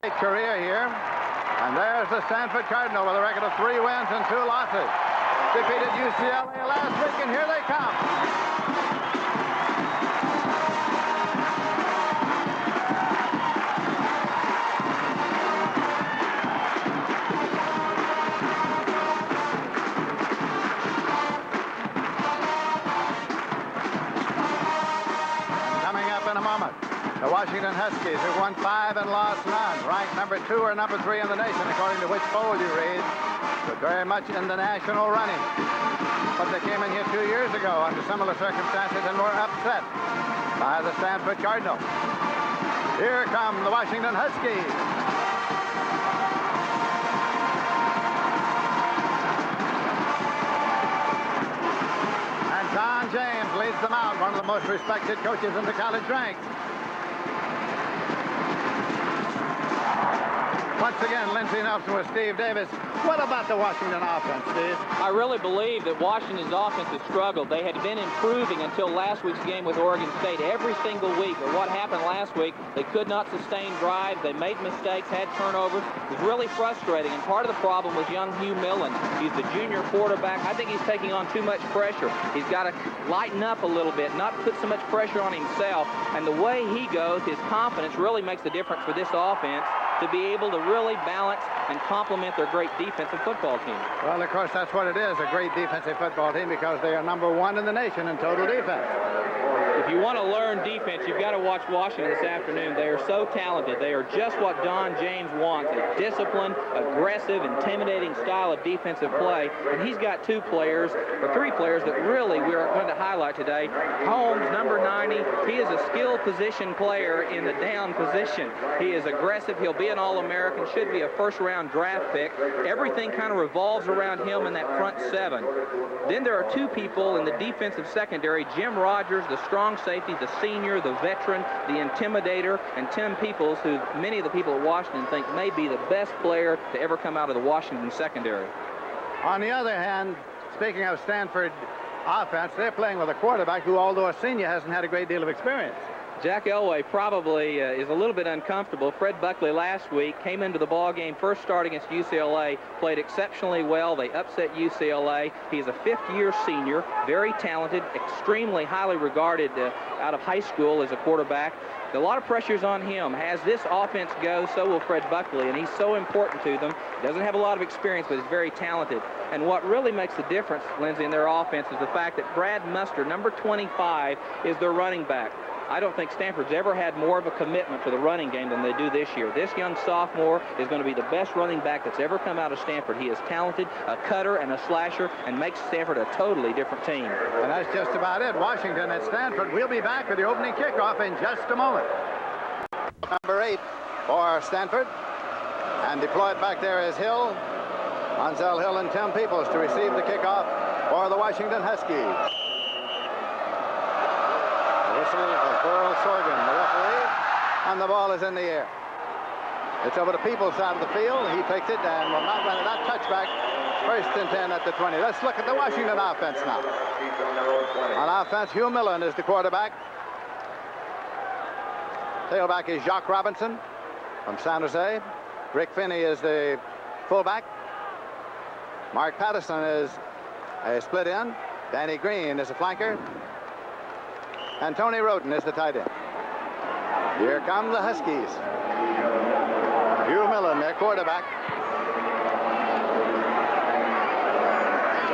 Great career here. And there's the Stanford Cardinal with a record of 3 wins and 2 losses. Defeated UCLA last week, and here they come. Coming up in a moment, the Washington Huskies, who won 5 and lost none, ranked number 2 or number 3 in the nation, according to which poll you read, but very much in the national running. But they came in here 2 years ago under similar circumstances and were upset by the Stanford Cardinal. Here come the Washington Huskies. And Don James leads them out, one of the most respected coaches in the college ranks. Once again, Lindsey Nelson with Steve Davis. What about the Washington offense, Steve? I really believe that Washington's offense has struggled. They had been improving until last week's game with Oregon State every single week. But what happened last week, they could not sustain drives. They made mistakes, had turnovers. It was really frustrating. And part of the problem was young Hugh Millen. He's the junior quarterback. I think he's taking on too much pressure. He's got to lighten up a little bit, not put so much pressure on himself. And the way he goes, his confidence really makes a difference for this offense to be able to really balance and complement their great defensive football team. Well, of course, that's what it is, a great defensive football team, because they are number 1 in the nation in total defense. If you want to learn defense, you've got to watch Washington this afternoon. They are so talented. They are just what Don James wants, a disciplined, aggressive, intimidating style of defensive play. And he's got 2 players, or 3 players, that really we're going to highlight today. Holmes, number 90, he is a skilled position player in the down position. He is aggressive. He'll be an All-American, should be a first-round draft pick. Everything kind of revolves around him in that front 7. Then there are 2 people in the defensive secondary, Jim Rogers, the strong safety, the senior, the veteran, the intimidator, and Tim Peoples, who many of the people at Washington think may be the best player to ever come out of the Washington secondary. On the other hand, speaking of Stanford offense, they're playing with a quarterback who, although a senior, hasn't had a great deal of experience. Jack Elway probably is a little bit uncomfortable. Fred Buckley last week came into the ball game first start against UCLA, played exceptionally well. They upset UCLA. He's a 5th-year senior, very talented, extremely highly regarded out of high school as a quarterback. A lot of pressure's on him. As this offense goes, so will Fred Buckley, and he's so important to them. He doesn't have a lot of experience, but he's very talented. And what really makes the difference, Lindsey, in their offense is the fact that Brad Muster, number 25, is their running back. I don't think Stanford's ever had more of a commitment to the running game than they do this year. This young sophomore is going to be the best running back that's ever come out of Stanford. He is talented, a cutter and a slasher, and makes Stanford a totally different team. And that's just about it. Washington at Stanford. We'll be back with the opening kickoff in just a moment. Number 8 for Stanford. And deployed back there is Hill, Monzel Hill and Tim Peoples to receive the kickoff for the Washington Huskies. Whistle of Burl Sorgan, the referee, and the ball is in the air. It's over to People's side of the field. He takes it and will not run it out. Touchback, 1st and 10 at the 20. Let's look at the Washington offense now. On offense, Hugh Millen is the quarterback. Tailback is Jacques Robinson from San Jose. Rick Finney is the fullback. Mark Patterson is a split end. Danny Green is a flanker. And Tony Roden is the tight end. Here come the Huskies. Hugh Millen, their quarterback.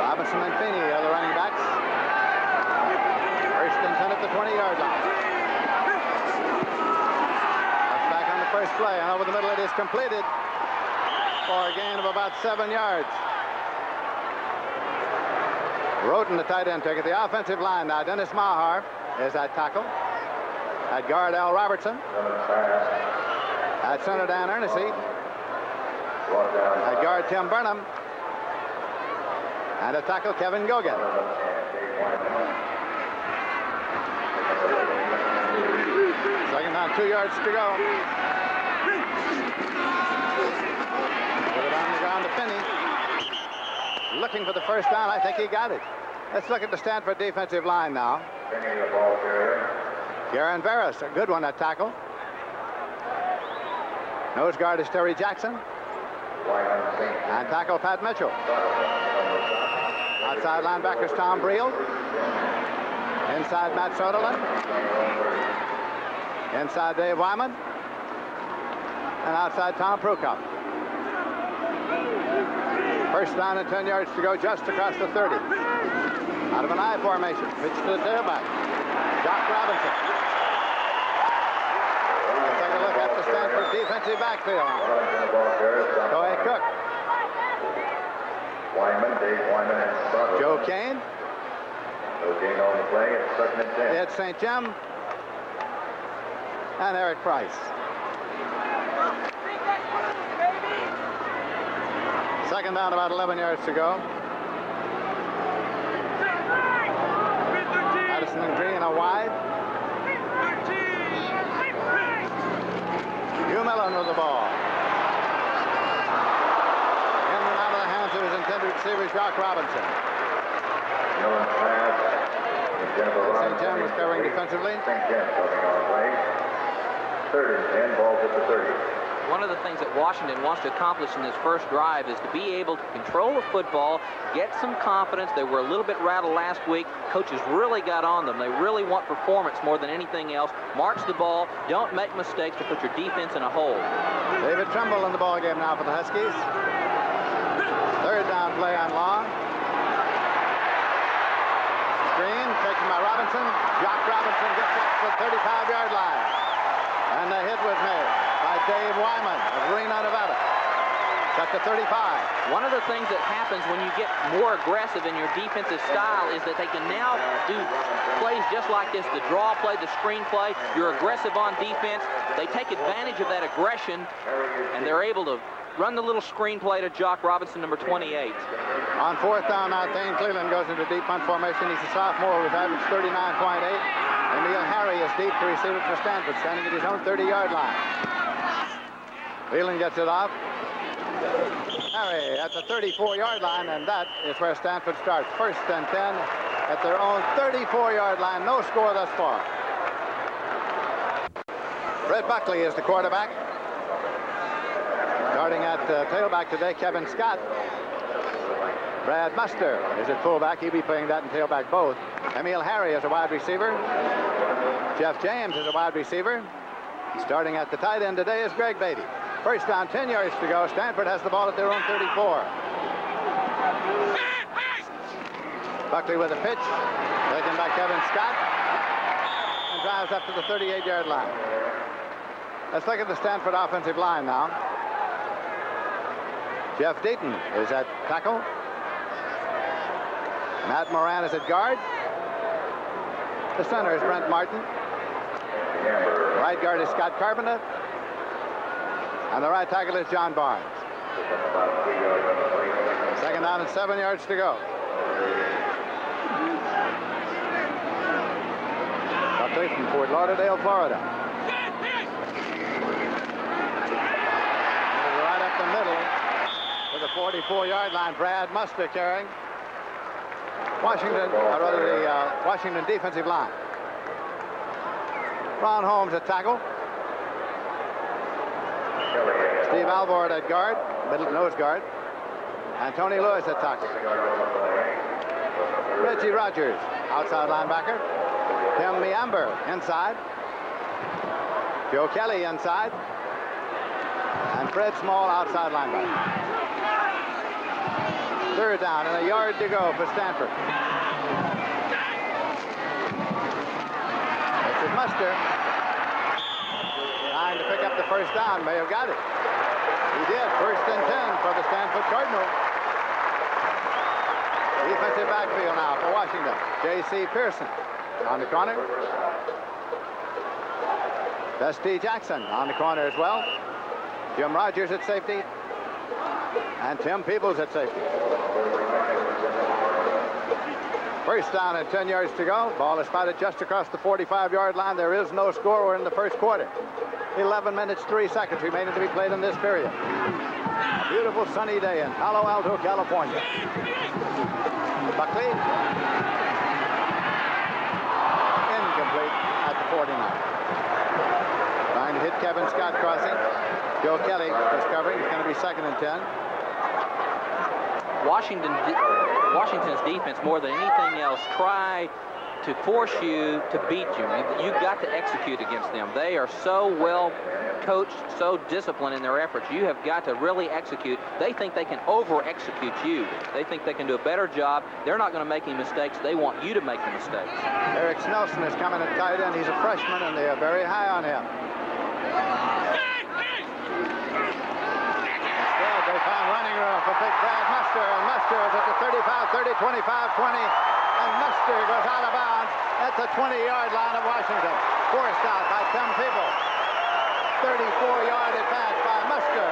Robinson and Finney are the running backs. 1st and 10 at the 20-yard line. That's back on the first play, and over the middle it is completed for a gain of about 7 yards. Roden, the tight end, took it. The offensive line now, Dennis Maher is at tackle. At guard, Al Robertson. At center, Dan Ernestine. At guard, Tim Burnham. And at tackle, Kevin Gogan. Second down, 2 yards to go. Put it on the ground to Finney. Looking for the first down. I think he got it. Let's look at the Stanford defensive line now. Garen Veras, a good one at tackle. Nose guard is Terry Jackson. And tackle Pat Mitchell. Outside linebackers Tom Breel. Inside Matt Soderlund. Inside Dave Wyman. And outside Tom Prukop. First down and 10 yards to go just across the 30. Out of an I formation. Pitch to the tailback. Jock Robinson. Let's take a look at the Stanford defensive backfield. Toy Cook. Dave Wyman and Soderlund. Joe Kane. Joe Kane on the play. It's 2nd and 10. Ed St. Jim. And Eric Price. Second down, about 11 yards to go. Addison and Green are wide. Hugh Millen with the ball. In and out of the hands of his intended receiver, Jock Robinson. Millen pass. St. John was covering defensively. St. John coming on play. 3rd and 10, balls at the 30. One of the things that Washington wants to accomplish in this first drive is to be able to control the football, get some confidence. They were a little bit rattled last week. Coaches really got on them. They really want performance more than anything else. March the ball. Don't make mistakes to put your defense in a hole. David Trumbull in the ball game now for the Huskies. Third down play on long. Screen taken by Robinson. Jock Robinson gets up to the 35-yard line. And the hit was made by Dave Wyman of Reno, Nevada. At the 35. One of the things that happens when you get more aggressive in your defensive style is that they can now do plays just like this, the draw play, the screen play. You're aggressive on defense. They take advantage of that aggression, and they're able to run the little screen play to Jock Robinson, number 28. On fourth down now, Thane Cleveland goes into deep punt formation. He's a sophomore with average 39.8. Emil Harry is deep to receive it for Stanford, standing at his own 30-yard line. Cleveland gets it off. Harry at the 34-yard line, and that is where Stanford starts. 1st and 10 at their own 34-yard line. No score thus far. Fred Buckley is the quarterback. Starting at tailback today, Kevin Scott. Brad Muster is at fullback. He'll be playing that in tailback both. Emil Harry is a wide receiver. Jeff James is a wide receiver. Starting at the tight end today is Greg Beatty. First down, 10 yards to go. Stanford has the ball at their own 34. Buckley with a pitch. Taken by Kevin Scott. And drives up to the 38-yard line. Let's look at the Stanford offensive line now. Jeff Deaton is at tackle. Matt Moran is at guard. The center is Brent Martin. Right guard is Scott Carpenter. And the right tackle is John Barnes. Second down and 7 yards to go. Buckley from Fort Lauderdale, Florida. Right up the middle to the 44-yard line. Brad Muster carrying. Washington, or rather the Washington defensive line. Ron Holmes at tackle. Steve Alvord at guard, middle nose guard. And Tony Lewis at tackle. Reggie Rogers, outside linebacker. Tim Meamber inside. Joe Kelly inside. And Fred Small outside linebacker. Third down and a yard to go for Stanford. This is Muster. Trying to pick up the first down. May have got it. He did. 1st and 10 for the Stanford Cardinal. Defensive backfield now for Washington. J.C. Pearson on the corner. Dusty Jackson on the corner as well. Jim Rogers at safety. And Tim Peebles at safety. First down and 10 yards to go. Ball is spotted just across the 45-yard line. There is no score. We're in the first quarter. 11 minutes, 3 seconds remaining to be played in this period. A beautiful sunny day in Palo Alto, California. Buckley. Incomplete at the 49. Trying to hit Kevin Scott crossing. Joe Kelly is covering. It's going to be 2nd and 10. Washington's defense, more than anything else, try to force you to beat you. You've got to execute against them. They are so well coached, so disciplined in their efforts. You have got to really execute. They think they can over-execute you. They think they can do a better job. They're not going to make any mistakes. They want you to make the mistakes. Eric Snelson is coming at tight end. He's a freshman, and they are very high on him. Instead, they found running room for Big Brad Muster, and Muster is at the 35, 30, 25, 20, and Muster goes out of bounds at the 20-yard line of Washington. Forced out by 10 people. 34-yard advance by Muster.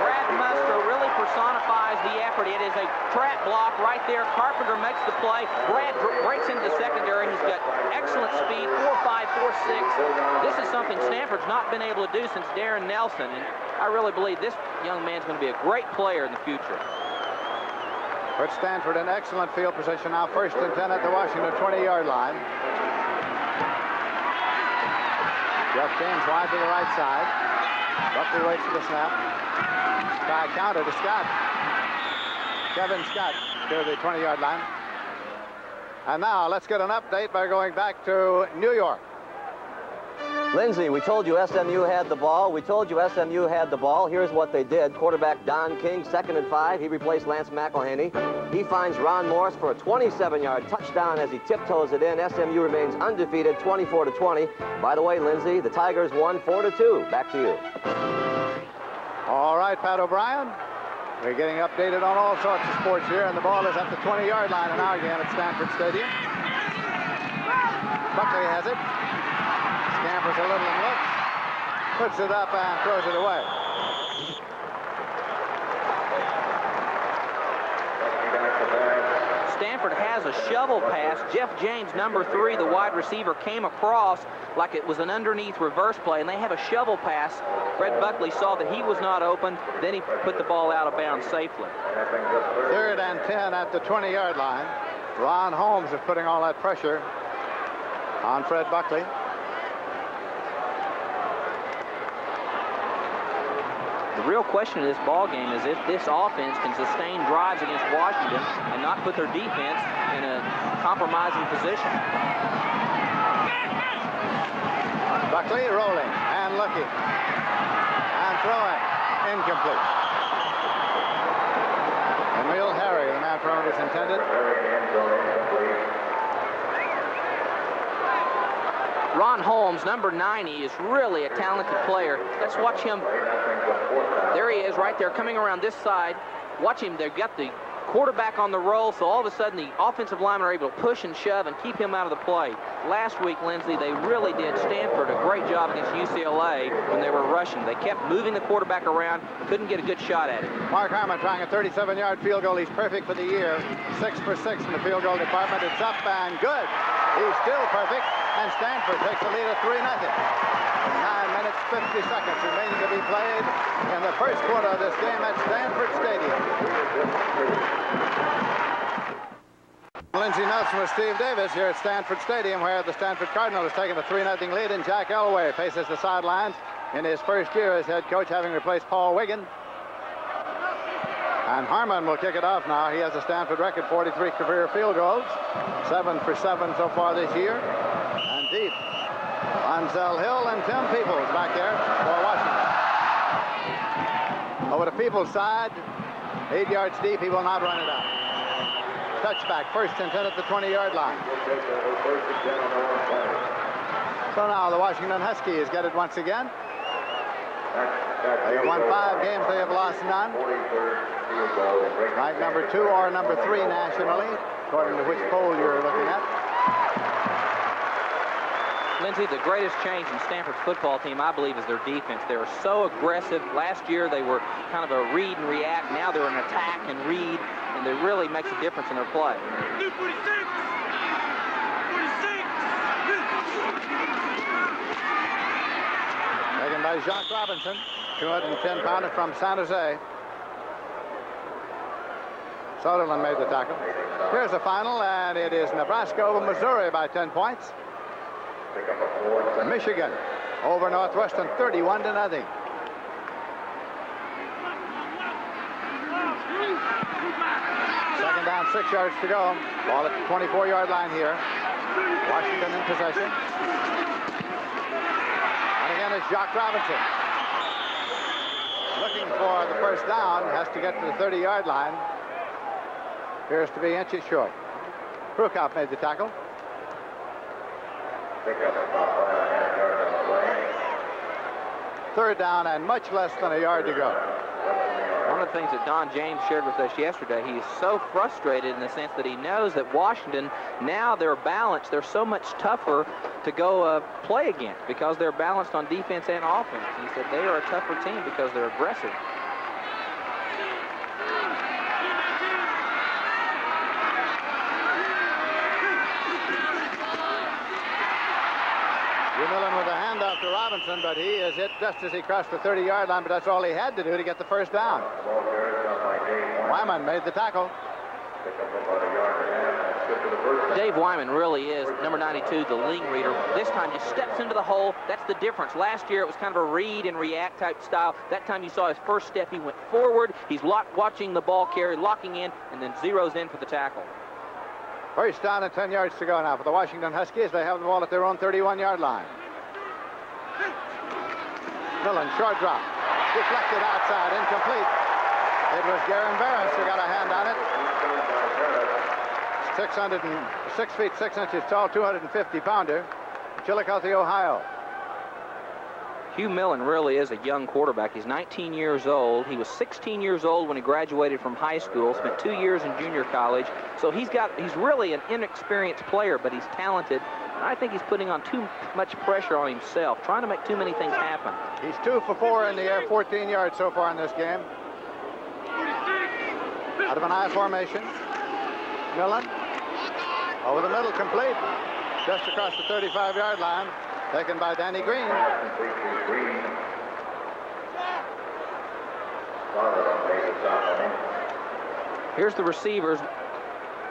Brad Muster really personifies the effort. It is a trap block right there. Carpenter makes the play. Brad breaks into the secondary. He's got excellent speed, 4.5, 4.6. This is something Stanford's not been able to do since Darren Nelson, and I really believe this young man's going to be a great player in the future. Put Stanford in excellent field position now. 1st and 10 at the Washington 20-yard line. Jeff James wide to the right side. Buckley waits for the snap. Try counter to Scott. Kevin Scott to the 20-yard line. And now let's get an update by going back to New York. Lindsay, we told you SMU had the ball. Here's what they did. Quarterback Don King, 2nd and 5. He replaced Lance McElhaney. He finds Ron Morris for a 27-yard touchdown as he tiptoes it in. SMU remains undefeated, 24-20. By the way, Lindsay, the Tigers won 4-2. Back to you. All right, Pat O'Brien. We're getting updated on all sorts of sports here, and the ball is at the 20-yard line in our game at Stanford Stadium. Buckley has it. Scampers a little and looks, puts it up and throws it away. Stanford has a shovel pass. Jeff James, number 3, the wide receiver, came across like it was an underneath reverse play, and they have a shovel pass. Fred Buckley saw that he was not open, then he put the ball out of bounds safely. 3rd and 10 at the 20-yard line. Ron Holmes is putting all that pressure on Fred Buckley. The real question in this ball game is if this offense can sustain drives against Washington and not put their defense in a compromising position. Buckley rolling and looking and throwing. Incomplete. Emil Harry, the man for whom it was intended. Ron Holmes, number 90, is really a talented player. Let's watch him. There he is right there coming around this side. Watch him. They've got the quarterback on the roll, so all of a sudden the offensive linemen are able to push and shove and keep him out of the play. Last week, Lindsay, they really did Stanford a great job against UCLA when they were rushing. They kept moving the quarterback around, couldn't get a good shot at it. Mark Harmon trying a 37-yard field goal. He's perfect for the year. 6 for 6 in the field goal department. It's up and good. He's still perfect, and Stanford takes the lead at 3-0. 9 minutes, 50 seconds remaining to be played in the first quarter of this game at Stanford Stadium. Lindsey Nelson with Steve Davis here at Stanford Stadium, where the Stanford Cardinal has taken a 3-0 lead, and Jack Elway faces the sidelines in his first year as head coach, having replaced Paul Wiggin. And Harmon will kick it off now. He has a Stanford record, 43 career field goals, 7 for 7 so far this year. And deep, Ansel Hill and Tim Peoples back there for Washington. Over to Peoples' side, 8 yards deep. He will not run it out. Touchback, 1st and 10 at the 20-yard line. So now the Washington Huskies get it once again. They have won 5 games. They have lost none. Ranked number 2 or number 3 nationally, according to which poll you're looking at. Lindsay, the greatest change in Stanford's football team, I believe, is their defense. They were so aggressive. Last year, they were kind of a read and react. Now they're an attack and read, and it really makes a difference in their play. Taken by Jacques Robinson, 210-pounder from San Jose. Sutherland made the tackle. Here's the final, and it is Nebraska over Missouri by 10 points. Michigan over Northwestern 31-0. Second down, 6 yards to go. Ball at the 24-yard line here. Washington in possession. And again, it's Jock Robinson. Looking for the first down, has to get to the 30-yard line. Appears to be inches short. Krukop made the tackle. Third down and much less than a yard to go. One of the things that Don James shared with us yesterday, he's so frustrated in the sense that he knows that Washington, now they're balanced. They're so much tougher to go play against because they're balanced on defense and offense. He said they are a tougher team because they're aggressive. Millen with a handoff to Robinson, but he is hit just as he crossed the 30-yard line, but that's all he had to do to get the first down. Wyman made the tackle. Dave Wyman really is, number 92, the league reader. This time just steps into the hole. That's the difference. Last year it was kind of a read and react type style. That time you saw his first step. He went forward. He's watching the ball carry, locking in, and then zeroes in for the tackle. First down and 10 yards to go now for the Washington Huskies. They have the ball at their own 31-yard line. Millen, short drop. Deflected outside, incomplete. It was Garen Barris who got a hand on it. 6 feet 6 inches tall, 250-pounder. Chillicothe, Ohio. Hugh Millen really is a young quarterback. He's 19 years old. He was 16 years old when he graduated from high school, spent 2 years in junior college. So he's really an inexperienced player, but he's talented. And I think he's putting on too much pressure on himself, trying to make too many things happen. He's 2 for 4 in the air, 14 yards so far in this game. Out of an I formation. Millen over the middle, complete. Just across the 35-yard line. Taken by Danny Green. Here's the receivers.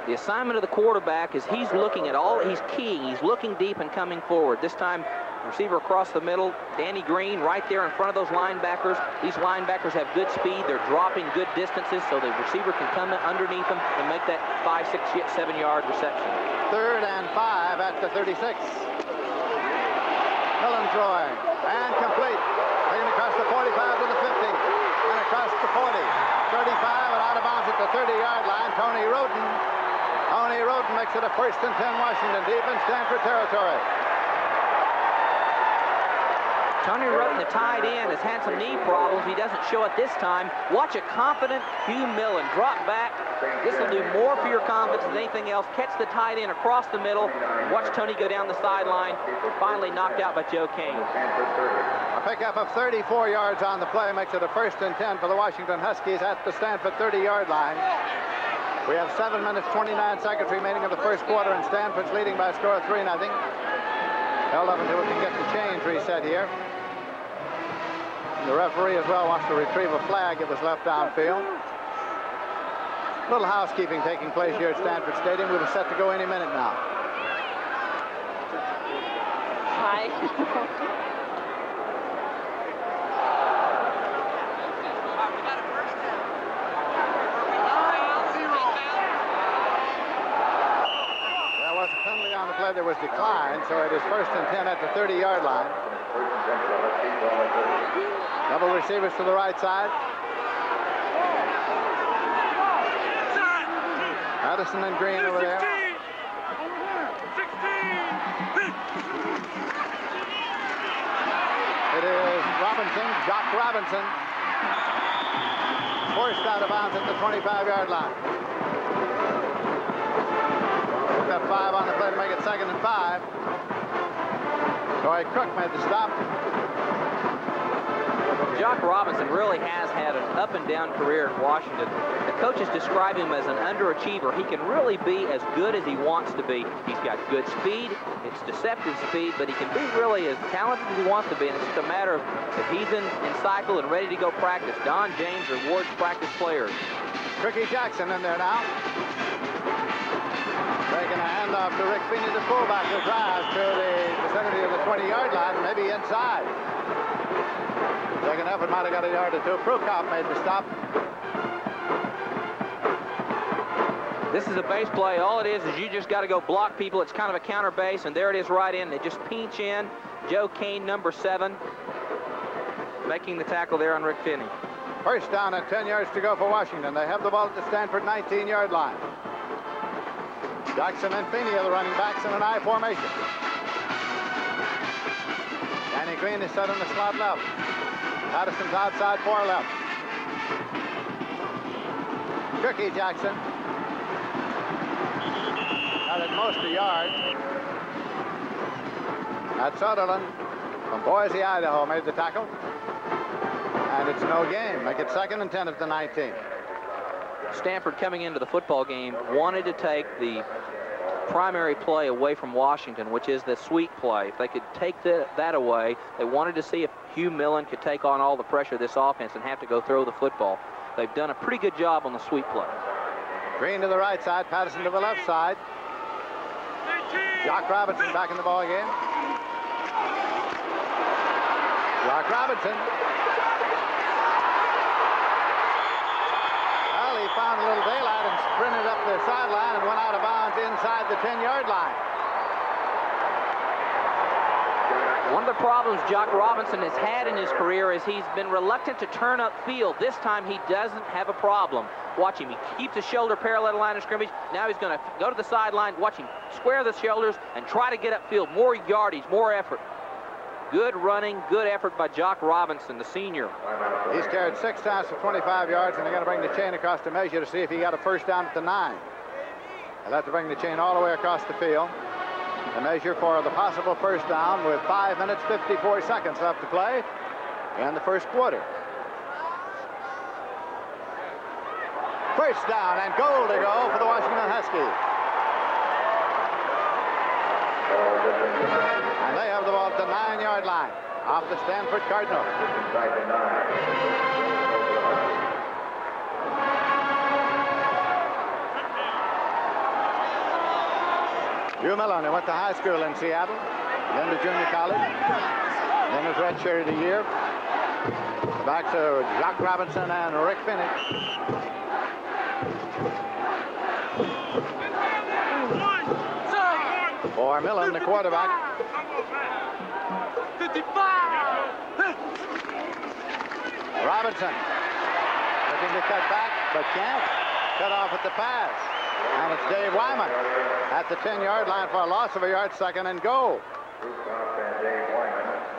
The assignment of the quarterback is he's looking at he's keying. He's looking deep and coming forward. This time, receiver across the middle, Danny Green right there in front of those linebackers. These linebackers have good speed. They're dropping good distances, so the receiver can come in underneath them and make that 5, 6, 7-yard reception. 3rd and 5 at the 36. Millen throwing and complete. Taken across the 45 to the 50 and across the 40. 35 and out of bounds at the 30-yard line. Tony Roden makes it a 1st and 10 Washington, deep in Stanford territory. Tony Roden, the tight end, has had some knee problems. He doesn't show it this time. Watch a confident Hugh Millen drop back. This will do more for your confidence than anything else. Catch the tight end across the middle. Watch Tony go down the sideline. Finally knocked out by Joe King. A pickup of 34 yards on the play makes it a 1st and 10 for the Washington Huskies at the Stanford 30-yard line. We have 7 minutes, 29 seconds remaining of the first quarter, and Stanford's leading by a score of 3-0. Held up until we can get the chains reset here. The referee as well wants to retrieve a flag that was left downfield. Little housekeeping taking place here at Stanford Stadium. We were set to go any minute now. Hi. There was a penalty on the play that was declined, so it is 1st and 10 at the 30-yard line. Double receivers to the right side. Addison and Green over there. It is Robinson, Jock Robinson. Forced out of bounds at the 25-yard line. Picked up 5 on the play to make it 2nd and 5. Troy Cook made the stop. Jock Robinson really has had an up-and-down career in Washington. The coaches describe him as an underachiever. He can really be as good as he wants to be. He's got good speed. It's deceptive speed, but he can be really as talented as he wants to be. And it's just a matter of if he's in cycle and ready to go practice. Don James rewards practice players. Ricky Jackson in there now. Taking a hand handoff to Rick Feeney, the fullback, who drives to the vicinity of the 20-yard line, maybe inside. Second effort might have got a yard or two. Prukop made the stop. This is a base play. All it is you just got to go block people. It's kind of a counter base, and there it is right in. They just pinch in. Joe Kane, number 7, making the tackle there on Rick Finney. First down and 10 yards to go for Washington. They have the ball at the Stanford 19-yard line. Jackson and Finney are the running backs in an I formation. Danny Green is set in the slot left. Patterson's outside far left. Turkey Jackson got at most a yard. Matt Sutherland from Boise, Idaho made the tackle. And it's no game. Make it 2nd and 10 at the 19. Stanford, coming into the football game, wanted to take the primary play away from Washington, which is the sweep play. If they could take that away, they wanted to see if Hugh Millen could take on all the pressure of this offense and have to go throw the football. They've done a pretty good job on the sweep play. Green to the right side, Patterson to the left side. Jock Robinson back in the ball game. Jock Robinson. Well, he found a little daylight and sprinted up the sideline and went out of bounds inside the 10-yard line. One of the problems Jock Robinson has had in his career is he's been reluctant to turn upfield. This time he doesn't have a problem. Watch him. He keeps his shoulder parallel to the line of scrimmage. Now he's going to go to the sideline. Watch him square the shoulders and try to get upfield. More yardage, more effort. Good running, good effort by Jock Robinson, the senior. He's carried 6 times for 25 yards, and they're going to bring the chain across the measure to see if he got a first down at the 9. They'll have to bring the chain all the way across the field. The measure for the possible first down with 5 minutes, 54 seconds left to play in the first quarter. First down and goal to go for the Washington Huskies. And they have the ball at the 9-yard line off the Stanford Cardinal. Hugh Millen, who went to high school in Seattle, then to junior college, then was redshirted a year. Back to Jock Robinson and Rick Finney. For Millen, the quarterback. Robinson looking to cut back, but can't. Cut off at the pass. And it's Dave Wyman at the 10-yard line for a loss of a yard, 2nd and goal.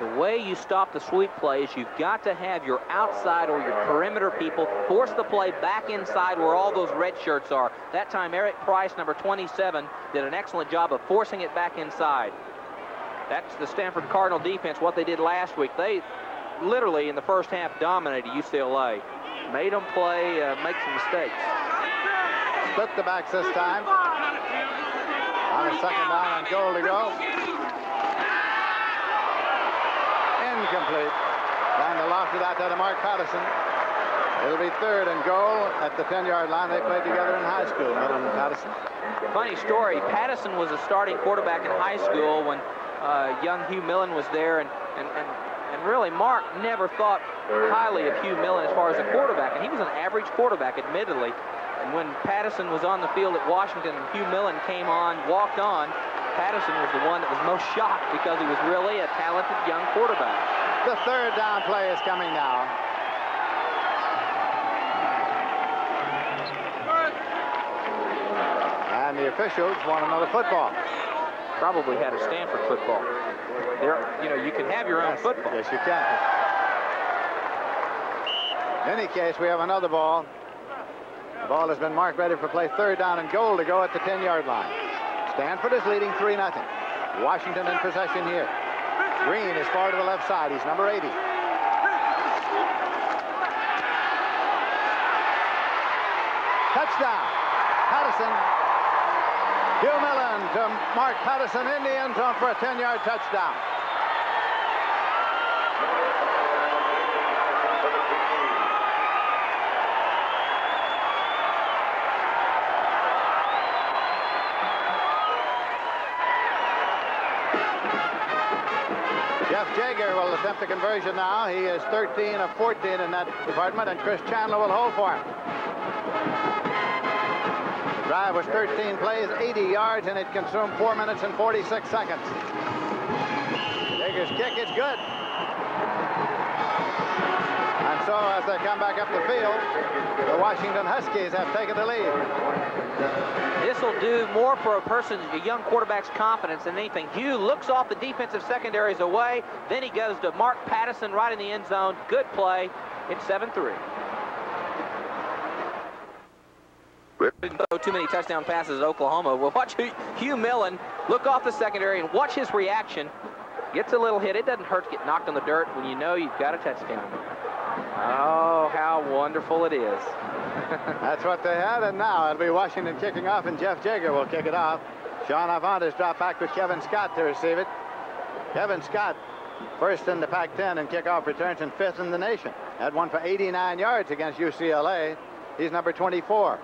The way you stop the sweep play is you've got to have your outside or your perimeter people force the play back inside where all those red shirts are. That time, Eric Price, number 27, did an excellent job of forcing it back inside. That's the Stanford Cardinal defense, what they did last week. They literally, in the first half, dominated UCLA. Made them play, make some mistakes. Split the backs this time. On a 2nd down and goal to go. Incomplete. And the loss of that to Mark Patterson. It'll be 3rd and goal at the 10-yard line. They played together in high school, Millen and Patterson. Funny story, Patterson was a starting quarterback in high school when young Hugh Millen was there, and really Mark never thought highly of Hugh Millen as far as a quarterback, and he was an average quarterback, admittedly. And when Patterson was on the field at Washington and Hugh Millen came on, walked on, Patterson was the one that was most shocked because he was really a talented young quarterback. The 3rd down play is coming now. And the officials want another football. Probably had a Stanford football. There, you can have your own football. Yes, you can. In any case, we have another ball. The ball has been marked ready for play, 3rd down and goal to go at the 10-yard line. Stanford is leading 3-0. Washington in possession here. Green is far to the left side. He's number 80. Touchdown. Patterson. Hugh Millen to Mark Patterson in the end zone for a 10-yard touchdown. attempt a conversion now. He is 13 of 14 in that department, and Chris Chandler will hold for him. The drive was 13 plays, 80 yards, and it consumed 4 minutes and 46 seconds. Jaeger's kick is good. And so as they come back up the field, the Washington Huskies have taken the lead. This will do more for a young quarterback's confidence than anything. Hugh looks off the defensive secondaries away. Then he goes to Mark Pattison right in the end zone. Good play. It's 7-3. Didn't throw too many touchdown passes at Oklahoma. We'll watch Hugh Millen look off the secondary and watch his reaction. Gets a little hit. It doesn't hurt to get knocked on the dirt when you know you've got a touchdown. Oh, how wonderful it is. That's what they had, and now it'll be Washington kicking off, and Jeff Jaeger will kick it off. Sean Avant has dropped back with Kevin Scott to receive it. Kevin Scott, first in the Pac-10 in kickoff returns and 5th in the nation. Had one for 89 yards against UCLA. He's number 24.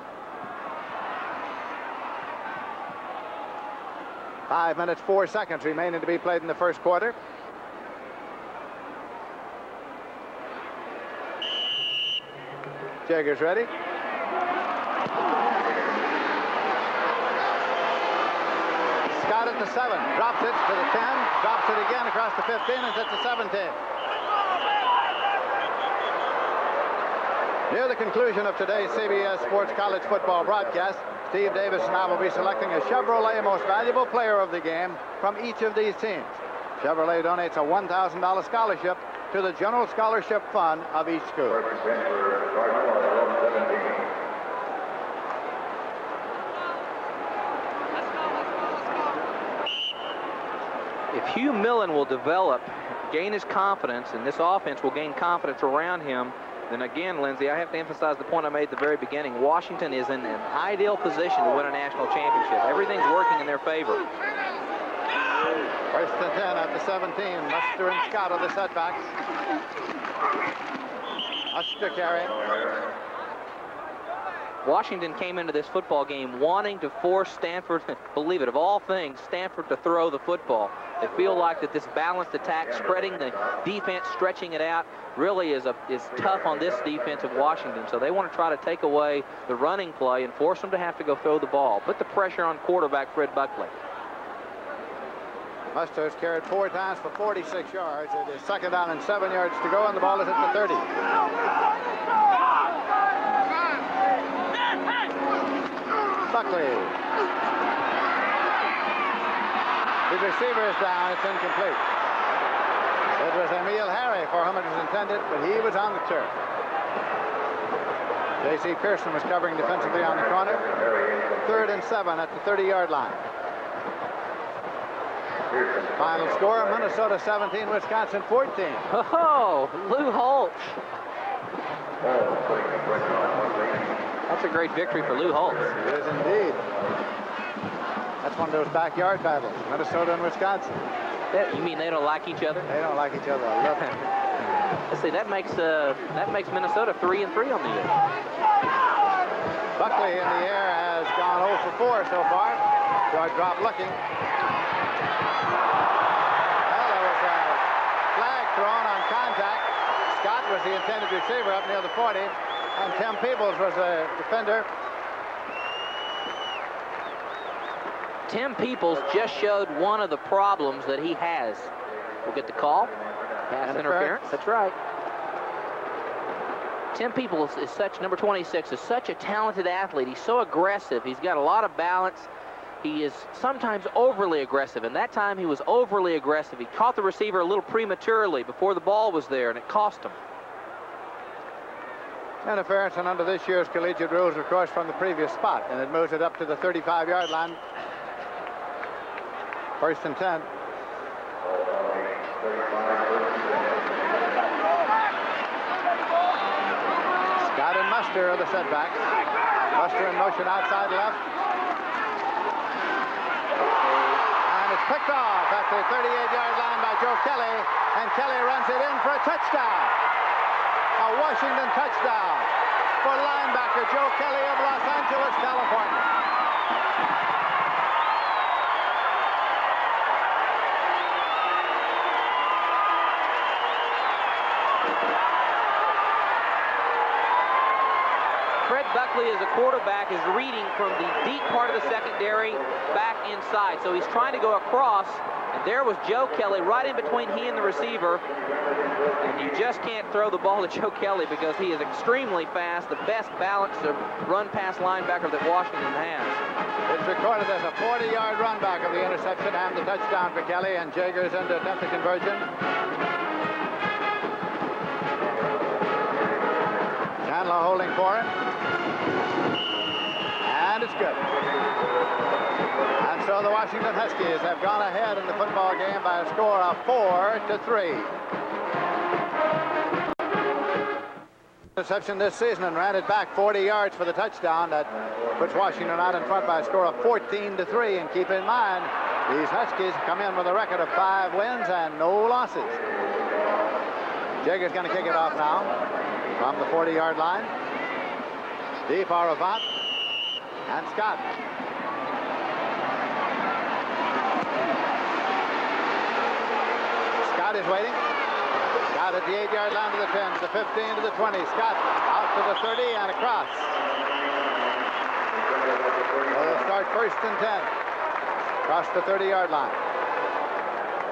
5 minutes, 4 seconds remaining to be played in the first quarter. Jaeger's ready. Scott at the 7, drops it to the 10, drops it again across the 15, and it's at the 17. Near the conclusion of today's CBS Sports College Football broadcast, Steve Davis and I will be selecting a Chevrolet Most Valuable Player of the Game from each of these teams. Chevrolet donates a $1,000 scholarship to the General Scholarship Fund of each school. If Hugh Millen will develop, gain his confidence, and this offense will gain confidence around him, then again, Lindsay, I have to emphasize the point I made at the very beginning. Washington is in an ideal position to win a national championship. Everything's working in their favor. First and 10 at the 17. Muster and Scott are the setbacks. Muster carrying. Washington came into this football game wanting to force Stanford, believe it, of all things, Stanford to throw the football. They feel like that this balanced attack, spreading the defense, stretching it out, really is tough on this defense of Washington. So they want to try to take away the running play and force them to have to go throw the ball. Put the pressure on quarterback Fred Buckley. Muster has carried 4 times for 46 yards. It is 2nd down and 7 yards to go, and the ball is at the 30. Buckley. His receiver is down. It's incomplete. It was Emil Harry for whom it was intended, but he was on the turf. J.C. Pearson was covering defensively on the corner. 3rd and 7 at the 30-yard line. Final score, Minnesota 17, Wisconsin 14. Oh, Lou Holtz. That's a great victory for Lou Holtz. It is indeed. That's one of those backyard battles, Minnesota and Wisconsin. You mean they don't like each other? They don't like each other. I love it. Let's see, that makes Minnesota 3-3 on the year. Buckley in the air has gone 0 for 4 so far. George drop looking. Well, there was a flag thrown on contact. Scott was the intended receiver up near the 40, and Tim Peebles was a defender. Tim Peebles just showed one of the problems that he has. We'll get the call. Pass interference. That's right. Tim Peebles is number 26, is such a talented athlete. He's so aggressive. He's got a lot of balance. He is sometimes overly aggressive, and that time he was overly aggressive. He caught the receiver a little prematurely before the ball was there, and it cost him. Interference, and under this year's collegiate rules, of course, from the previous spot, and it moves it up to the 35-yard line. 1st and 10. Scott and Muster are the setbacks. Muster in motion outside left. And it's picked off at the 38-yard line by Joe Kelly, and Kelly runs it in for a touchdown. A Washington touchdown for linebacker Joe Kelly of Los Angeles, California. Fred Buckley, as a quarterback, is reading from the deep part of the secondary back inside. So he's trying to go across, and there was Joe Kelly right in between he and the receiver. And you just can't throw the ball to Joe Kelly because he is extremely fast, the best balanced run-pass linebacker that Washington has. It's recorded as a 40-yard run back of the interception and the touchdown for Kelly, and Jaegers into attempted conversion. Chandler holding for him. And it's good. And so the Washington Huskies have gone ahead in the football game by a score of 4-3. Interception this season and ran it back 40 yards for the touchdown. That puts Washington out in front by a score of 14-3. And keep in mind, these Huskies come in with a record of 5 wins and no losses. Jaegers going to kick it off now from the 40-yard line. Deep Auravant and Scott. Scott is waiting. Scott at the 8-yard line to the 10, to the 15, to the 20. Scott out to the 30 and across. They'll start first and 10. Across the 30-yard line.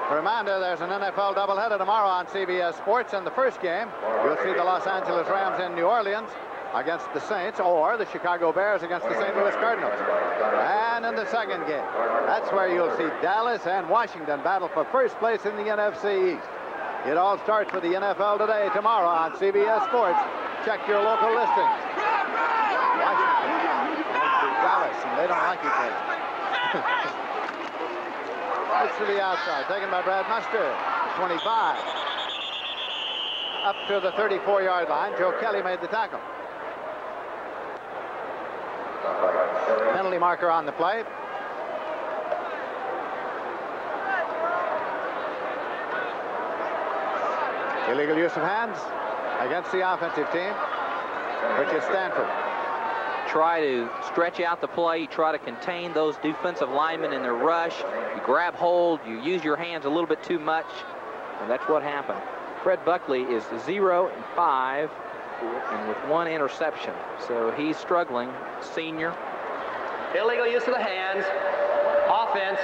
A reminder, there's an NFL doubleheader tomorrow on CBS Sports. In the first game, you'll see the Los Angeles Rams in New Orleans against the Saints, or the Chicago Bears against the St. Louis Cardinals. And in the second game, that's where you'll see Dallas and Washington battle for first place in the NFC East. It all starts with the NFL Today tomorrow on CBS Sports. Check your local listings. Washington and Dallas, and they don't like each other. It's to the outside, taken by Brad Muster, 25. Up to the 34-yard line. Joe Kelly made the tackle. Penalty marker on the play. Illegal use of hands against the offensive team, which is Stanford. Try to stretch out the play. You try to contain those defensive linemen in their rush. You grab hold. You use your hands a little bit too much, and that's what happened. Fred Buckley is 0-5 and with 1 interception, so he's struggling. Senior. Illegal use of the hands. Offense.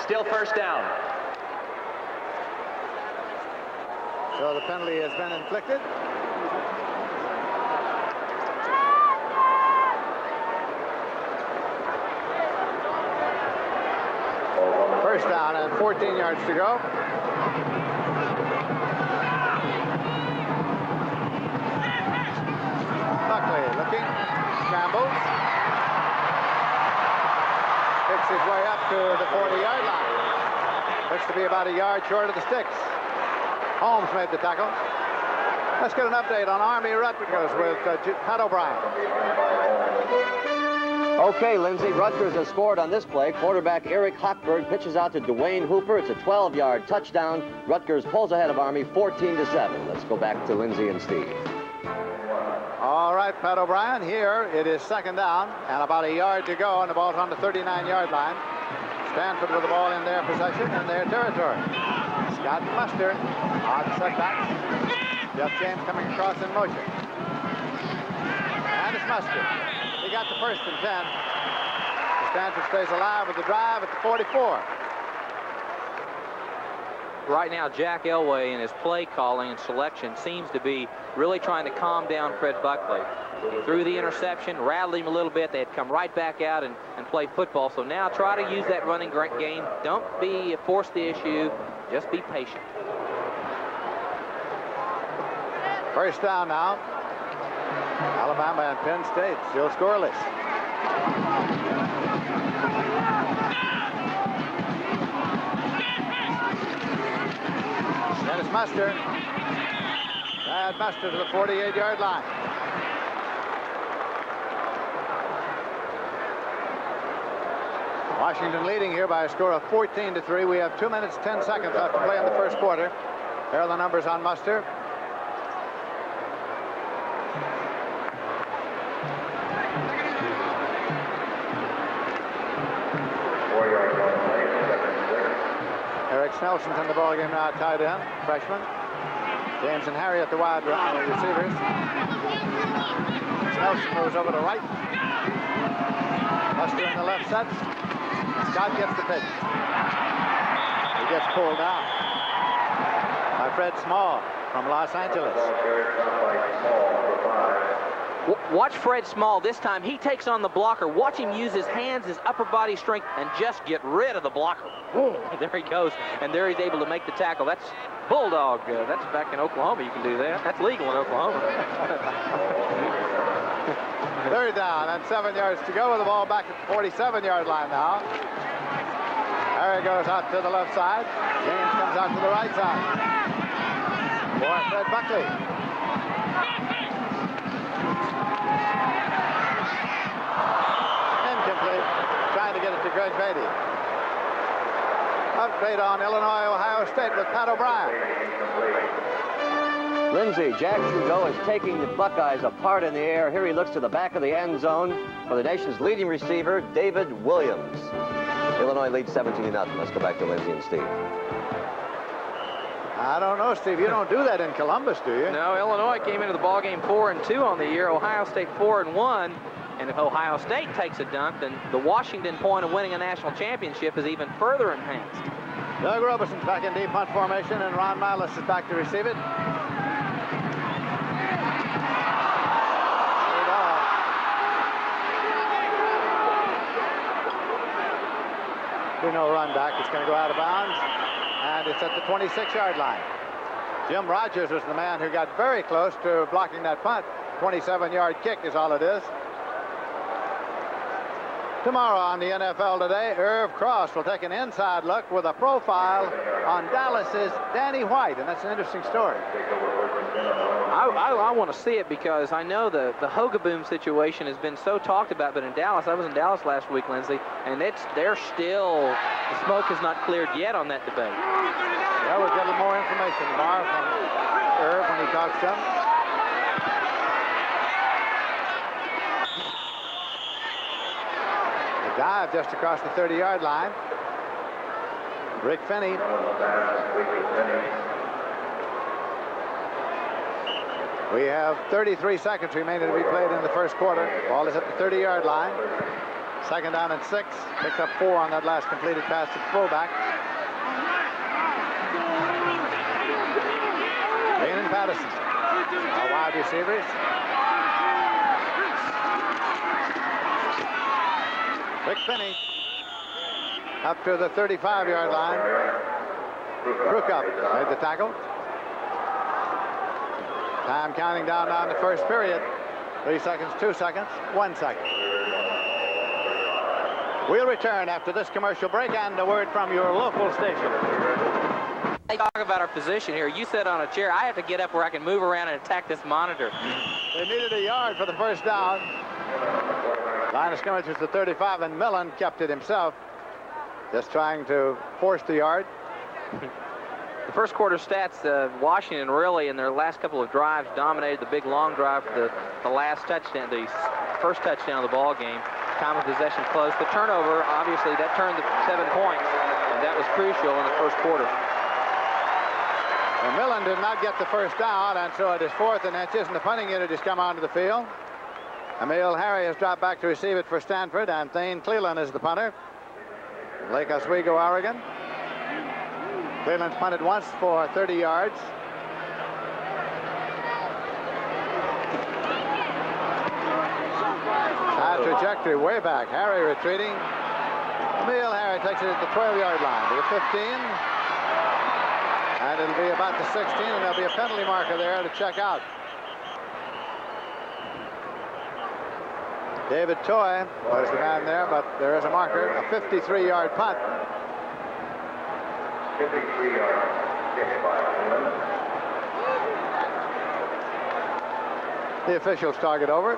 Still first down. So the penalty has been inflicted. First down and 14 yards to go. Buckley looking, scrambles. Picks his way up to the 40-yard line. Looks to be about a yard short of the sticks. Holmes made the tackle. Let's get an update on Army Rutgers with Pat O'Brien. Okay, Lindsay, Rutgers has scored on this play. Quarterback Eric Hochberg pitches out to Dwayne Hooper. It's a 12-yard touchdown. Rutgers pulls ahead of Army 14-7. Let's go back to Lindsay and Steve. All right, Pat O'Brien, here it is second down and about a yard to go, and the ball's on the 39-yard line. Stanford with the ball in their possession, in their territory. Scott Muster on setback. Jeff James coming across in motion. And it's Muster. He got the first and 10. Stanford stays alive with the drive at the 44. Right now, Jack Elway in his play calling and selection seems to be really trying to calm down Fred Buckley. He threw the interception, rattled him a little bit. They had come right back out and play football. So now try to use that running game. Don't force the issue. Just be patient. First down now. Alabama and Penn State still scoreless. Then it's Muster. Brad Muster to the 48-yard line. Washington leading here by a score of 14-3. We have 2 minutes, 10 seconds left to play in the first quarter. There are the numbers on Muster. Eric Snelson's in the ballgame now, tight end, freshman. James and Harry at the wide receivers. Nelson moves over to right. Buster in the left set. Scott gets the pitch. He gets pulled down by Fred Small from Los Angeles. Watch Fred Small this time. He takes on the blocker. Watch him use his hands, his upper body strength, and just get rid of the blocker. There he goes, and there he's able to make the tackle. That's Bulldog. That's back in Oklahoma. You can do that. That's legal in Oklahoma. Third down and 7 yards to go with the ball back at the 47-yard line now. Harry goes out to the left side. James comes out to the right side. For Fred Buckley. Incomplete. Trying to get it to Greg Beatty. Update on Illinois, Ohio State with Pat O'Brien. Lindsey, Jack Trudeau is taking the Buckeyes apart in the air. Here he looks to the back of the end zone for the nation's leading receiver, David Williams. Illinois leads 17-0. Let's go back to Lindsey and Steve. I don't know, Steve. You don't do that in Columbus, do you? No, Illinois came into the ballgame 4-2 on the year. Ohio State 4-1. And if Ohio State takes a dunk, then the Washington point of winning a national championship is even further enhanced. Doug Robeson's back in deep punt formation, and Ron Milas is back to receive it. No run back. It's going to go out of bounds, and it's at the 26-yard line. Jim Rogers was the man who got very close to blocking that punt. 27-yard kick is all it is. Tomorrow on the NFL Today, Irv Cross will take an inside look with a profile on Dallas's Danny White, and that's an interesting story. I want to see it because I know the Hogaboom situation has been so talked about, but in Dallas, I was in Dallas last week, Lindsey, and the smoke has not cleared yet on that debate. Well, we'll get a little more information tomorrow from Irv when he talks to him. The dive just across the 30-yard line. Rick Finney. We have 33 seconds remaining to be played in the first quarter. Ball is at the 30-yard line. Second down and 6. Picked up 4 on that last completed pass to the fullback. Green and Patterson, our wide receivers. Rick Finney up to the 35-yard line. Brookup made the tackle. Time counting down on the first period. 3 seconds, 2 seconds, 1 second. We'll return after this commercial break and a word from your local station. They talk about our position here. You sit on a chair. I have to get up where I can move around and attack this monitor. They needed a yard for the first down. Line of scrimmage was the 35, and Millen kept it himself, just trying to force the yard. The first quarter stats, Washington really in their last couple of drives dominated the big long drive for the last touchdown, the first touchdown of the ball game. Time of possession close. The turnover, obviously, that turned the 7 points, and that was crucial in the first quarter. Well, Millen did not get the first down, and so it is 4th and inches, and the punting unit has come onto the field. Emil Harry has dropped back to receive it for Stanford, and Thane Cleland is the punter. Lake Oswego, Oregon. Cleland's punted once for 30 yards. High trajectory way back. Harry retreating. Emil Harry takes it at the 12-yard line to the 15. And it'll be about the 16, and there'll be a penalty marker there to check out. David Toy was the man there, but there is a marker, a 53-yard punt. 53-yard kick by Cleland. The officials talk it over.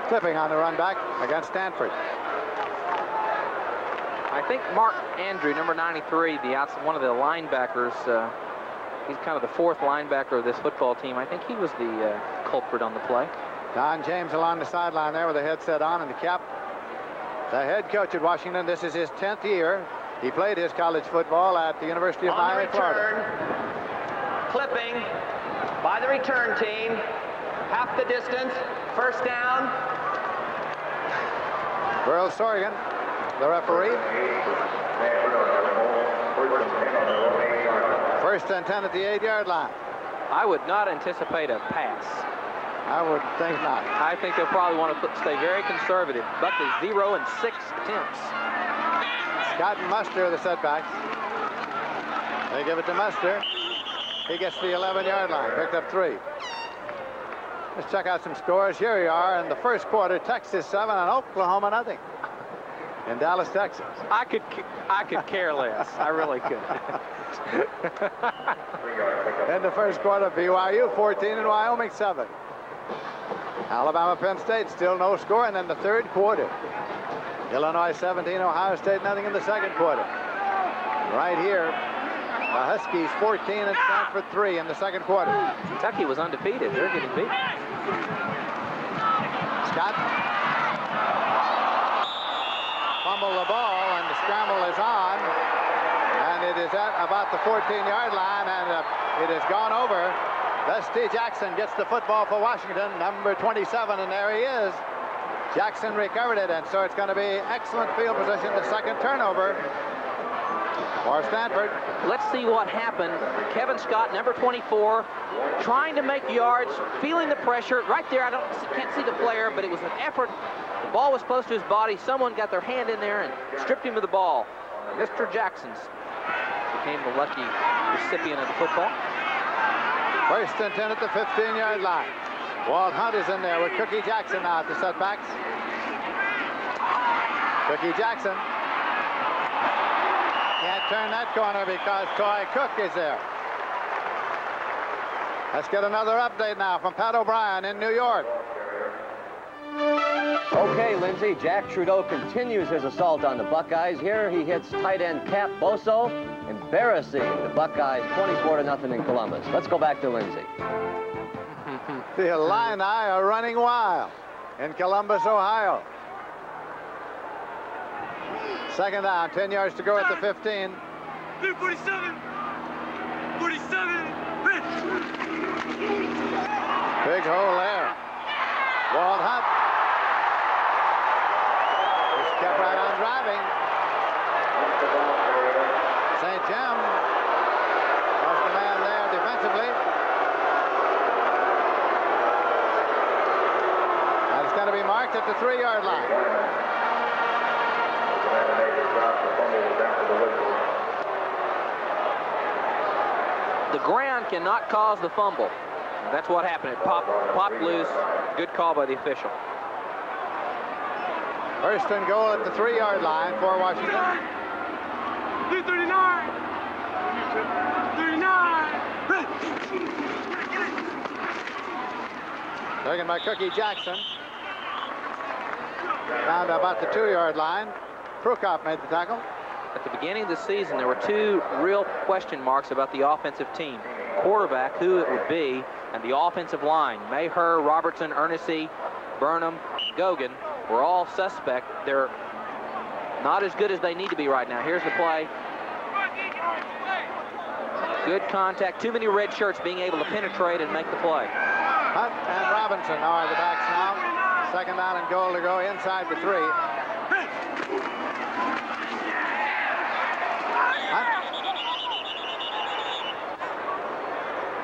Clipping on the run back against Stanford. I think Mark Andrew, number 93, one of the linebackers, he's kind of the 4th linebacker of this football team. I think he was the culprit on the play. Don James along the sideline there with the headset on and the cap. the head coach at Washington. This is his 10th year. He played his college football at the University of Miami, Florida. Clipping by the return team. Half the distance. First down. Burl Sorgan, the referee. First and 10 at the 8-yard line. I would not anticipate a pass. I would think not. I think they'll probably want to stay very conservative. Buckley 0 and 6 attempts. Scott and Muster are the setbacks. They give it to Muster. He gets the 11-yard line. Picked up 3. Let's check out some scores. Here we are in the first quarter. Texas 7 and Oklahoma nothing. In Dallas, Texas. I could care less. I really could. In the first quarter, BYU 14 and Wyoming 7. Alabama, Penn State still no score. And then the third quarter, Illinois 17, Ohio State nothing in the second quarter. Right here, the Huskies 14 and Stanford 3 in the second quarter. Kentucky was undefeated. They're getting beat. Scott fumbled the ball, and the scramble is on. And it is at about the 14-yard line, and it has gone over. Dusty Jackson gets the football for Washington, number 27, and there he is. Jackson recovered it, and so it's going to be excellent field position. The second turnover for Stanford. Let's see what happened. Kevin Scott, number 24, trying to make yards, feeling the pressure. Right there, can't see the player, but it was an effort. The ball was close to his body. Someone got their hand in there and stripped him of the ball. Mr. Jackson's became the lucky recipient of the football. First and 10 at the 15-yard line. Walt Hunt is in there with Cookie Jackson now at the setbacks. Cookie Jackson can't turn that corner because Toy Cook is there. Let's get another update now from Pat O'Brien in New York. Okay, Lindsay, Jack Trudeau continues his assault on the Buckeyes. Here he hits tight end Cap Boso, embarrassing the Buckeyes 24-0 in Columbus. Let's go back to Lindsay. The Illini are running wild in Columbus, Ohio. Second down, 10 yards to go at the 15. 47. 47. Big hole there. Walt Hunt. Just kept right on driving. St. Jim was the man there defensively. And it's going to be marked at the 3-yard line. The ground cannot cause the fumble. That's what happened. It popped loose. Good call by the official. First and goal at the 3-yard line for Washington. 39. 39. Taken by Cookie Jackson. Down to about the 2-yard line. Prukop made the tackle. At the beginning of the season, there were two real question marks about the offensive team. Quarterback, who it would be, and the offensive line. Maher, Robertson, Ernestine, Burnham, Gogan were all suspect. They're not as good as they need to be right now. Here's the play. Good contact. Too many red shirts being able to penetrate and make the play. Hunt and Robinson are the backs now. Second down and goal to go inside the 3. Hunt.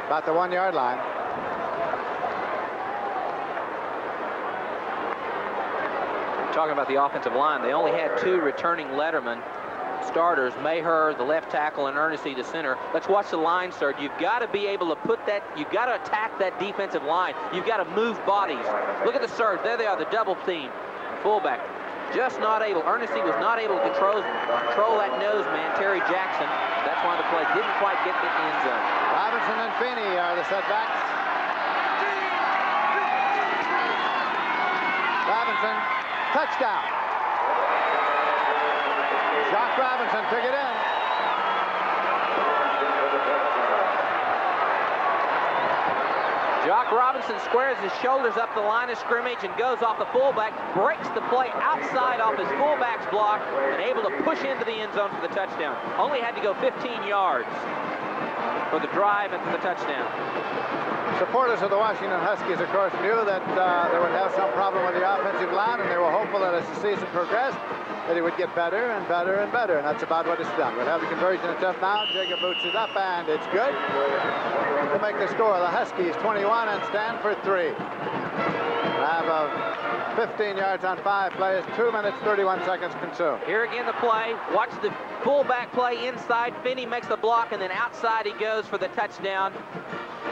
About the 1-yard line. Talking about the offensive line, they only had 2 returning letterman starters, Maher, the left tackle, and Ernestine, the center. Let's watch the line, sir. You've got to be able to put that, you've got to attack that defensive line. You've got to move bodies. Look at the surge. There they are, the double team. Fullback. Just not able. Ernestine was not able to control that nose man, Terry Jackson. That's why the play didn't quite get the end zone. Robinson and Finney are the setbacks. Robinson, touchdown. Jock Robinson took it in. Jock Robinson squares his shoulders up the line of scrimmage and goes off the fullback, breaks the play outside off his fullback's block, and able to push into the end zone for the touchdown. Only had to go 15 yards for the drive and for the touchdown. Supporters of the Washington Huskies, of course, knew that they would have some problem with the offensive line, and they were hopeful that as the season progressed, that he would get better and better and better, and that's about what it's done. We'll have the conversion attempt now. Jacob boots it up, and it's good to make the score. The Huskies 21 and Stanford 3. Have 15 yards on 5 plays, 2 minutes, 31 seconds consumed. Here again the play. Watch the fullback play inside. Finney makes the block, and then outside he goes for the touchdown.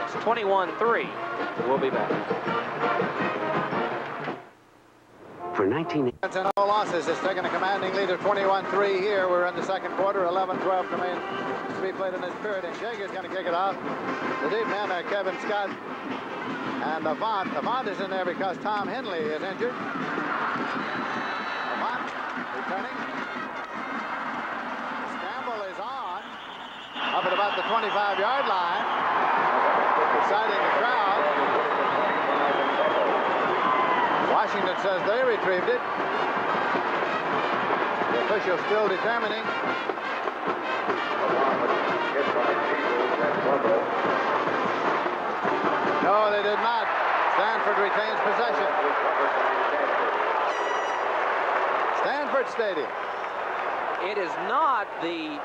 It's 21-3. We'll be back. For 19... And no losses. It's taken a commanding lead of 21-3 here. We're in the second quarter. 11-12 remains to be played in this period. And Jager's going to kick it off. The deep man, Kevin Scott, and Avant. Avant is in there because Tom Henley is injured. Avant returning. Scramble is on. Up at about the 25-yard line. Exciting the crowd. Washington says they retrieved it. The official still determining. No, they did not. Stanford retains possession. Stanford Stadium. It is not the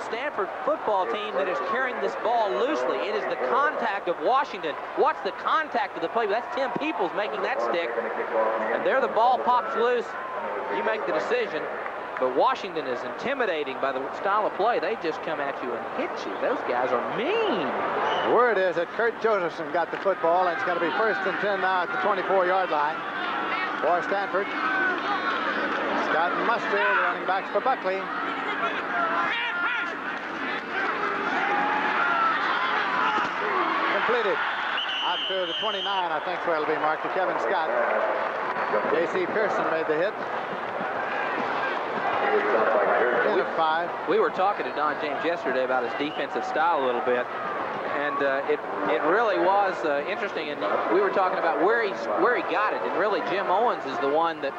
Stanford football team that is carrying this ball loosely. It is the contact of Washington. Watch the contact of the play. That's Tim Peoples making that stick. And there the ball pops loose. You make the decision. But Washington is intimidating by the style of play. They just come at you and hit you. Those guys are mean. The word is that Kurt Josephson got the football, and it's going to be 1st and 10 now at the 24-yard line for Stanford. Scott and Mustard, the running backs for Buckley. Completed out to the 29, I think where it'll be marked to Kevin Scott. J.C. Pearson made the hit. 10 of 5. We were talking to Don James yesterday about his defensive style a little bit, and it really was interesting. And we were talking about where he got it, and really Jim Owens is the one that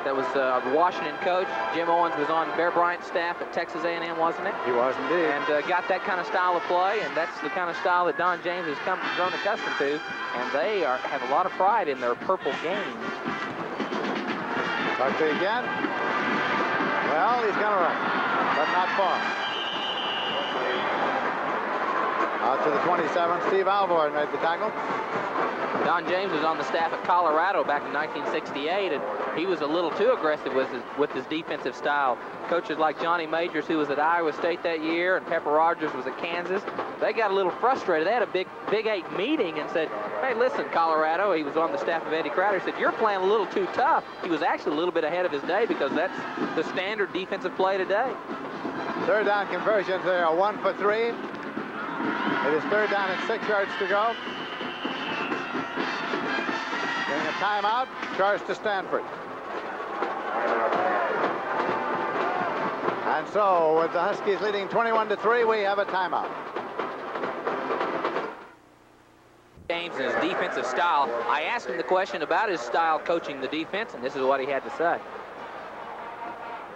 was the Washington coach. Jim Owens was on Bear Bryant's staff at Texas A&M, wasn't it? He was indeed. And got that kind of style of play, and that's the kind of style that Don James has grown accustomed to, and they have a lot of pride in their purple game. Buckley again. Well, he's going to run, but not far. Out to the 27th, Steve Alvord made the tackle. Don James was on the staff at Colorado back in 1968, and he was a little too aggressive with his defensive style. Coaches like Johnny Majors, who was at Iowa State that year, and Pepper Rogers was at Kansas, they got a little frustrated. They had a Big 8 meeting and said, hey, listen, Colorado, he was on the staff of Eddie Crowder, said, you're playing a little too tough. He was actually a little bit ahead of his day because that's the standard defensive play today. Third down conversions, they are 1 for 3. It is third down and 6 yards to go. Getting a timeout, charge to Stanford. And so, with the Huskies leading 21-3, we have a timeout. James and his defensive style. I asked him the question about his style coaching the defense, and this is what he had to say.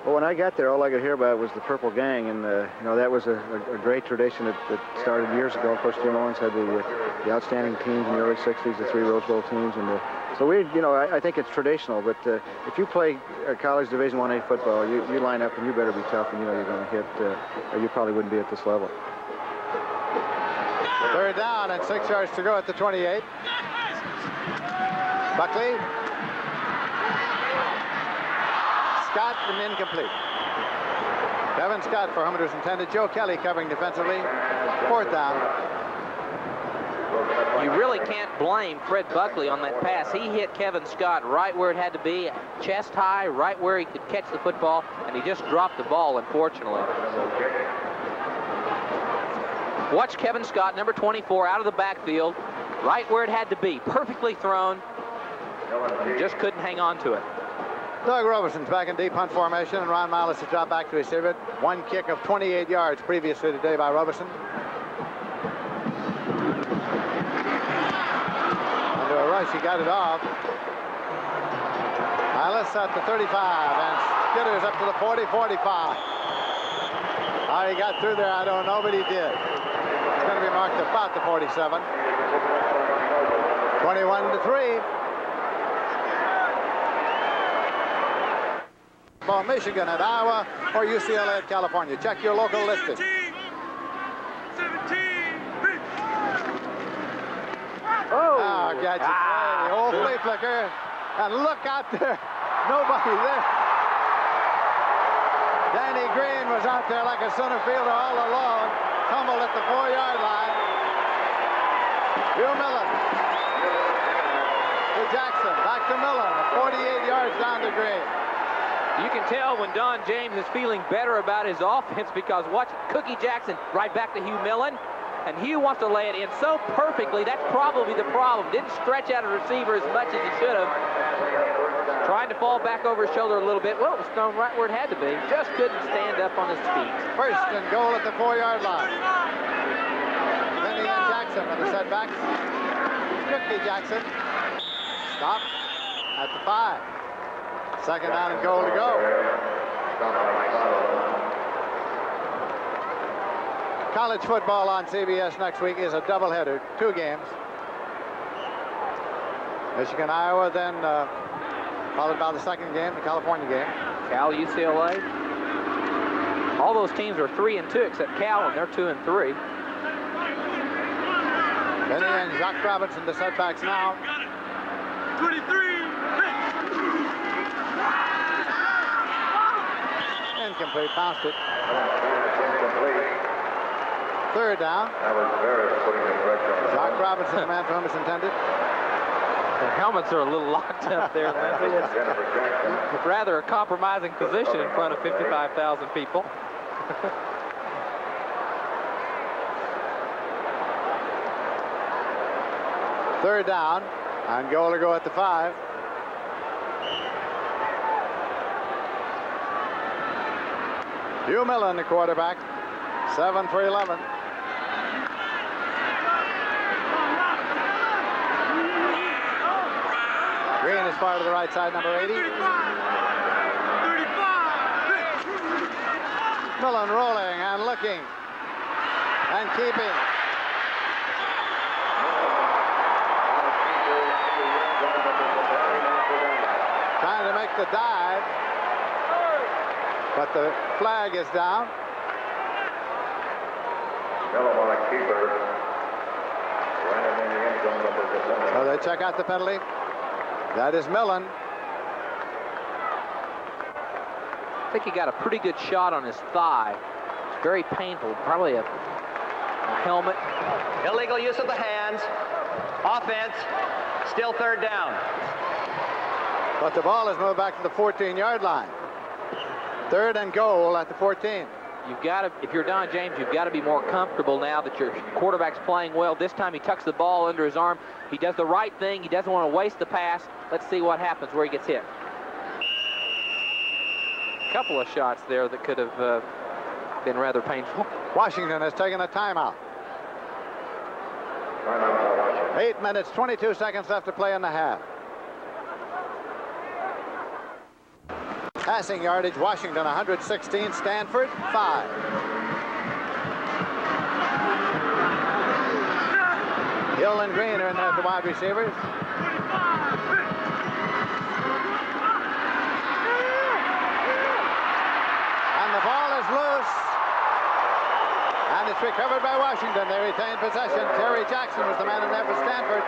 Well, when I got there, all I could hear about was the Purple Gang, and you know, that was a great tradition that started years ago. Of course, Jim Owens had the outstanding teams in the early '60s, the 3 Rose Bowl teams, and so we, you know, I think it's traditional. But if you play college Division I-A football, you line up and you better be tough, and you know you're going to hit, or you probably wouldn't be at this level. Third down and 6 yards to go at the 28. Buckley. Scott and incomplete. Kevin Scott for whom it was intended. Joe Kelly covering defensively. Fourth down. You really can't blame Fred Buckley on that pass. He hit Kevin Scott right where it had to be, chest high, right where he could catch the football, and he just dropped the ball, unfortunately. Watch Kevin Scott, number 24, out of the backfield, right where it had to be, perfectly thrown. He just couldn't hang on to it. Doug Roberson's back in deep punt formation, and Ron Miles has dropped back to receive it. One kick of 28 yards previously today by Roberson. Now she got it off. Alice at the 35, and Skitters up to the 40, 45. How he got through there, I don't know, but he did. It's going to be marked about the 47. 21-3. For Michigan at Iowa or UCLA at California. Check your local listing. 17. Oh, gotcha. The old flea flicker. And look out there. Nobody there. Danny Green was out there like a center fielder all alone. Tumbled at the 4-yard line. Hugh Millen to Jackson. Back to Millen. 48 yards down to Green. You can tell when Don James is feeling better about his offense because watch Cookie Jackson right back to Hugh Millen. And Hugh wants to lay it in so perfectly. That's probably the problem. Didn't stretch out a receiver as much as he should have. Trying to fall back over his shoulder a little bit. Well, it was thrown right where it had to be. Just couldn't stand up on his feet. First and goal at the 4-yard line. Finney and Jackson with the setback. Cookie Jackson. Stop at the 5. Second down and goal to go. College football on CBS next week is a doubleheader, 2 games. Michigan, Iowa, then followed by the second game, the California game. Cal, UCLA. All those teams are 3-2 except Cal, and they're 2-3. Benny and Jacques Robinson, the setbacks now. 23. Incomplete, bounced it. Third down. That was Barrett putting the pressure on. Jacques Robinson, the man for whom it's intended. Their helmets are a little locked up there, Lindsey. It's rather a compromising position in front of 55,000 people. Third down, and goal to go at the 5. Hugh Millen, the quarterback, 7 for 11. Green is far to the right side, number 80. 35. Millen rolling and looking and keeping. Trying to make the dive, but the flag is down. Millen on a keeper. Ran it in the end zone number 7. So they check out the penalty. That is Millen. I think he got a pretty good shot on his thigh. It's very painful. Probably a helmet. Illegal use of the hands. Offense. Still third down. But the ball has moved back to the 14-yard line. Third and goal at the 14. You've got to, if you're Don James, you've got to be more comfortable now that your quarterback's playing well. This time he tucks the ball under his arm. He does the right thing. He doesn't want to waste the pass. Let's see what happens where he gets hit. A couple of shots there that could have been rather painful. Washington has taken a timeout. 8 minutes, 22 seconds left to play in the half. Passing yardage, Washington 116, Stanford 5. Hill and Green are in there at the wide receivers. And the ball is loose. And it's recovered by Washington. They retain possession. Terry Jackson was the man in there for Stanford.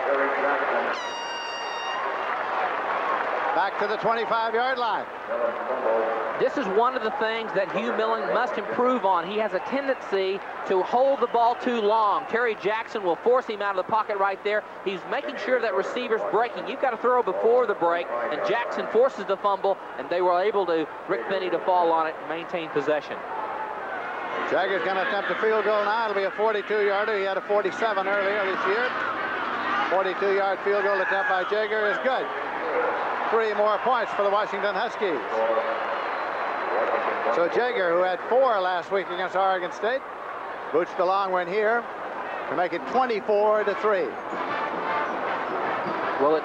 Back to the 25-yard line. This is one of the things that Hugh Millen must improve on. He has a tendency to hold the ball too long. Terry Jackson will force him out of the pocket right there. He's making sure that receiver's breaking. You've got to throw before the break, and Jackson forces the fumble, and they were able to, Rick Finney, to fall on it and maintain possession. Jagger's going to attempt a field goal now. It'll be a 42-yarder. He had a 47 earlier this year. 42-yard field goal attempt by Jagger is good. 3 more points for the Washington Huskies. So Jagger, who had 4 last week against Oregon State, boots the long one here to make it 24-3. Well, it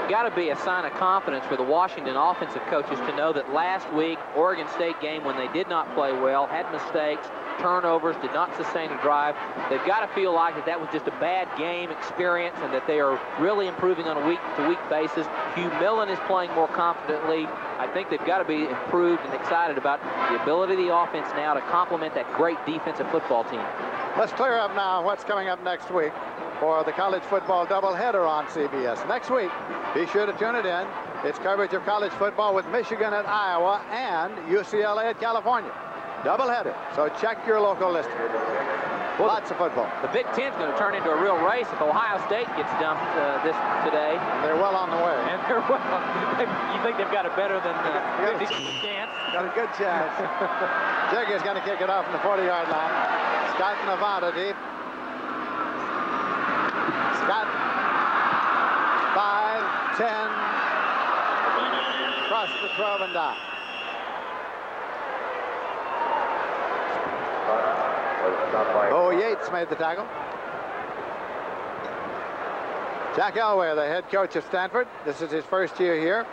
got to be a sign of confidence for the Washington offensive coaches to know that last week, Oregon State game, when they did not play well, had mistakes, turnovers, did not sustain a drive. They've got to feel like that was just a bad game experience and that they are really improving on a week-to-week basis. Hugh Millen is playing more confidently. I think they've got to be improved and excited about the ability of the offense now to complement that great defensive football team. Let's clear up now what's coming up next week for the college football doubleheader on CBS. Next week, be sure to tune it in. It's coverage of college football with Michigan at Iowa and UCLA at California. Doubleheader, so check your local listing. Well, lots of football. The Big Ten's going to turn into a real race if Ohio State gets dumped today. They're well on the way. And they're well. You think they've got a better than 50% chance? Got a good chance. Jiggy is going to kick it off from the 40-yard line. Scott Nevada deep. Scott, 5, 10, across the 12 and down. Bo Yates made the tackle. Jack Elway, the head coach of Stanford. This is his first year here.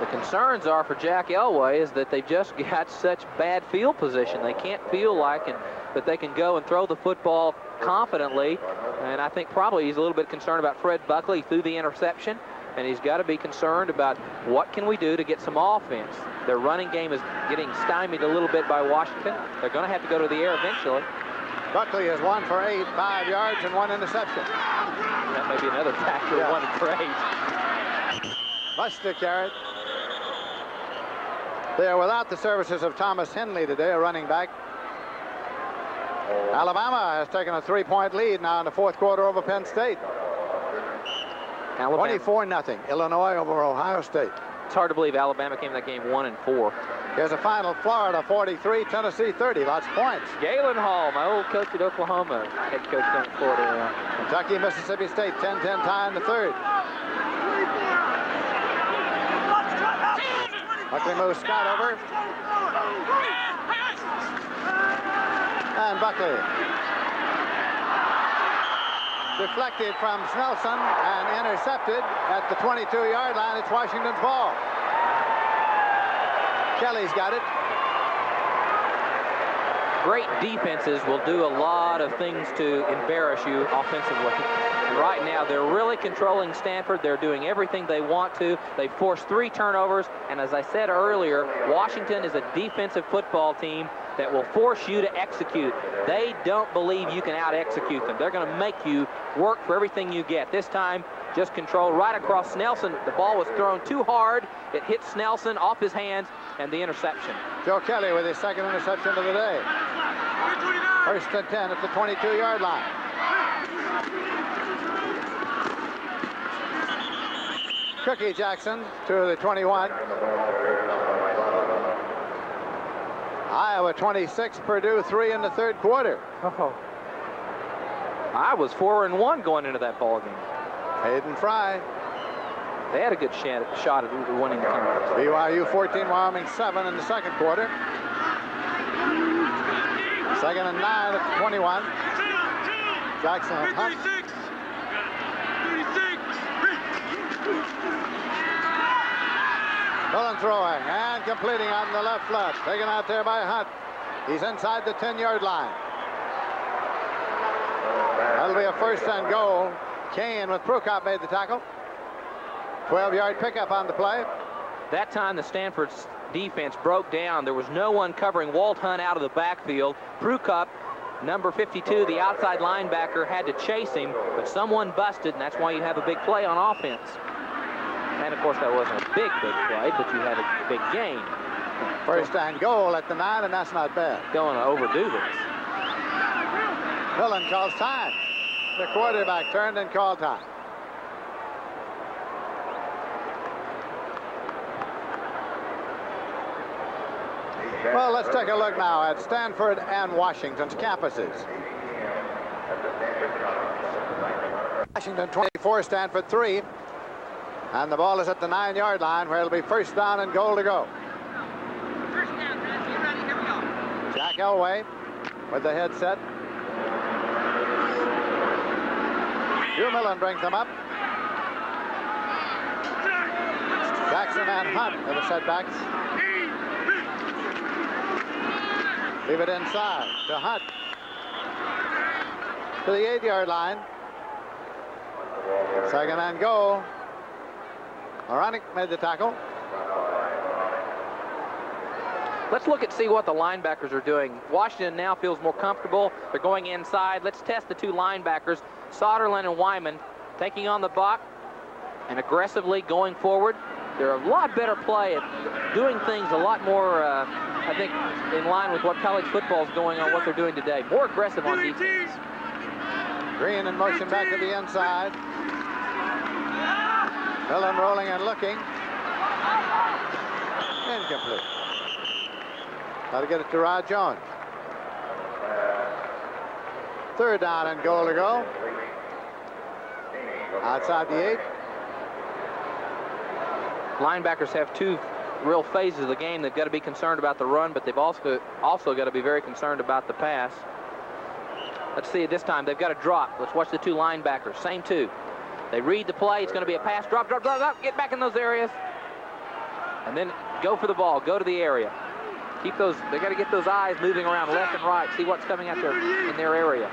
The concerns are for Jack Elway is that they've just got such bad field position. They can't feel like that they can go and throw the football confidently. And I think probably he's a little bit concerned about Fred Buckley through the interception. And he's got to be concerned about what can we do to get some offense. Their running game is getting stymied a little bit by Washington. They're going to have to go to the air eventually. Buckley is 1 for 8, 5 yards, and 1 interception. That may be another factor, yeah. 1 for 8. Buster carried. They are without the services of Thomas Henley today, a running back. Alabama has taken a 3-point lead now in the fourth quarter over Penn State. 24-0, Illinois over Ohio State. It's hard to believe Alabama came in that game 1-4. Here's a final: Florida 43, Tennessee 30. Lots of points. Galen Hall, my old coach at Oklahoma, head coach down in Florida. Kentucky, Mississippi State, 10-10 tie in the third. Buckley moves Scott over. And Buckley. Deflected from Snelson and intercepted at the 22-yard line. It's Washington's ball. Kelly's got it. Great defenses will do a lot of things to embarrass you offensively. And right now, they're really controlling Stanford. They're doing everything they want to. They've forced 3 turnovers. And as I said earlier, Washington is a defensive football team that will force you to execute. They don't believe you can out-execute them. They're going to make you work for everything you get. This time, just control right across Snelson. The ball was thrown too hard. It hit Snelson off his hands, and the interception. Joe Kelly with his second interception of the day. 1st and 10 at the 22-yard line. Cookie Jackson to the 21. Iowa 26, Purdue 3 in the third quarter. Oh. I was 4-1 going into that ball game. Hayden Fry. They had a good shot at winning the conference. BYU 14, Wyoming 7 in the second quarter. 2nd and 9 at the 21. Jackson Hunt. Millen throwing and completing on the left. Taken out there by Hunt. He's inside the 10-yard line. That'll be a 1st and goal. Kane with Prukop made the tackle. 12-yard pickup on the play. That time the Stanford defense broke down. There was no one covering Walt Hunt out of the backfield. Prukop, number 52, the outside linebacker, had to chase him, but someone busted, and that's why you have a big play on offense. And, of course, that wasn't a big play, but you had a big gain. 1st and goal at the 9, and that's not bad. Don't want to overdo this. Millen calls time. The quarterback turned and called time. Well, let's take a look now at Stanford and Washington's campuses. Washington 24, Stanford 3. And the ball is at the 9-yard line where it'll be 1st down and goal to go. First down, guys. Get ready. Here we go. Jack Elway with the headset. Hugh Millen brings them up. Jackson and Hunt are the setbacks. Leave it inside to Hunt. To the 8-yard line. Second and goal. Moronic made the tackle. Let's look and see what the linebackers are doing. Washington now feels more comfortable. They're going inside. Let's test the two linebackers, Soderlin and Wyman, taking on the buck and aggressively going forward. They're a lot better play at doing things a lot more, I think, in line with what college football is going on, what they're doing today. More aggressive on defense. Green in motion back to the inside. Millen rolling and looking. Incomplete. Got to get it to Rod Jones. Third down and goal to go. Outside the 8. Linebackers have two real phases of the game. They've got to be concerned about the run, but they've also got to be very concerned about the pass. Let's see this time. They've got a drop. Let's watch the two linebackers. Same two. They read the play. It's going to be a pass. Drop, drop, drop, drop. Get back in those areas. And then go for the ball. Go to the area. Keep those. They got to get those eyes moving around left and right. See what's coming out there in their area.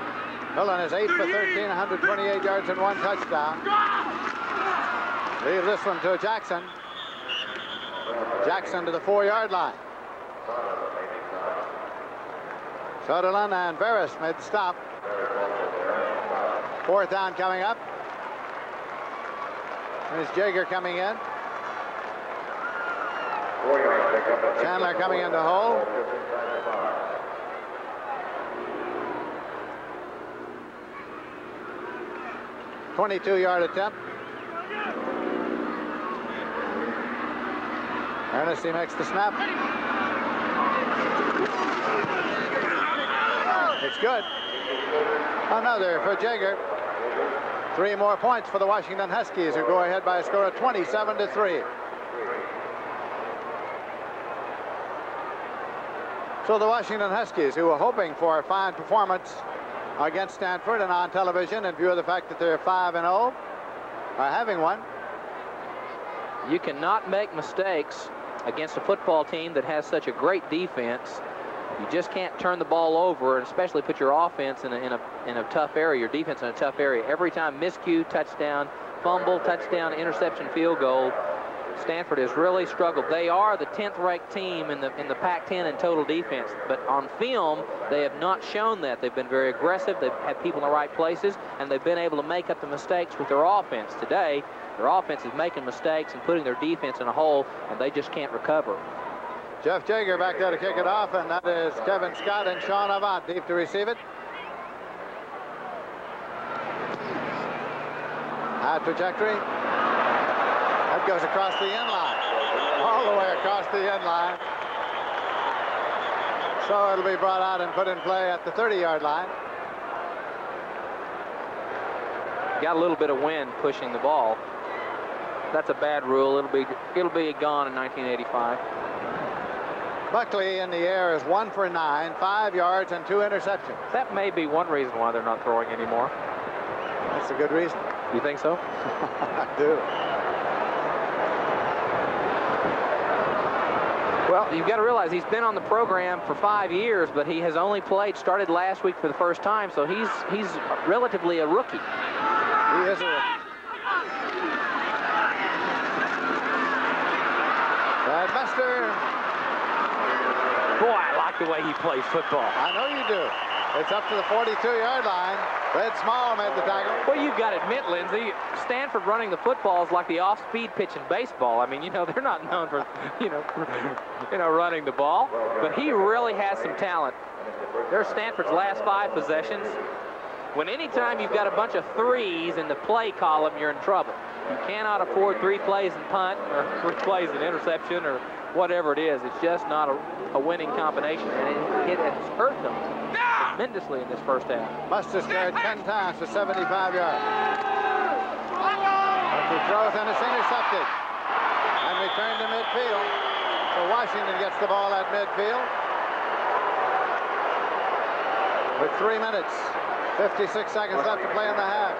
Millen is 8 for 13, 128 yards and 1 touchdown. Leave this one to Jackson. Jackson to the 4-yard line. Soderlin and Veras made the stop. Fourth down coming up. There's Jaeger coming in. Chandler coming in to hold. .22-yard attempt. Hennessy makes the snap. It's good. Another for Jaeger. 3 more points for the Washington Huskies, who go ahead by a score of 27-3. So the Washington Huskies, who were hoping for a fine performance against Stanford and on television in view of the fact that they're 5-0, are having one. You cannot make mistakes against a football team that has such a great defense. You just can't turn the ball over, and especially put your offense in a tough area, your defense in a tough area. Every time miscue, touchdown, fumble, touchdown, interception, field goal. Stanford has really struggled. They are the 10th-ranked team in the Pac-10 in total defense, but on film, they have not shown that. They've been very aggressive. They've had people in the right places, and they've been able to make up the mistakes with their offense. Today, their offense is making mistakes and putting their defense in a hole, and they just can't recover. Jeff Jaeger back there to kick it off, and that is Kevin Scott and Sean Avant deep to receive it. High trajectory. That goes across the end line. All the way across the end line. So it'll be brought out and put in play at the 30-yard line. Got a little bit of wind pushing the ball. That's a bad rule. It'll be gone in 1985. Buckley in the air is 1 for 9, 5 yards and 2 interceptions. That may be one reason why they're not throwing anymore. That's a good reason. You think so? I do. Well, you've got to realize he's been on the program for 5 years, but he has only started last week for the first time, so he's relatively a rookie. He is a rookie. Brad Buster. Boy, I like the way he plays football. I know you do. It's up to the 42-yard line. Red Small made the tackle. Well, you've got to admit, Lindsey, Stanford running the football is like the off-speed pitch in baseball. I mean, they're not known for, running the ball, but he really has some talent. There's Stanford's last 5 possessions. When anytime you've got a bunch of 3s in the play column, you're in trouble. You cannot afford 3 plays and punt or 3 plays and interception or whatever it is. It's just not a winning combination, and it has hurt them tremendously in this first half. Must have scored 10 times for 75 yards. He throws and it's intercepted and returned to midfield. So Washington gets the ball at midfield with 3 minutes, 56 seconds left to play in the half.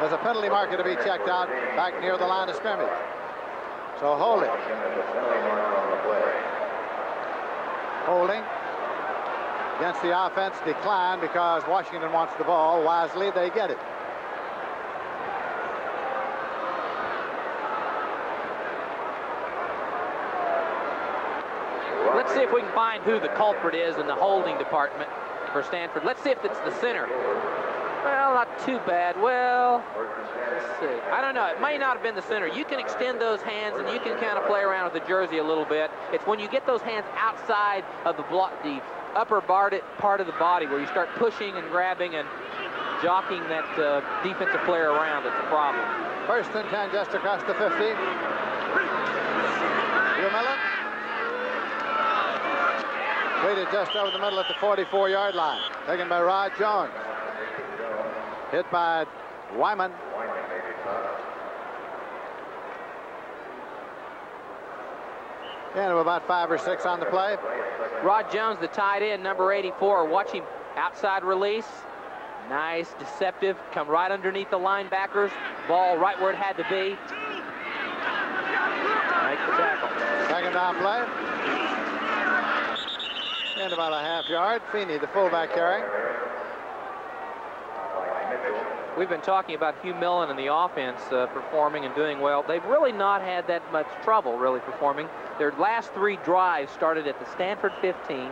There's a penalty marker to be checked out back near the line of scrimmage. So holding. Holding against the offense decline because Washington wants the ball. Wisely, they get it. Let's see if we can find who the culprit is in the holding department for Stanford. Let's see if it's the center. Well, not too bad. Well, let's see. I don't know. It may not have been the center. You can extend those hands and you can kind of play around with the jersey a little bit. It's when you get those hands outside of the upper part of the body where you start pushing and grabbing and jockeying that defensive player around that's a problem. First and 10 just across the 50. Miller. Treated just over the middle at the 44-yard line. Taken by Rod Jones. Hit by Wyman. And about 5 or 6 on the play. Rod Jones, the tight end, number 84. Watch him outside release. Nice, deceptive. Come right underneath the linebackers. Ball right where it had to be. Make the tackle. Second down play. And about a half yard. Feeney, the fullback, carrying. We've been talking about Hugh Millen and the offense performing and doing well. They've really not had that much trouble really performing. Their last 3 drives started at the Stanford 15,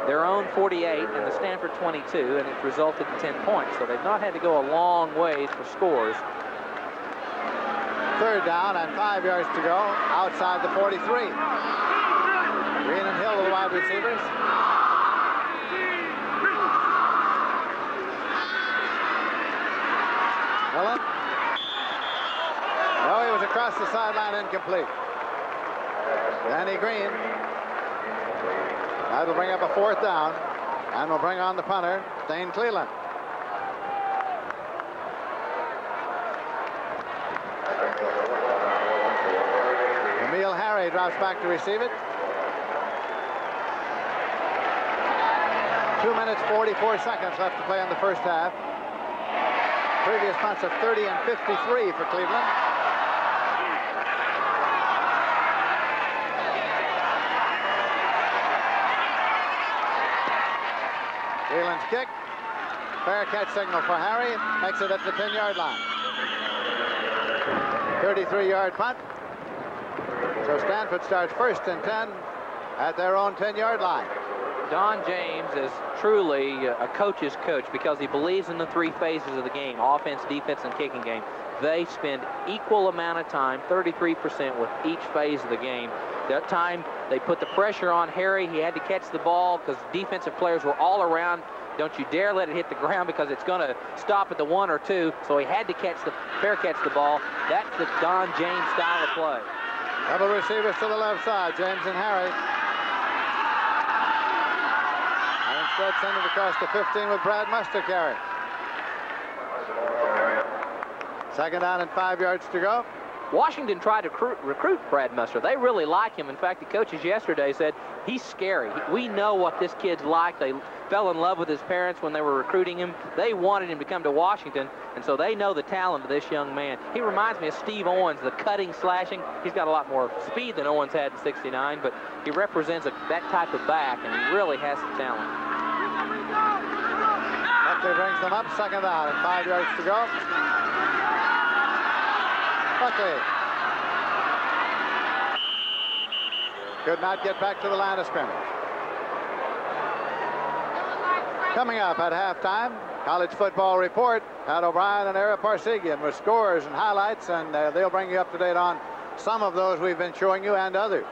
their own 48, and the Stanford 22, and it resulted in 10 points. So they've not had to go a long ways for scores. Third down and 5 yards to go outside the 43. Green and Hill, the wide receivers. Millen. No, he was across the sideline, incomplete. Danny Green. That'll bring up a 4th down, and will bring on the punter, Dane Cleland. Emil Harry drops back to receive it. 2 minutes, 44 seconds left to play in the first half. Previous punts of 30 and 53 for Cleveland. Cleveland's kick. Fair catch signal for Harry. Makes it at the 10-yard line. 33-yard punt. So Stanford starts first and 10 at their own 10-yard line. Don James is truly a coach's coach because he believes in the 3 phases of the game, offense, defense, and kicking game. They spend equal amount of time, 33%, with each phase of the game. That time, they put the pressure on Harry. He had to catch the ball because defensive players were all around. Don't you dare let it hit the ground because it's going to stop at the 1 or 2. So he had to fair catch the ball. That's the Don James style of play. Double receivers to the left side, James and Harry. Instead, send it across the 15 with Brad Muster carry. Second down and 5 yards to go. Washington tried to recruit Brad Muster. They really like him. In fact, the coaches yesterday said he's scary. We know what this kid's like. They fell in love with his parents when they were recruiting him. They wanted him to come to Washington, and so they know the talent of this young man. He reminds me of Steve Owens, the cutting, slashing. He's got a lot more speed than Owens had in '69, but he represents that type of back, and he really has some talent. Buckley brings them up, second down and 5 yards to go. Buckley could not get back to the line of scrimmage. Coming up at halftime, College Football Report. Pat O'Brien and Ara Parsegian with scores and highlights, and they'll bring you up to date on some of those we've been showing you and others.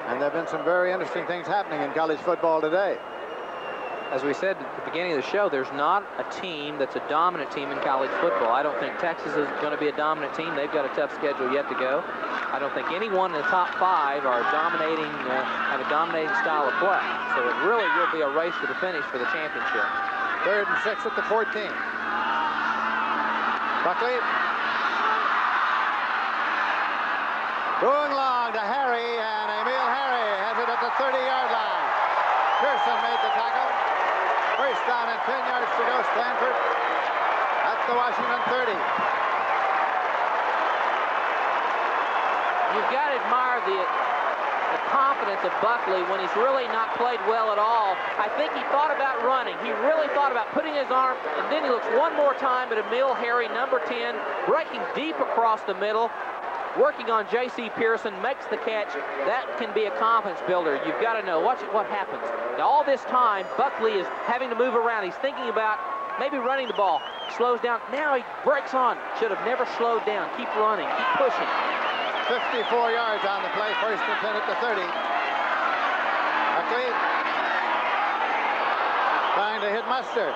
And there have been some very interesting things happening in college football today. As we said at the beginning of the show, there's not a team that's a dominant team in college football. I don't think Texas is going to be a dominant team. They've got a tough schedule yet to go. I don't think anyone in the top 5 are dominating, have a dominating style of play. So it really will be a race to the finish for the championship. 3rd and 6 at the 14. Buckley. Going long to Harry, and Emil Harry has it at the 30-yard line. Pearson made the tackle. First down and 10 yards to go, Stanford at the Washington 30. You've got to admire the confidence of Buckley when he's really not played well at all. I think he thought about running. He really thought about putting his arm, and then he looks one more time at Emil Harry, number 10, breaking deep across the middle, working on J.C. Pearson, makes the catch. That can be a confidence builder. You've got to know what happens. Now, all this time, Buckley is having to move around. He's thinking about maybe running the ball. Slows down. Now he breaks on. Should have never slowed down. Keep running. Keep pushing. 54 yards on the play. First and 10 at the 30. Buckley trying to hit Mustard.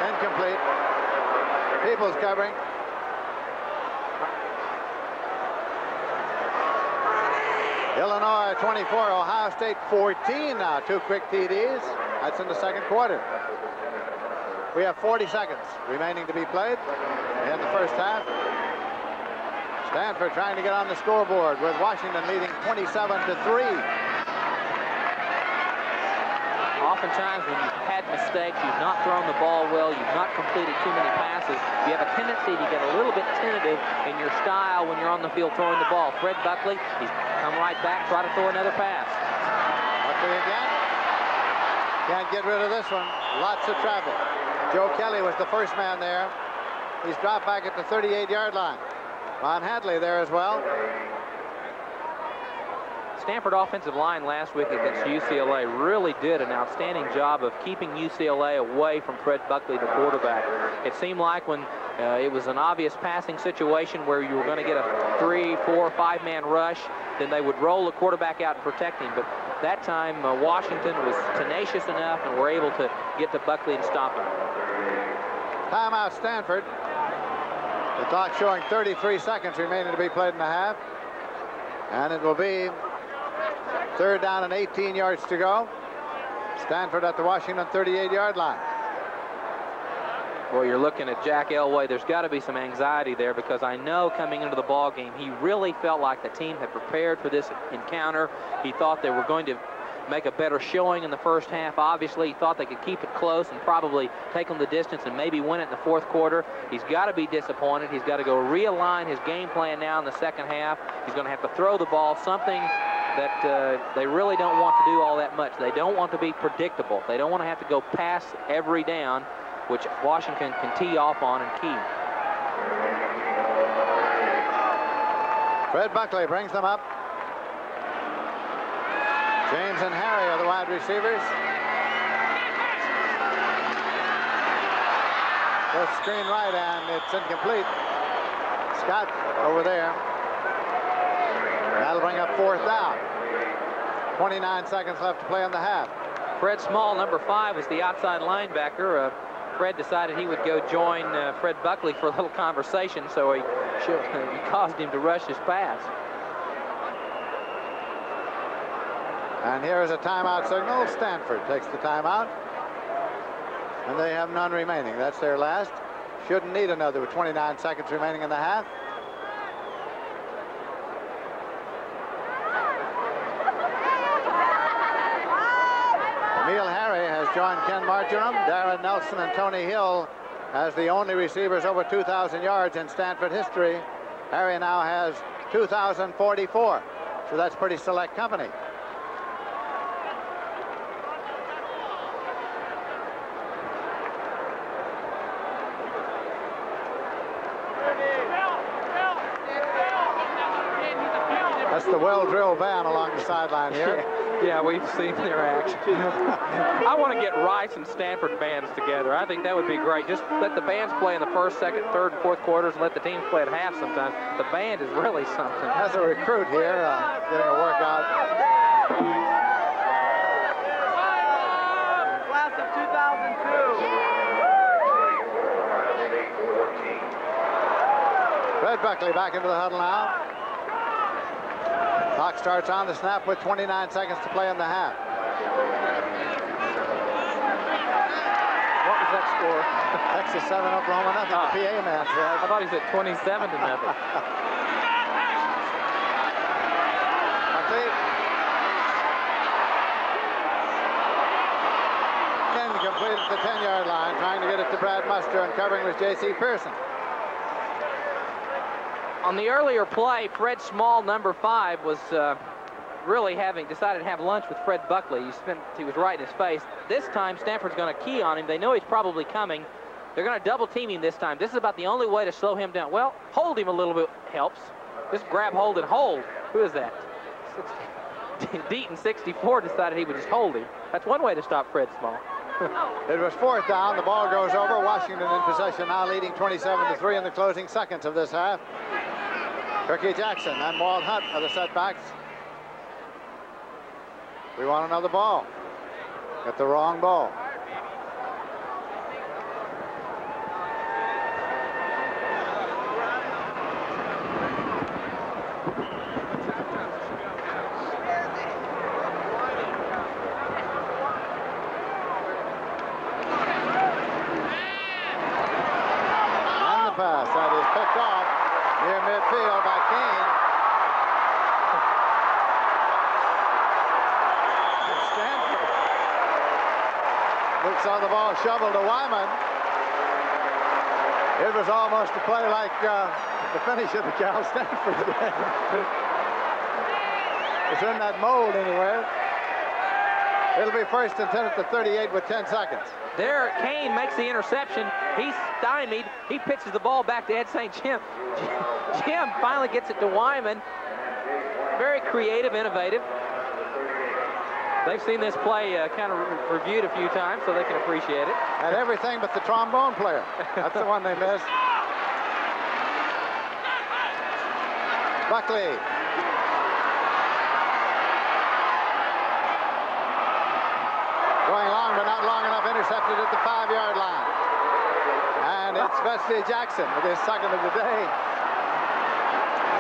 Incomplete. Peoples covering. Illinois 24, Ohio State 14 now. 2 quick TDs. That's in the second quarter. We have 40 seconds remaining to be played in the first half. Stanford trying to get on the scoreboard with Washington leading 27-3. Oftentimes when you've had mistakes, you've not thrown the ball well, you've not completed too many passes, you have a tendency to get a little bit tentative in your style when you're on the field throwing the ball. Fred Buckley, he's come right back, try to throw another pass. Buckley again. Can't get rid of this one. Lots of traffic. Joe Kelly was the first man there. He's dropped back at the 38-yard line. Ron Hadley there as well. Stanford offensive line last week against UCLA really did an outstanding job of keeping UCLA away from Fred Buckley, the quarterback. It seemed like when it was an obvious passing situation where you were going to get a 3, 4, 5-man rush, then they would roll the quarterback out and protect him. But that time, Washington was tenacious enough and were able to get to Buckley and stop him. Timeout Stanford. The clock showing 33 seconds remaining to be played in the half. And it will be 3rd down and 18 yards to go. Stanford at the Washington 38-yard line. Well, you're looking at Jack Elway. There's got to be some anxiety there because I know coming into the ball game, he really felt like the team had prepared for this encounter. He thought they were going to make a better showing in the first half. Obviously, he thought they could keep it close and probably take them the distance and maybe win it in the fourth quarter. He's got to be disappointed. He's got to go realign his game plan now in the second half. He's going to have to throw the ball, something that they really don't want to do all that much. They don't want to be predictable. They don't want to have to go pass every down, which Washington can tee off on and key. Fred Buckley brings them up. James and Harry are the wide receivers. Goes screen right, and it's incomplete. Scott over there. That'll bring up 4th down. 29 seconds left to play in the half. Fred Small, number 5, is the outside linebacker. Fred decided he would go join Fred Buckley for a little conversation, so he caused him to rush his pass. And here is a timeout signal. Stanford takes the timeout. And they have none remaining. That's their last. Shouldn't need another with 29 seconds remaining in the half. Emil Harry has joined Ken Marjoram, Darren Nelson, and Tony Hill as the only receivers over 2,000 yards in Stanford history. Harry now has 2,044. So that's pretty select company. That's the well-drilled band along the sideline here. Yeah, we've seen their action. I want to get Rice and Stanford bands together. I think that would be great. Just let the bands play in the first, second, third, and fourth quarters and let the teams play at half sometimes. The band is really something. As a recruit here, getting a workout. Class of 2002. Fred Buckley back into the huddle now. Clock starts on the snap with 29 seconds to play in the half. What was that score? Texas 7, Oklahoma nothing. The PA man said. I thought he said 27-0. Buckley. Again incomplete at the 10-yard line, trying to get it to Brad Muster, and covering was J.C. Pearson. On the earlier play, Fred Small, number 5, was really decided to have lunch with Fred Buckley. He was right in his face. This time, Stanford's going to key on him. They know he's probably coming. They're going to double team him this time. This is about the only way to slow him down. Well, hold him a little bit helps. Just grab, hold, and hold. Who is that? Deaton, 64, decided he would just hold him. That's one way to stop Fred Small. It was 4th down. The ball goes over. Washington in possession now, leading 27-3 in the closing seconds of this half. Turkey Jackson and Walt Hunt are the setbacks. We want another ball. Got the wrong ball. Pass that is picked off near midfield by Kane. Stanford looks on the ball shoveled to Wyman. It was almost a play like the finish of the Cal Stanford game. It's in that mold anyway. It'll be 1st and 10 at the 38 with 10 seconds. There, Kane makes the interception. He's stymied. He pitches the ball back to Ed St. Jim. Jim finally gets it to Wyman. Very creative, innovative. They've seen this play kind of reviewed a few times, so they can appreciate it. And everything but the trombone player. That's the one they missed. Buckley. Going long, but not long enough. Intercepted at the 5-yard line. And it's Wesley Jackson with his second of the day.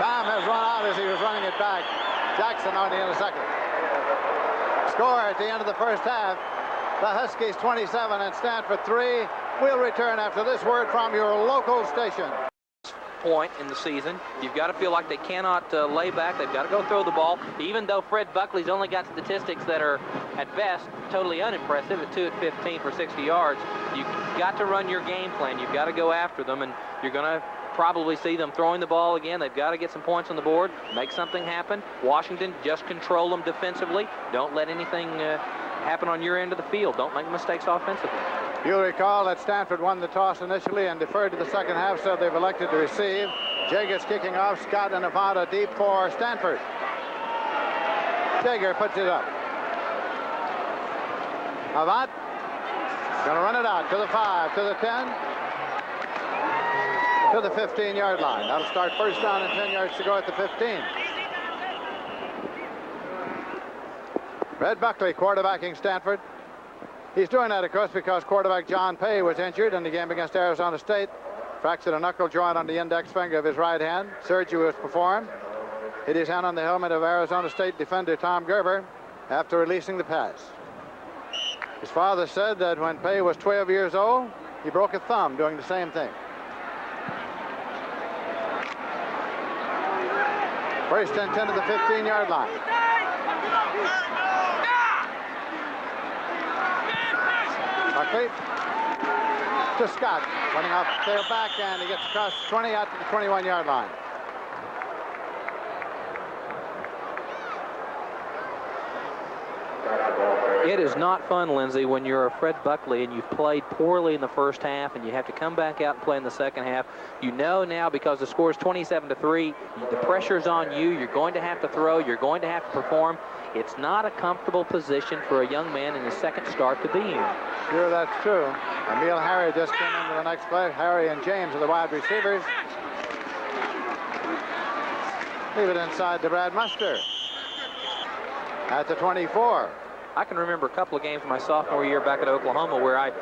Time has run out as he was running it back. Jackson on the interception. Score at the end of the first half. The Huskies 27 and Stanford 3. We'll return after this word from your local station. Point in the season. You've got to feel like they cannot lay back. They've got to go throw the ball. Even though Fred Buckley's only got statistics that are, at best, totally unimpressive at 2 at 15 for 60 yards, you've got to run your game plan. You've got to go after them, and you're going to probably see them throwing the ball again. They've got to get some points on the board, make something happen. Washington, just control them defensively. Don't let anything happen on your end of the field. Don't make mistakes offensively. You'll recall that Stanford won the toss initially and deferred to the second half, so they've elected to receive. Jager's kicking off. Scott and Avada deep for Stanford. Jager puts it up. Avant going to run it out to the 5, to the 10, to the 15-yard line. That'll start 1st down and 10 yards to go at the 15. Red Buckley quarterbacking Stanford. He's doing that, of course, because quarterback John Pay was injured in the game against Arizona State. Fractured a knuckle joint on the index finger of his right hand. Surgery was performed. Hit his hand on the helmet of Arizona State defender Tom Gerber after releasing the pass. His father said that when Pay was 12 years old, he broke a thumb doing the same thing. 1st and 10 to the 15-yard line. Buckley to Scott, running off the tailback, and he gets across 20 out to the 21-yard line. It is not fun, Lindsey, when you're a Fred Buckley and you've played poorly in the first half and you have to come back out and play in the second half. You know now, because the score is 27-3, the pressure's on you. You're going to have to throw. You're going to have to perform. It's not a comfortable position for a young man in his second start to be in. Sure, that's true. Emil Harry just came into the next play. Harry and James are the wide receivers. Leave it inside to Brad Muster at the 24. I can remember a couple of games my sophomore year back at Oklahoma where I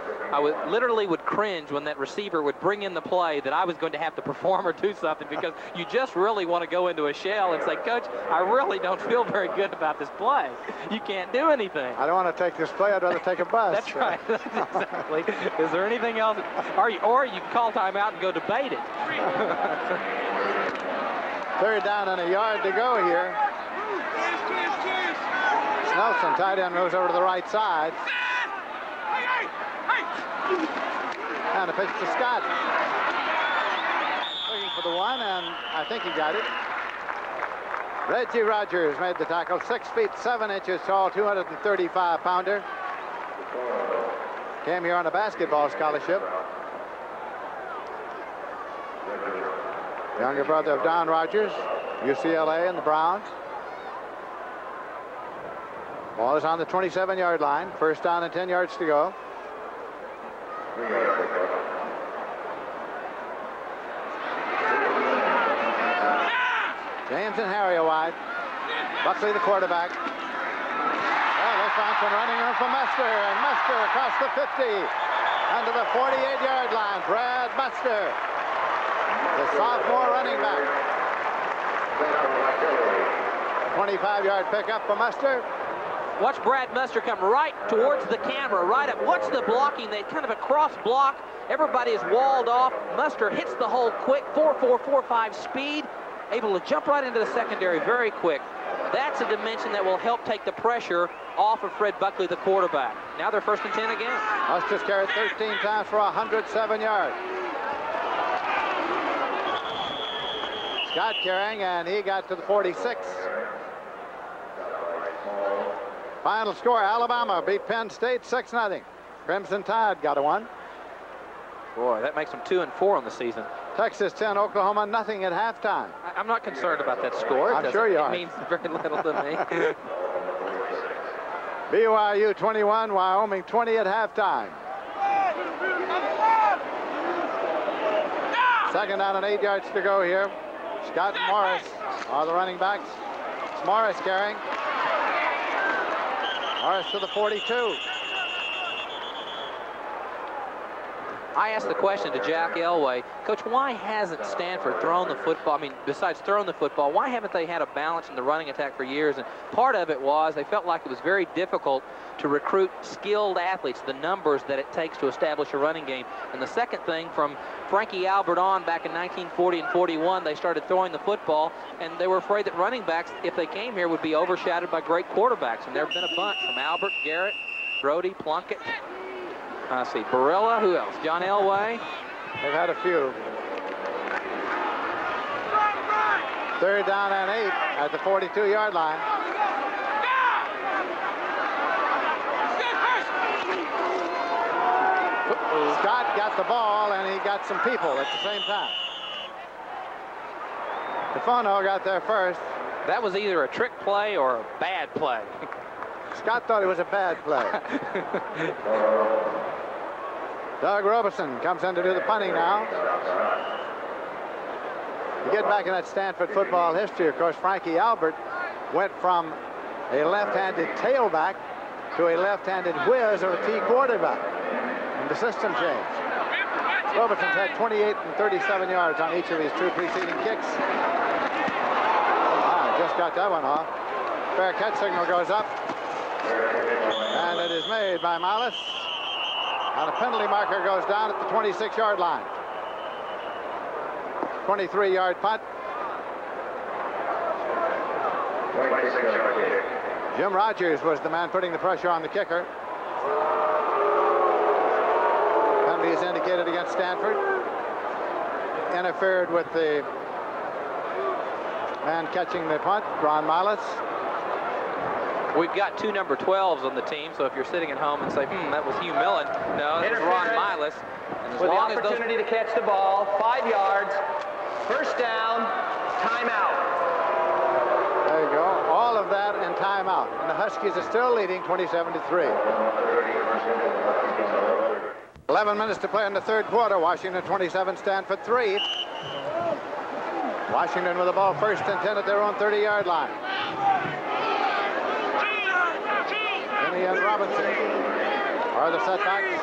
literally would cringe when that receiver would bring in the play that I was going to have to perform or do something, because you just really want to go into a shell and say, Coach, I really don't feel very good about this play. You can't do anything. I don't want to take this play. I'd rather take a bus. That's right. That's exactly. Is there anything else? Or you can call timeout and go debate it. 3rd down and a yard to go here. Nelson, tight end, moves over to the right side. And a pitch to Scott. Looking for the one, and I think he got it. Reggie Rogers made the tackle. 6 feet 7 inches tall, 235-pounder. Came here on a basketball scholarship. Younger brother of Don Rogers, UCLA and the Browns. Ball is on the 27-yard line. First down and 10 yards to go. James and Harry are wide. Buckley, the quarterback. Well, they found some running room for Muster, and Muster across the 50 under the 48-yard line. Brad Muster, the sophomore running back. 25-yard pickup for Muster. Watch Brad Muster come right towards the camera, right up. Watch the blocking. They kind of a cross block. Everybody is walled off. Muster hits the hole quick, 4.4, 4.5 speed, able to jump right into the secondary very quick. That's a dimension that will help take the pressure off of Fred Buckley, the quarterback. Now they're 1st and 10 again. Muster's carried 13 times for 107 yards. Scott carrying, and he got to the 46. Final score, Alabama beat Penn State 6-0. Crimson Tide got a one. Boy, that makes them 2-4 on the season. Texas 10, Oklahoma nothing at halftime. I'm not concerned about that score. I'm sure you are. It means very little to me. BYU 21, Wyoming 20 at halftime. 2nd down and 8 yards to go here. Scott and Morris are the running backs. It's Morris carrying. Morris to the 42. I asked the question to Jack Elway, Coach, why hasn't Stanford thrown the football? I mean, besides throwing the football, why haven't they had a balance in the running attack for years? And part of it was they felt like it was very difficult to recruit skilled athletes, the numbers that it takes to establish a running game. And the second thing, from Frankie Albert on back in 1940 and 41, they started throwing the football, and they were afraid that running backs, if they came here, would be overshadowed by great quarterbacks. And there have been a bunch from Albert, Garrett, Brody, Plunkett. I see Barilla. Who else? John Elway. They've had a few. 3rd down and 8 at the 42-yard line. Scott got the ball, and he got some people at the same time. DeFono got there first. That was either a trick play or a bad play. Scott thought it was a bad play. Doug Robeson comes in to do the punting now. You get back in that Stanford football history, of course, Frankie Albert went from a left-handed tailback to a left-handed whiz or a T quarterback. And the system changed. Robeson's had 28 and 37 yards on each of his 2 preceding kicks. Ah, just got that one off. Fair catch signal goes up. And it is made by Miles. And a penalty marker goes down at the 26-yard line. 23-yard punt. Jim Rogers was the man putting the pressure on the kicker. Penalty is indicated against Stanford. Interfered with the man catching the punt, Ron Miles. We've got 2 number 12s on the team, so if you're sitting at home and say, that was Hugh Millen, no, that was Ron Miles. And as with long the as opportunity to catch the ball, 5 yards, 1st down, timeout. There you go. All of that and timeout. And the Huskies are still leading 27-3. 11 minutes to play in the 3rd quarter. Washington 27, Stanford 3. Washington with the ball 1st and 10 at their own 30-yard line. Finney and Robinson are the setbacks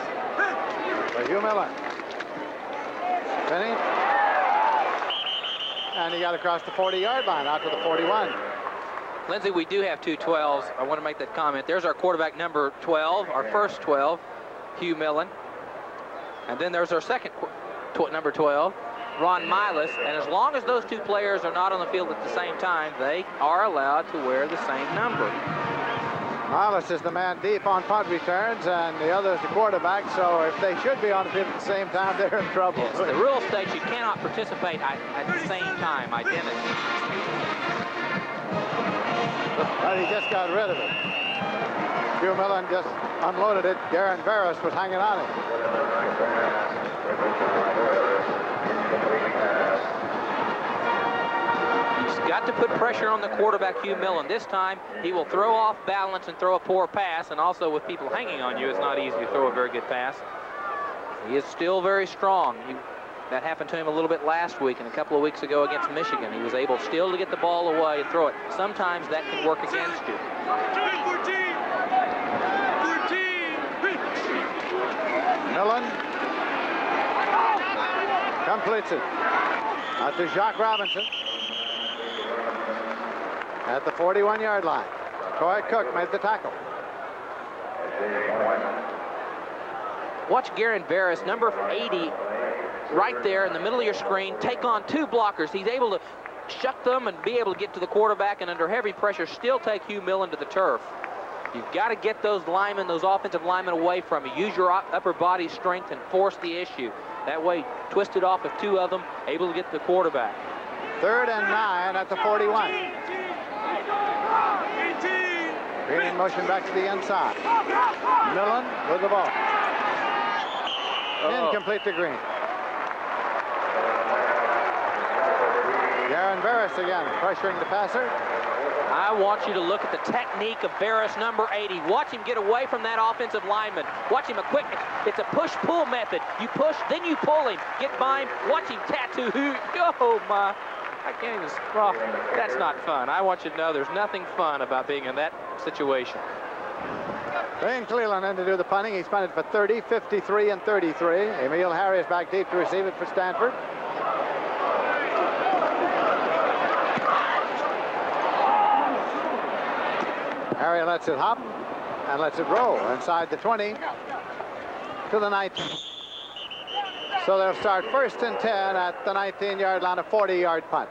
for Hugh Millen. Finney. And he got across the 40-yard line out to the 41. Lindsay, we do have 2 12s. I want to make that comment. There's our quarterback number 12, our first 12, Hugh Millen. And then there's our second number 12, Ron Miles. And as long as those 2 players are not on the field at the same time, they are allowed to wear the same number. Miles is the man deep on punt returns, and the other is the quarterback, so if they should be on the field at the same time, they're in trouble. Yes, the rule states you cannot participate at the same time, identically. But he just got rid of it. Hugh Millen just unloaded it. Garen Barris was hanging on it. He's got to put pressure on the quarterback, Hugh Millen. This time, he will throw off balance and throw a poor pass, and also with people hanging on you, it's not easy to throw a very good pass. He is still very strong. That happened to him a little bit last week and a couple of weeks ago against Michigan. He was able still to get the ball away and throw it. Sometimes that can work against you. Millen completes it. Out to Jacques Robinson at the 41-yard line. Coy Cook made the tackle. Watch Garen Barris, number 80, right there in the middle of your screen, take on two blockers. He's able to shut them and be able to get to the quarterback, and under heavy pressure still take Hugh Millen to the turf. You've got to get those linemen, those offensive linemen away from you. Use your upper body strength and force the issue. That way, twist it off with two of them, able to get to the quarterback. 3rd and 9 at the 41. Green in motion back to the inside. Millen with the ball. Incomplete to Green. Garen Barris again, pressuring the passer. I want you to look at the technique of Barris, number 80. Watch him get away from that offensive lineman. Watch him it's a push-pull method. You push, then you pull him. Get by him, watch him tattoo. Oh, my. I can't even, well, that's not fun. I want you to know there's nothing fun about being in that situation. Wayne Cleland in to do the punting. He's punted for 30, 53, and 33. Emil Harry is back deep to receive it for Stanford. Harry lets it hop and lets it roll inside the 20 to the 19. So they'll start 1st and 10 at the 19-yard line, a 40-yard punt.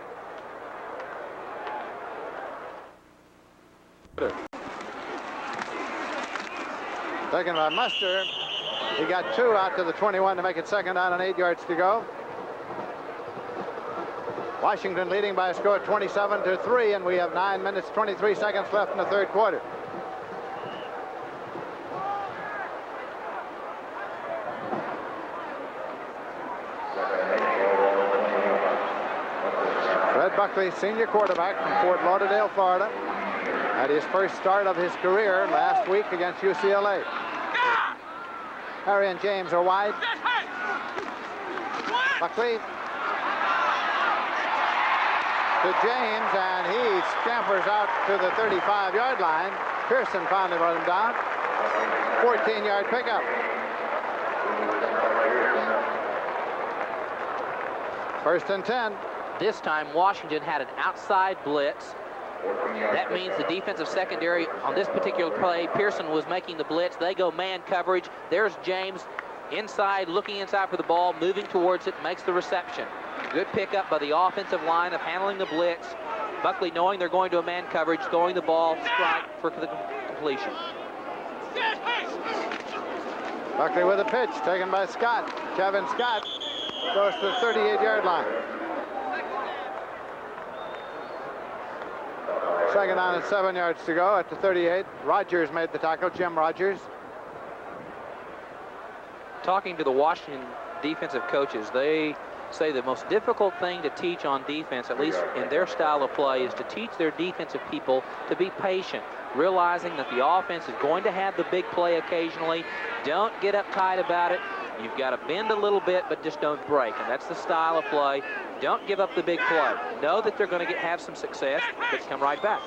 Taken by Muster. He got 2 out to the 21 to make it 2nd down and 8 yards to go. Washington leading by a score of 27-3, and we have 9 minutes, 23 seconds left in the 3rd quarter. Fred Buckley, senior quarterback from Fort Lauderdale, Florida, had his first start of his career last week against UCLA. Harry and James are wide. Buckley to James, and he scampers out to the 35-yard line. Pearson finally brought him down. 14-yard pickup. First and 10. This time, Washington had an outside blitz. That means the defensive secondary on this particular play, Pearson was making the blitz. They go man coverage. There's James inside, looking inside for the ball, moving towards it, makes the reception. Good pickup by the offensive line of handling the blitz. Buckley, knowing they're going to a man coverage, throwing the ball strike for the completion. Buckley with a pitch taken by Scott. Kevin Scott goes to the 38-yard line. 2nd down and 7 yards to go at the 38. Rogers made the tackle, Jim Rogers. Talking to the Washington defensive coaches, they say the most difficult thing to teach on defense, at least in their style of play, is to teach their defensive people to be patient, realizing that the offense is going to have the big play occasionally. Don't get uptight about it. You've got to bend a little bit, but just don't break, and that's the style of play. Don't give up the big play. Know that they're going to have some success, but come right back.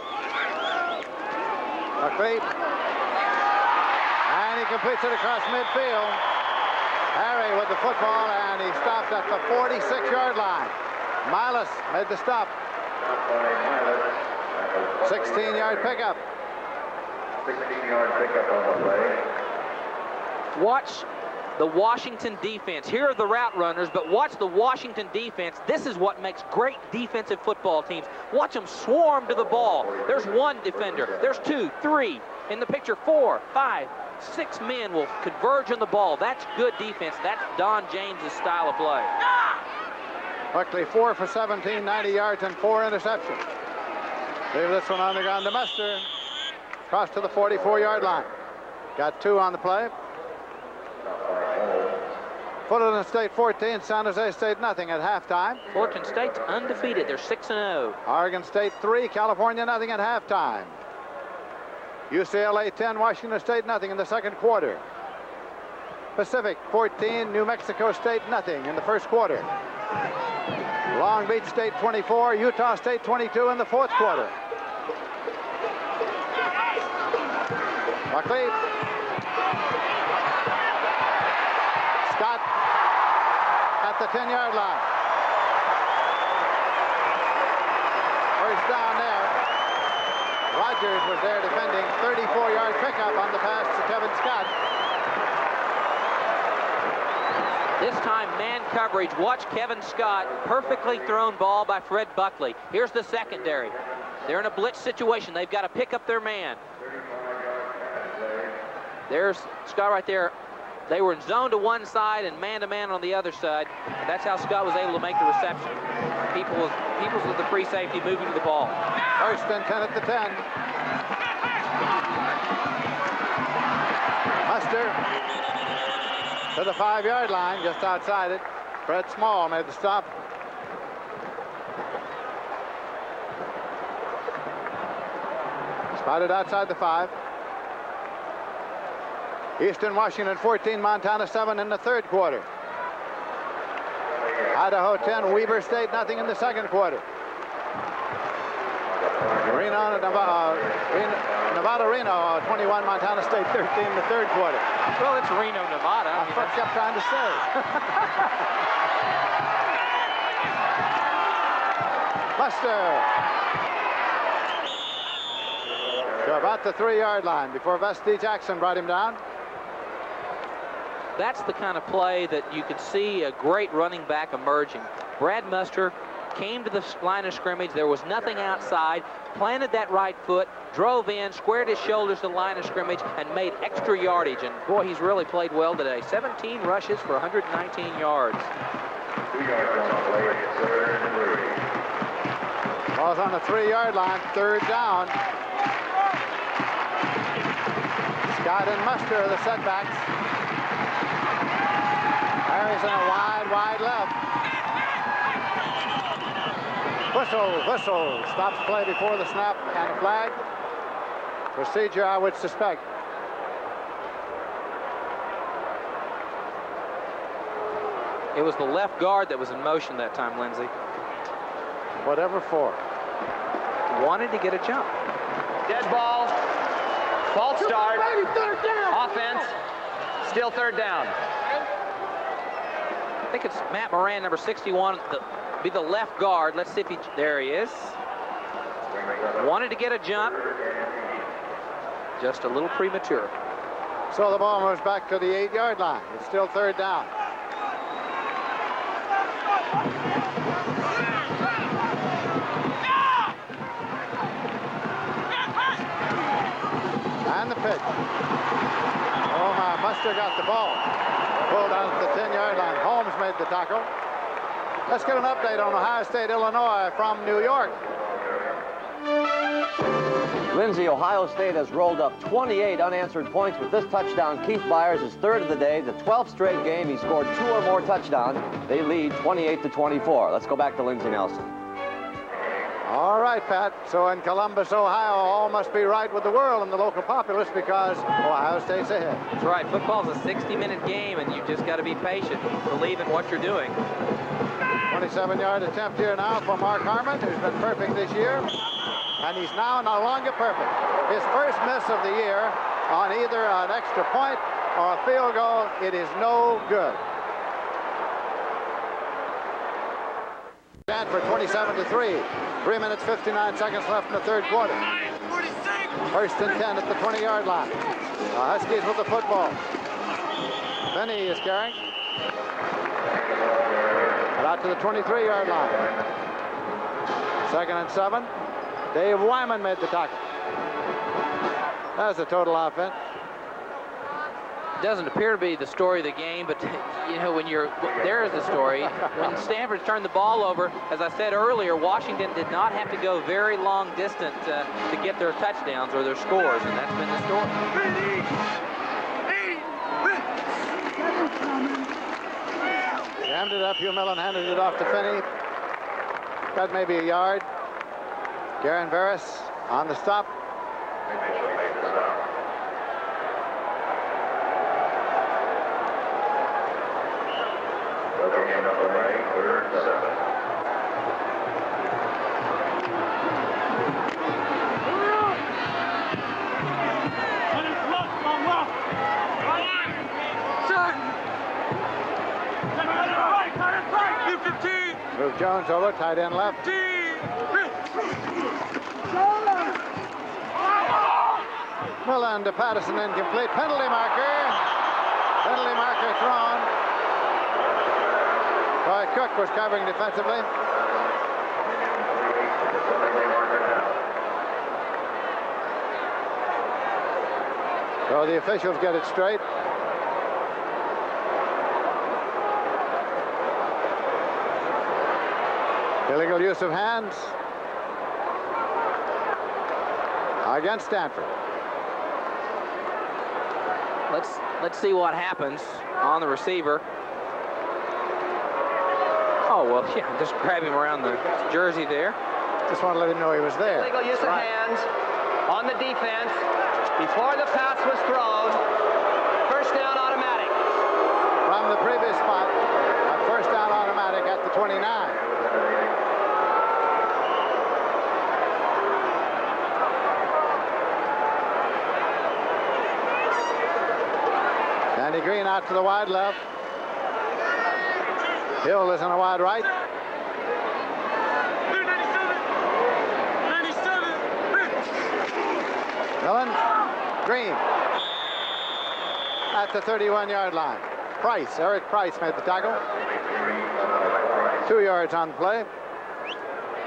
Buckley, and he completes it across midfield. Harry with the football, and he stops at the 46-yard line. Miles made the stop. 16-yard pickup. 16-yard pickup on the play. Watch the Washington defense. Here are the route runners, but watch the Washington defense. This is what makes great defensive football teams. Watch them swarm to the ball. There's one defender. There's 2, 3. In the picture, 4, 5, 6 men will converge on the ball. That's good defense. That's Don James's style of play. Buckley 4 for 17, 90 yards and 4 interceptions. Leave this one on the ground to Muster. Cross to the 44-yard line. Got 2 on the play. Fullerton State 14, San Jose State nothing at halftime. Fullerton State's undefeated. They're 6-0. Oregon State 3, California nothing at halftime. UCLA 10, Washington State nothing in the second quarter. Pacific 14, New Mexico State nothing in the first quarter. Long Beach State 24, Utah State 22 in the fourth quarter. Buckley. Scott at the 10-yard line. First down there. Rogers was there defending. 34-yard pickup on the pass to Kevin Scott. This time, man coverage. Watch Kevin Scott. Perfectly thrown ball by Fred Buckley. Here's the secondary. They're in a blitz situation. They've got to pick up their man. There's Scott right there. They were in zone to one side and man-to-man on the other side. That's how Scott was able to make the reception. Peoples with the free safety moving to the ball. First and 10 at the 10. Muster to the 5-yard line, just outside it. Fred Small made the stop. Spotted outside the 5. Eastern Washington 14, Montana 7 in the third quarter. Idaho 10, Weber State nothing in the second quarter. Nevada-Reno 21, Montana State 13 in the third quarter. Well, it's Reno, Nevada. That's what I kept trying to say. Muster to about the 3-yard line before Vesti Jackson brought him down. That's the kind of play that you could see a great running back emerging. Brad Muster came to the line of scrimmage. There was nothing outside. Planted that right foot, drove in, squared his shoulders to the line of scrimmage, and made extra yardage. And boy, he's really played well today. 17 rushes for 119 yards. 2 yards on the play, 3rd and 3. Ball's on the 3-yard line, third down. Scott and Muster are the setbacks. Harris in a wide left. Whistle. Stops play before the snap and a flag. Procedure, I would suspect. It was the left guard that was in motion that time, Lindsey. Whatever for. Wanted to get a jump. Dead ball. False start. Offense. Still third down. I think it's Matt Moran, number 61, be the left guard. Let's see if there he is. Wanted to get a jump. Just a little premature. So the ball moves back to the 8-yard line. It's still third down. And the pitch. Oh my, Muster got the ball. Pulled out at the 10-yard line. Holmes made the tackle. Let's get an update on Ohio State, Illinois from New York. Lindsey, Ohio State has rolled up 28 unanswered points with this touchdown. Keith Byers is third of the day, the 12th straight game. He scored 2 or more touchdowns. They lead 28-24. Let's go back to Lindsey Nelson. All right, Pat. So in Columbus, Ohio, all must be right with the world and the local populace because Ohio State's ahead. That's right. Football's a 60-minute game, and you just got to be patient. Believe in what you're doing. 27-yard attempt here now for Mark Harmon, who's been perfect this year. And he's now no longer perfect. His first miss of the year on either an extra point or a field goal, it is no good. Stanford 27-3. 3 minutes, 59 seconds left in the third quarter. First and 10 at the 20-yard line. The Huskies with the football. Finney is carrying. And out to the 23-yard line. 2nd and 7. Dave Wyman made the tackle. That's the total offense. It doesn't appear to be the story of the game, but you know, there is the story. When Stanford turned the ball over, as I said earlier, Washington did not have to go very long distance to get their touchdowns or their scores, and that's been the story. Jammed it up. Hugh Millen handed it off to Finney. Got maybe a yard. Garen Veras on the stop. Move Jones over, tight end left. Millen to Patterson, incomplete. Penalty marker. Penalty marker thrown. Roy Cook was covering defensively. So the officials get it straight. Illegal use of hands against Stanford. Let's see what happens on the receiver. Oh, well, yeah, just grab him around the jersey there. Just want to let him know he was there. Illegal use of hands on the defense before the pass was thrown. First down automatic. From the previous spot, a first down automatic at the 29. Danny Green out to the wide left. Hill is on a wide right. 97. Millen, Green at the 31-yard line. Eric Price made the tackle. 2 yards on the play.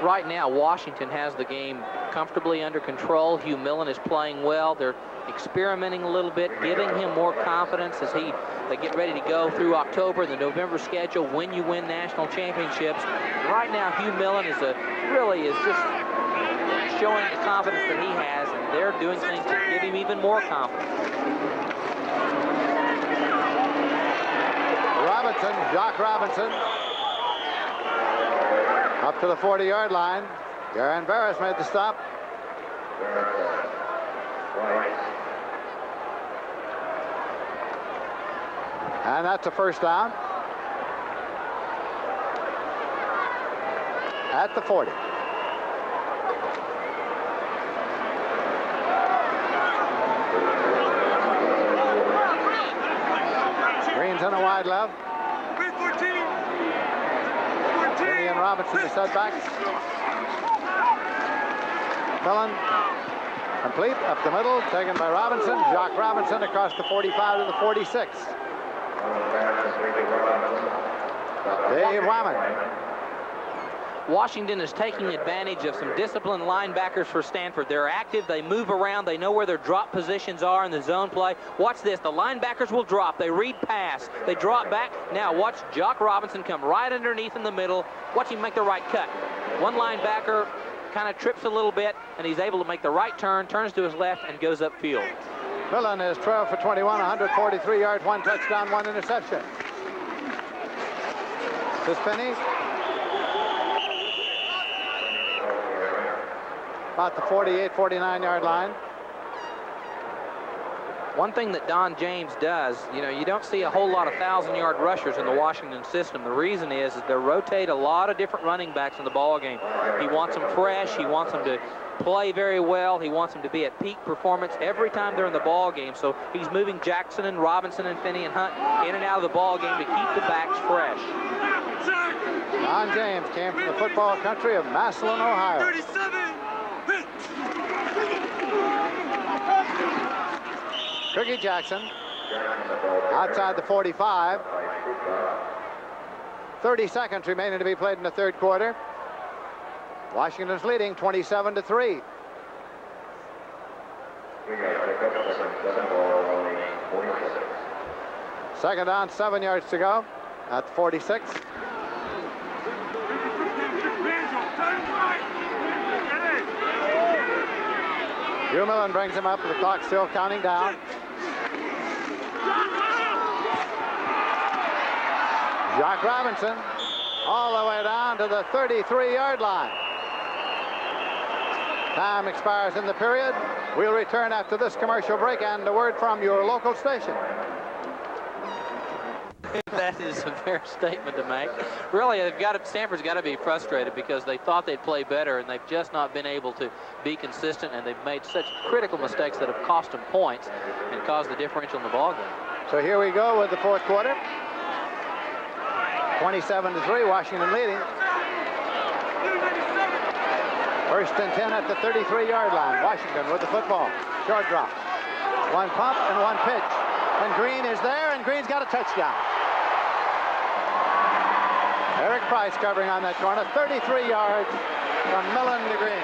Right now, Washington has the game comfortably under control. Hugh Millen is playing well. They're experimenting a little bit, giving him more confidence as they get ready to go through October, the November schedule, when you win national championships. Right now, Hugh Millen is just showing the confidence that he has, and they're doing things to give him even more confidence. Jock Robinson, up to the 40-yard line. Garen Veras made the stop. And that's a first down at the 40. Green's on a wide left. Finney and Robinson to setbacks. Millen complete up the middle, taken by Robinson. Jock Robinson across the 45 to the 46. Dave Wyman. Washington is taking advantage of some disciplined linebackers for Stanford. They're active, they move around, they know where their drop positions are in the zone play. Watch this, the linebackers will drop, they read pass, they drop back. Now watch Jock Robinson come right underneath in the middle. Watch him make the right cut. One linebacker kind of trips a little bit, and he's able to make the right turn, turns to his left, and goes upfield. Millen is 12 for 21, 143 yards, 1 touchdown, 1 interception. This Finney. About the 48, 49-yard line. One thing that Don James does, you don't see a whole lot of 1,000-yard rushers in the Washington system. The reason is they rotate a lot of different running backs in the ball game. He wants them fresh. He wants them to play very well. He wants them to be at peak performance every time they're in the ball game. So he's moving Jackson and Robinson and Finney and Hunt in and out of the ball game to keep the backs fresh. Don James came from the football country of Massillon, Ohio. 37. Cookie Jackson outside the 45. 30 seconds remaining to be played in the third quarter. Washington's leading 27-3. Second down, 7 yards to go at the 46. Hugh Millen brings him up, the clock still counting down. Jock Robinson all the way down to the 33-yard line. Time expires in the period. We'll return after this commercial break and a word from your local station. That is a fair statement to make. Really, Stanford's got to be frustrated because they thought they'd play better, and they've just not been able to be consistent, and they've made such critical mistakes that have cost them points and caused the differential in the ballgame. So here we go with the fourth quarter. 27-3, Washington leading. First and 10 at the 33-yard line. Washington with the football. Short drop. One pump and one pitch. And Green is there, and Green's got a touchdown. Eric Price covering on that corner. 33 yards from Millen to Green.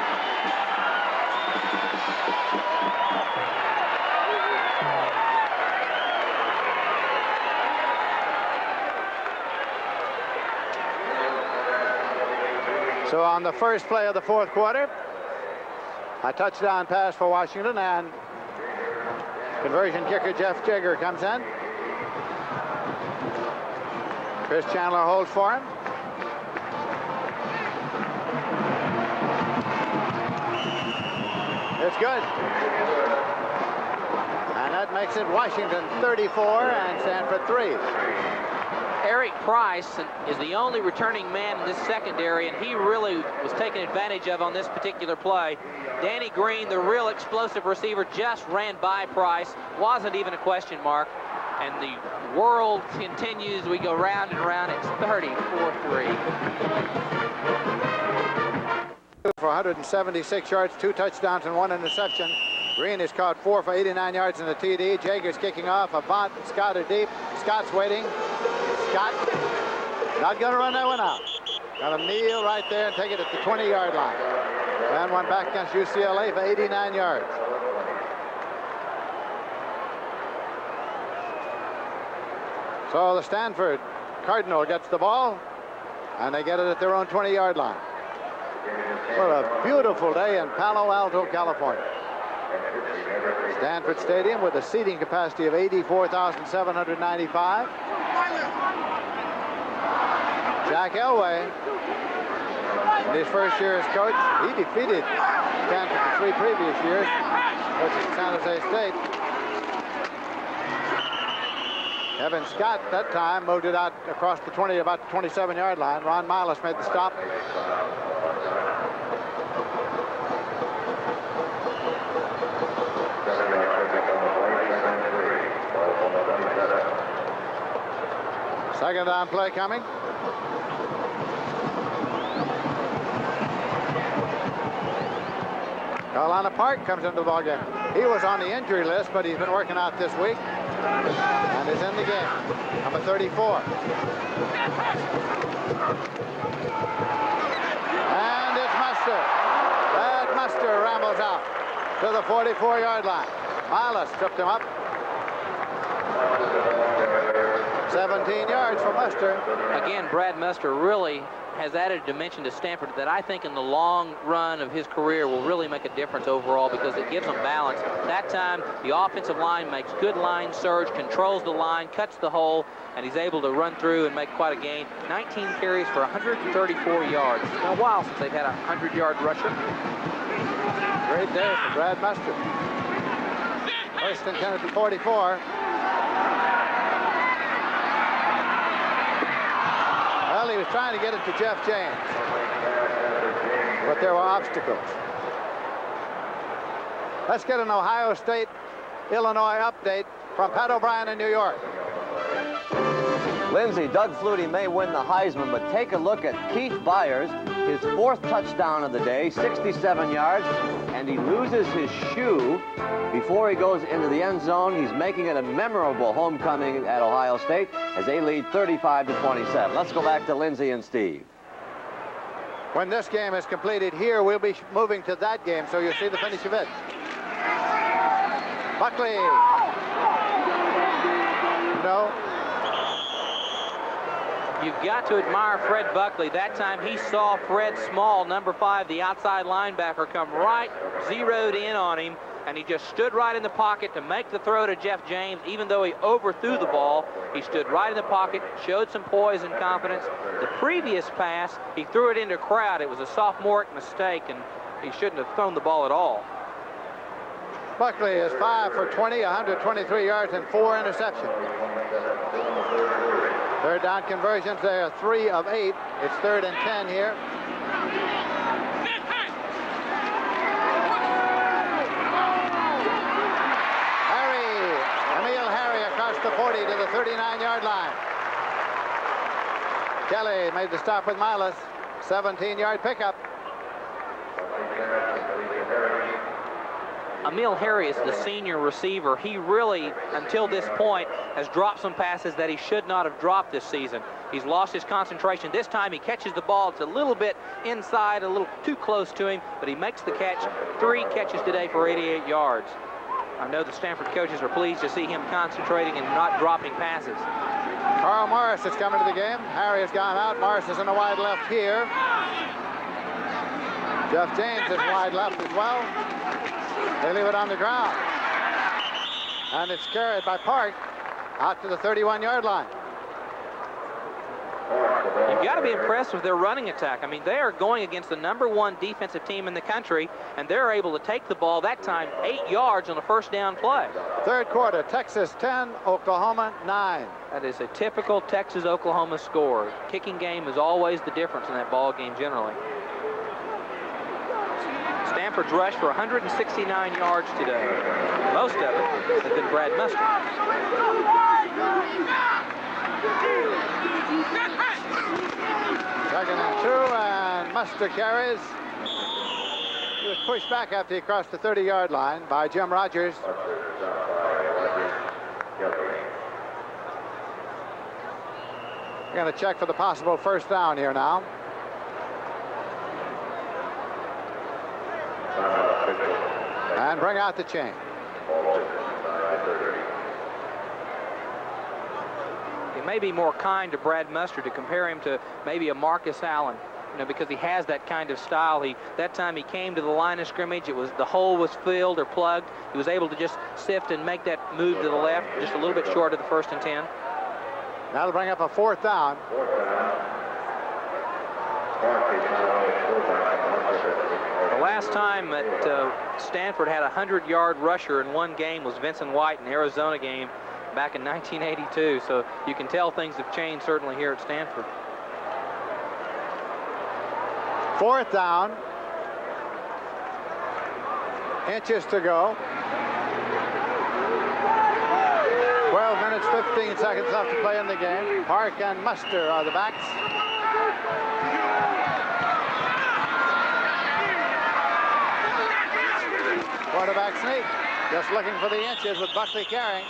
So on the first play of the fourth quarter, a touchdown pass for Washington, and conversion kicker Jeff Jagger comes in. Chris Chandler holds for him. It's good. And that makes it Washington 34 and Stanford 3. Eric Price is the only returning man in this secondary, and he really was taken advantage of on this particular play. Danny Green, the real explosive receiver, just ran by Price. Wasn't even a question mark. And the world continues. We go round and round. It's 34-3. For 176 yards, 2 touchdowns and 1 interception. Green has caught 4 for 89 yards in the TD. Jager's kicking off. Avant, Scott are deep. Scott's waiting. Scott not going to run that one out. Got him kneel right there and take it at the 20-yard line. Ran one back against UCLA for 89 yards. So the Stanford Cardinal gets the ball, and they get it at their own 20-yard line. What a beautiful day in Palo Alto, California. Stanford Stadium with a seating capacity of 84,795. Jack Elway, in his first year as coach, he defeated Stanford the 3 previous years, coaching San Jose State. Evan Scott, that time, moved it out across the 20, about the 27-yard line. Ron Milas made the stop. Second down play coming. Carolina Park comes into the ballgame. He was on the injury list, but he's been working out this week and is in the game. Number 34. And it's Muster. Brad Muster rambles out to the 44-yard line. Milas tripped him up. 17 yards for Muster. Again, Brad Muster really has added a dimension to Stanford that I think in the long run of his career will really make a difference overall because it gives them balance. That time, the offensive line makes good line surge, controls the line, cuts the hole, and he's able to run through and make quite a gain. 19 carries for 134 yards. It's been a while since they've had a 100-yard rusher. Great day for Brad Muster. First and 10 at the 44. Well, he was trying to get it to Jeff James, but there were obstacles. Let's get an Ohio State, Illinois update from Pat O'Brien in New York. Lindsay, Doug Flutie may win the Heisman, but take a look at Keith Byers, his 4th touchdown of the day, 67 yards, and he loses his shoe before he goes into the end zone. He's making it a memorable homecoming at Ohio State as they lead 35-27. Let's go back to Lindsay and Steve. When this game is completed here, we'll be moving to that game, so you'll see the finish of it. Buckley. No. You've got to admire Fred Buckley. That time he saw Fred Small, number 5, the outside linebacker, come right, zeroed in on him, and he just stood right in the pocket to make the throw to Jeff James. Even though he overthrew the ball, he stood right in the pocket, showed some poise and confidence. The previous pass, he threw it into a crowd. It was a sophomoric mistake, and he shouldn't have thrown the ball at all. Buckley is 5 for 20, 123 yards, and 4 interceptions. Third down conversions, they are 3 of 8. It's 3rd and 10 here. Emil Harry across the 40 to the 39-yard line. Kelly made the stop with Milas. 17-yard pickup. Emil Harry is the senior receiver. He really, until this point, has dropped some passes that he should not have dropped this season. He's lost his concentration. This time he catches the ball. It's a little bit inside, a little too close to him, but he makes the catch. 3 catches today for 88 yards. I know the Stanford coaches are pleased to see him concentrating and not dropping passes. Carl Morris is coming to the game. Harry has gone out. Morris is in the wide left here. Jeff James is wide left as well. They leave it on the ground. And it's carried by Park out to the 31-yard line. You've got to be impressed with their running attack. I mean, they are going against the #1 defensive team in the country, and they're able to take the ball that time 8 yards on a first down play. Third quarter, Texas 10, Oklahoma 9. That is a typical Texas-Oklahoma score. Kicking game is always the difference in that ball game generally. Stanford's rush for 169 yards today. Most of it has been Brad Mustard. Second and 2, and Mustard carries. He was pushed back after he crossed the 30-yard line by Jim Rogers. We're going to check for the possible first down here now. And bring out the chain. It may be more kind to Brad Mustard to compare him to maybe a Marcus Allen, you know, because he has that kind of style. That time he came to the line of scrimmage, the hole was filled or plugged. He was able to just sift and make that move to the left, just a little bit short of the 1st and 10. That'll bring up a 4th down. The last time that Stanford had a 100-yard rusher in one game was Vincent White in the Arizona game back in 1982. So you can tell things have changed certainly here at Stanford. 4th down. Inches to go. 12 minutes, 15 seconds left to play in the game. Park and Mustard are the backs. Quarterback sneak, just looking for the inches with Buckley carrying.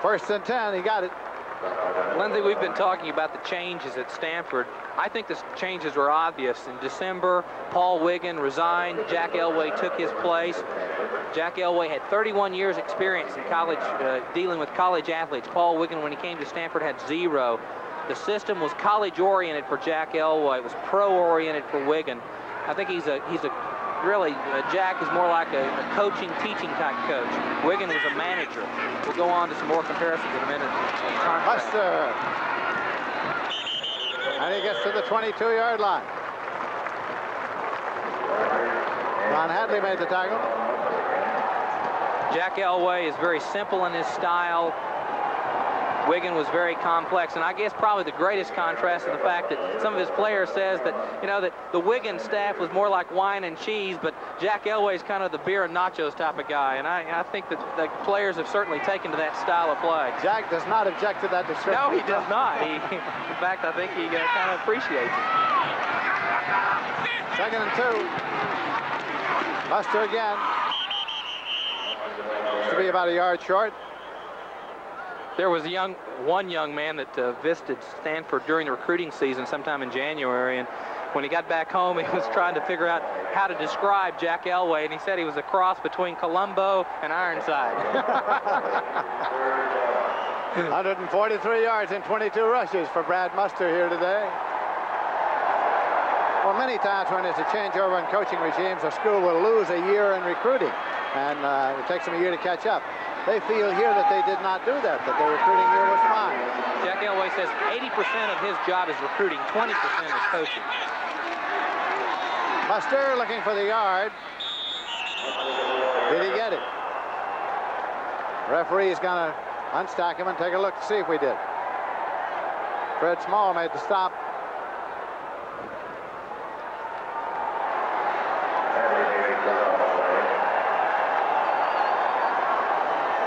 1st and 10, he got it. Lindsay, we've been talking about the changes at Stanford. I think the changes were obvious. In December, Paul Wiggin resigned. Jack Elway took his place. Jack Elway had 31 years experience in college, dealing with college athletes. Paul Wiggin, when he came to Stanford, had 0. The system was college-oriented for Jack Elway. It was pro-oriented for Wiggin. I think Jack is more like a coaching, teaching type coach. Wiggin was a manager. We'll go on to some more comparisons in a minute. Mustard. And he gets to the 22-yard line. Ron Hadley made the tackle. Jack Elway is very simple in his style. Wigan was very complex, and I guess probably the greatest contrast is the fact that some of his players says that, you know, that the Wigan staff was more like wine and cheese, but Jack Elway's kind of the beer and nachos type of guy, and I think that the players have certainly taken to that style of play. Jack does not object to that description. No, he does not. In fact, I think he kind of appreciates it. 2nd and 2. Buster again. To be about a yard short. There was one young man that visited Stanford during the recruiting season sometime in January, and when he got back home, he was trying to figure out how to describe Jack Elway, and he said he was a cross between Columbo and Ironside. 143 yards and 22 rushes for Brad Muster here today. Well, many times when there's a changeover in coaching regimes, a school will lose a year in recruiting, and it takes them a year to catch up. They feel here that they did not do that their recruiting year was fine. Jack Elway says 80% of his job is recruiting, 20% is coaching. Muster looking for the yard. Did he get it? Referee's going to unstack him and take a look to see if we did. Fred Small made the stop.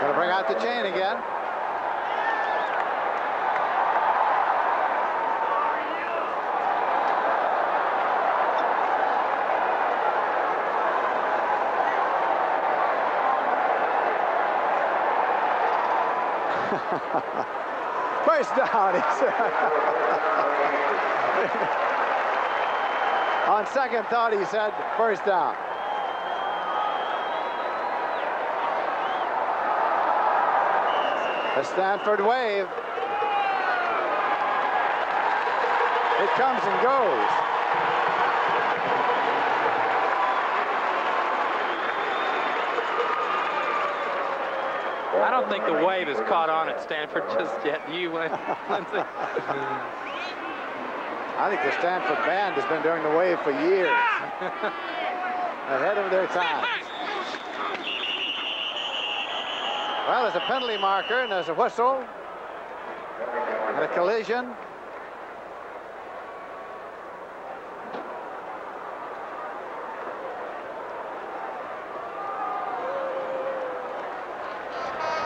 Going to bring out the chain again. First down, he said. On second thought, he said, first down. The Stanford wave. It comes and goes. I don't think the wave has caught on at Stanford just yet. You, Lindsey? I think the Stanford band has been doing the wave for years. Ahead of their time. Well, there's a penalty marker, and there's a whistle, and a collision.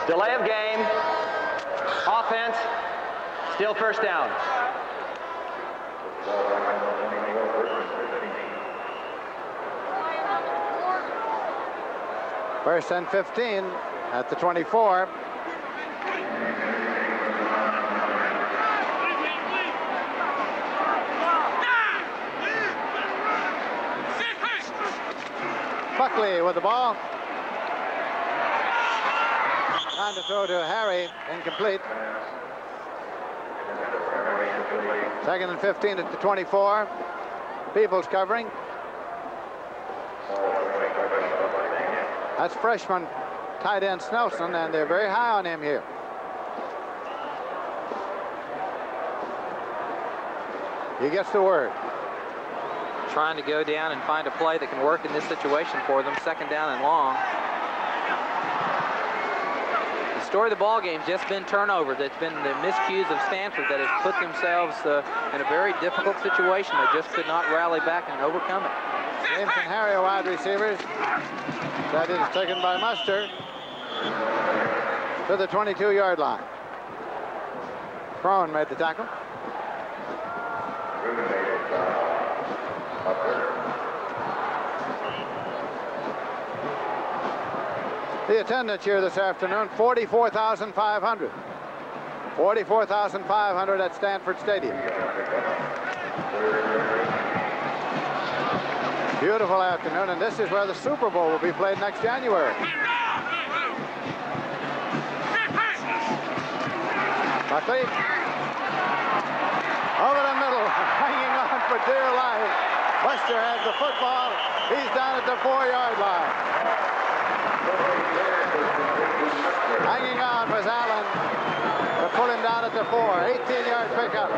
Delay of game. Offense. Still first down. First and 15 at the 24. Buckley with the ball. Trying to throw to Harry, incomplete. 2nd and 15 at the 24. Peoples covering. That's freshman tight end Snelson, and they're very high on him here. He gets the word. Trying to go down and find a play that can work in this situation for them. 2nd down and long. The story of the ball game has just been turnover. That's been the miscues of Stanford that has put themselves in a very difficult situation. They just could not rally back and overcome it. James and Harry are wide receivers. That is taken by Muster to the 22-yard line. Crone made the tackle. The attendance here this afternoon, 44,500. 44,500 at Stanford Stadium. Beautiful afternoon, and this is where the Super Bowl will be played next January. Buckley. Over the middle, hanging on for dear life. Buster has the football. He's down at the 4-yard line. Hanging on was Allen to pull him down at the 4. 18-yard pickup.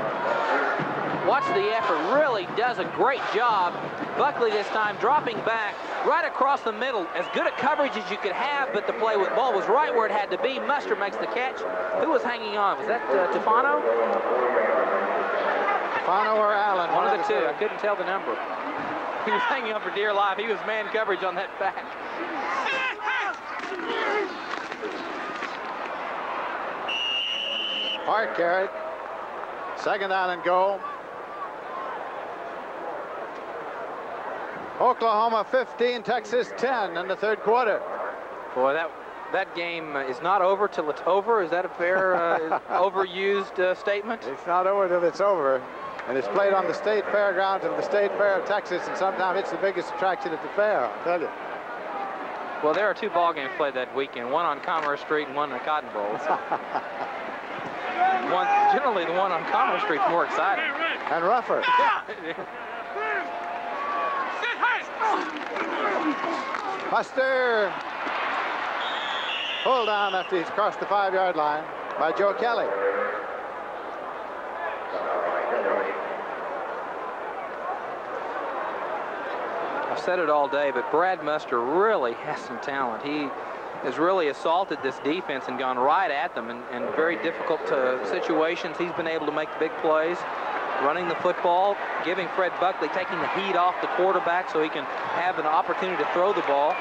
Watch the effort. Really does a great job. Buckley this time dropping back, right across the middle. As good a coverage as you could have, but the ball was right where it had to be. Muster makes the catch. Who was hanging on? Was that Tufano? Tufano or Allen? One of the two. I couldn't tell the number. He was hanging on for dear life. He was man coverage on that back. Park carried. Second down and goal. Oklahoma 15, Texas 10 in the third quarter. Boy, that game is not over till it's over. Is that a fair overused statement? It's not over till it's over. And it's played on the state fairgrounds of the State Fair of Texas, and sometimes it's the biggest attraction at the fair, I'll tell you. Well, there are two ball games played that weekend, one on Commerce Street and one in the Cotton Bowl. Generally, the one on Commerce Street is more exciting. And rougher. Muster pulled down after he's crossed the 5-yard line by Joe Kelly. I've said it all day, but Brad Muster really has some talent. He has really assaulted this defense and gone right at them in very difficult situations. He's been able to make the big plays, running the football, giving Fred Buckley, taking the heat off the quarterback so he can have an opportunity to throw the ball.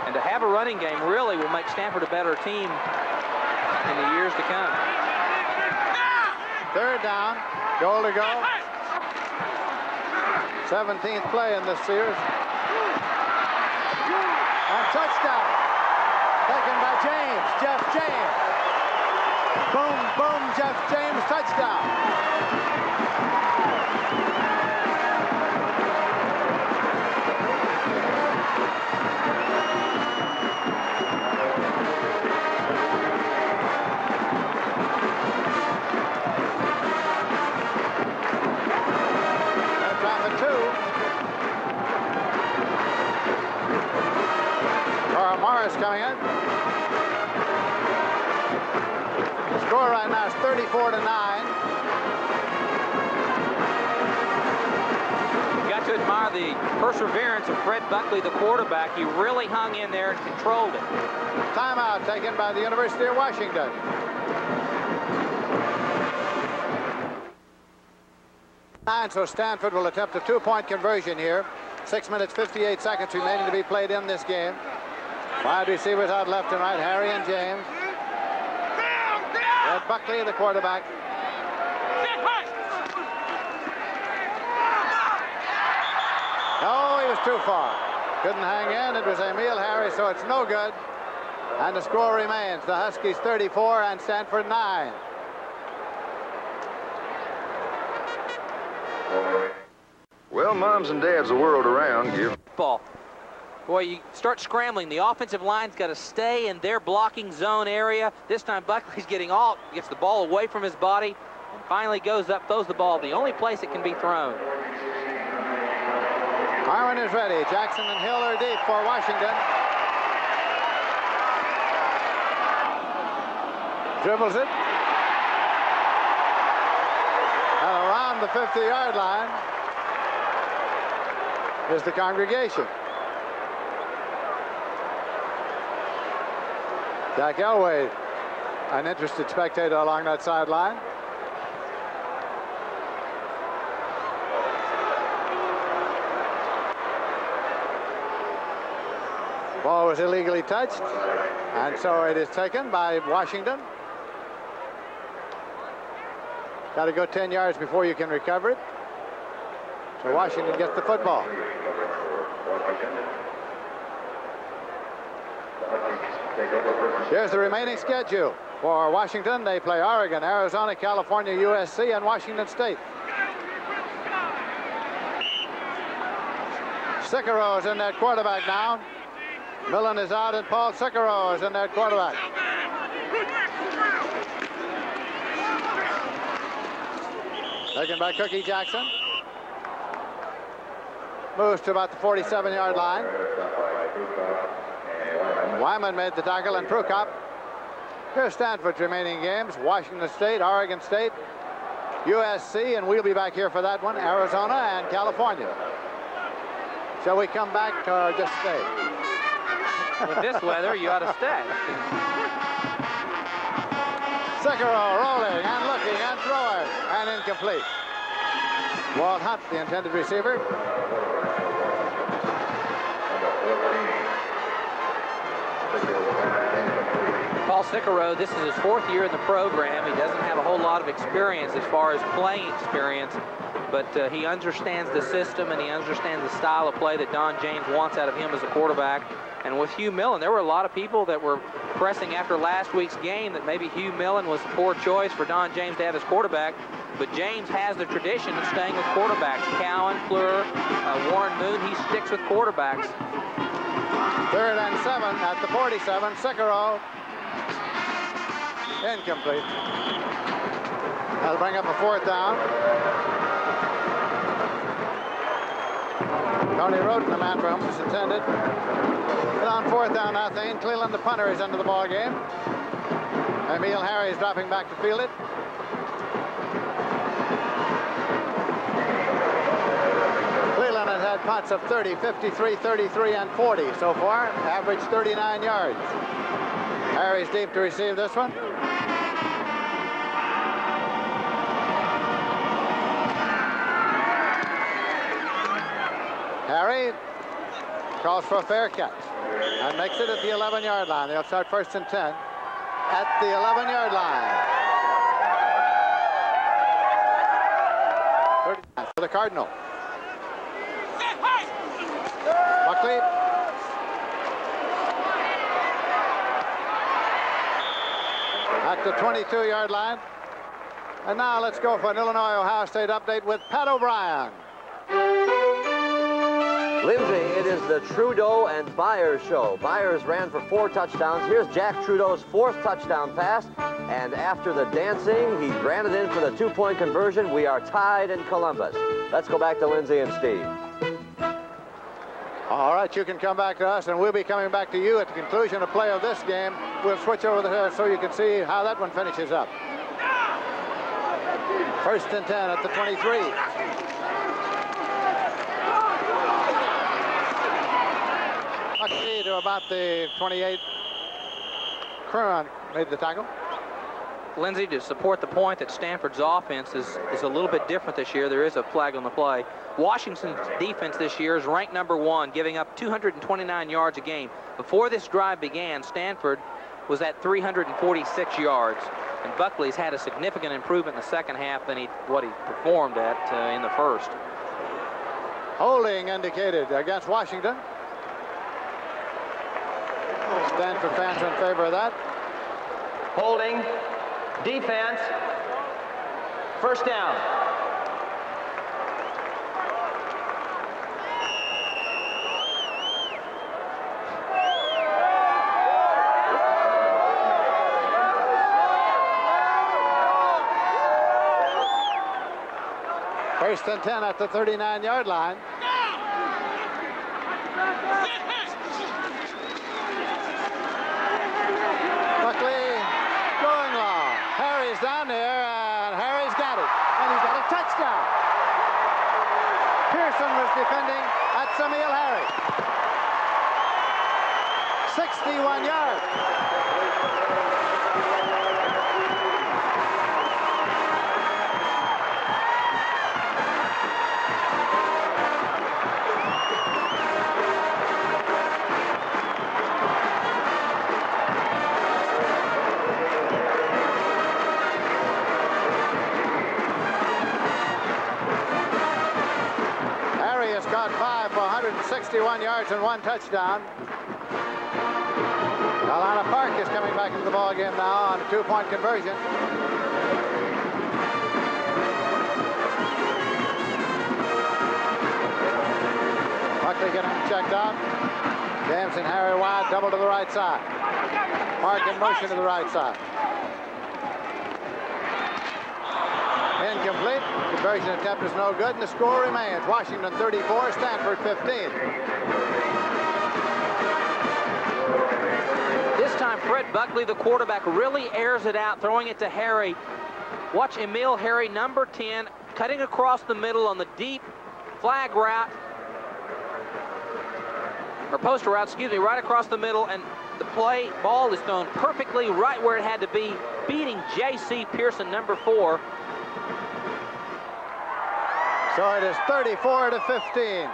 And to have a running game really will make Stanford a better team in the years to come. Third down, goal to go. 17th play in this series. And touchdown. Taken by James, Jeff James. Boom, boom, Jeff James, touchdown. That's traffic 2. Carl Morris coming in. Score right now is 34-9. You got to admire the perseverance of Fred Buckley, the quarterback. He really hung in there and controlled it. Timeout taken by the University of Washington. So Stanford will attempt a 2-point conversion here. 6 minutes, 58 seconds remaining to be played in this game. Wide receivers out left and right, Harry and James. Ed Buckley, the quarterback. No, he was too far. Couldn't hang in. It was Emil Harry, so it's no good. And the score remains the Huskies 34 and Stanford 9. Well, moms and dads the world around give Ball. Boy, you start scrambling. The offensive line's got to stay in their blocking zone area. This time Buckley's gets the ball away from his body and finally goes up, throws the ball the only place it can be thrown. Harmon is ready. Jackson and Hill are deep for Washington. Dribbles it. And around the 50-yard line is the congregation. Jack Elway, an interested spectator along that sideline. Ball was illegally touched, and so it is taken by Washington. Got to go 10 yards before you can recover it. So Washington gets the football. Here's the remaining schedule for Washington. They play Oregon, Arizona, California, USC, and Washington State. Sicaro is in that quarterback now. Millen is out, and Paul Sicaro is in that quarterback. Taken by Cookie Jackson. Moves to about the 47-yard line. Wyman made the tackle, and Prukop. Here's Stanford's remaining games. Washington State, Oregon State, USC, and we'll be back here for that one, Arizona and California. Shall we come back or just stay? With this weather, you ought to stay. Cicero rolling and looking and throwing and incomplete. Walt Hunt, the intended receiver. Paul Cicero, this is his 4th year in the program. He doesn't have a whole lot of experience as far as playing experience, but he understands the system and he understands the style of play that Don James wants out of him as a quarterback. And with Hugh Millen, there were a lot of people that were pressing after last week's game that maybe Hugh Millen was a poor choice for Don James to have as quarterback. But James has the tradition of staying with quarterbacks. Cowan, Fleur, Warren Moon, he sticks with quarterbacks. 3rd and 7 at the 47. Cicero. Incomplete. That'll bring up a 4th down. Tony Roten, the man for whom this is intended. And on 4th down, nothing. Cleveland, the punter, is into the ball game. Emil Harry is dropping back to field it. Cleveland has had punts of 30, 53, 33, and 40 so far. Average 39 yards. Harry's deep to receive this one. Harry calls for a fair catch and makes it at the 11-yard line. They'll start 1st and 10 at the 11-yard line. 39 for the Cardinal. Buckley. At the 22-yard line. And now let's go for an Illinois-Ohio State update with Pat O'Brien. Lindsay, it is the Trudeau and Byers show. Byers ran for 4 touchdowns. Here's Jack Trudeau's 4th touchdown pass. And after the dancing, he ran it in for the 2-point conversion. We are tied in Columbus. Let's go back to Lindsay and Steve. All right, you can come back to us, and we'll be coming back to you at the conclusion of play of this game. We'll switch over there so you can see how that one finishes up. 1st and 10 at the 23. Buckley to about the 28. Curran made the tackle. Lindsay, to support the point that Stanford's offense is a little bit different this year, there is a flag on the play. Washington's defense this year is ranked #1, giving up 229 yards a game. Before this drive began, Stanford was at 346 yards. And Buckley's had a significant improvement in the second half than what he performed at in the first. Holding indicated against Washington. Stanford fans in favor of that. Holding. Defense. 1st down. First and 10 at the 39-yard line. Buckley going long. Harry's down there, and Harry's got it. And he's got a touchdown. Pearson was defending. That's Emil Harry. 61 yards. Caught 5 for 161 yards and 1 touchdown. Carolina Park is coming back into the ball game now on a 2-point conversion. Buckley getting checked out. James and Harry wide, double to the right side. Park in motion to the right side. Incomplete. Conversion attempt is no good, and the score remains Washington 34, Stanford 15. This time, Fred Buckley, the quarterback, really airs it out, throwing it to Harry. Watch Emil Harry, #10, cutting across the middle on the deep flag route. or post route, excuse me, right across the middle, and the ball is thrown perfectly right where it had to be, beating J.C. Pearson, number 4. So it is 34-15.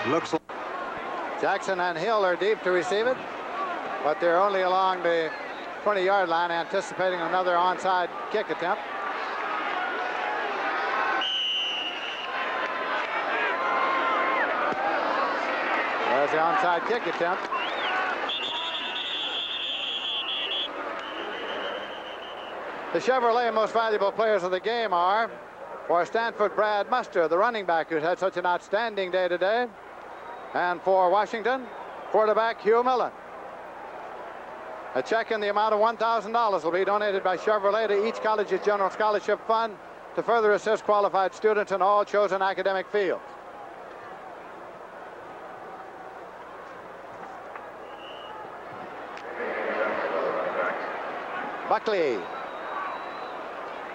Looks like Jackson and Hill are deep to receive it, but they're only along the 20-yard line, anticipating another onside kick attempt. There's the onside kick attempt. The Chevrolet most valuable players of the game are, for Stanford, Brad Muster, the running back who's had such an outstanding day today, and for Washington, quarterback Hugh Millen. A check in the amount of $1,000 will be donated by Chevrolet to each college's general scholarship fund to further assist qualified students in all chosen academic fields. Buckley.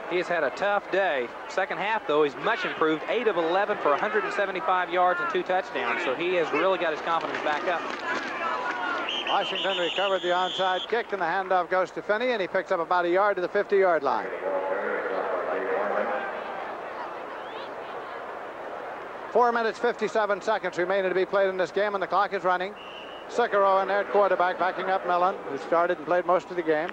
He's had a tough day. Second half, though, he's much improved. 8 of 11 for 175 yards and 2 touchdowns. So he has really got his confidence back up. Washington recovered the onside kick, and the handoff goes to Finney, and he picks up about a yard to the 50-yard line. Four minutes, 57 seconds remaining to be played in this game, and the clock is running. Cicero in there at quarterback, backing up Millen, who started and played most of the game.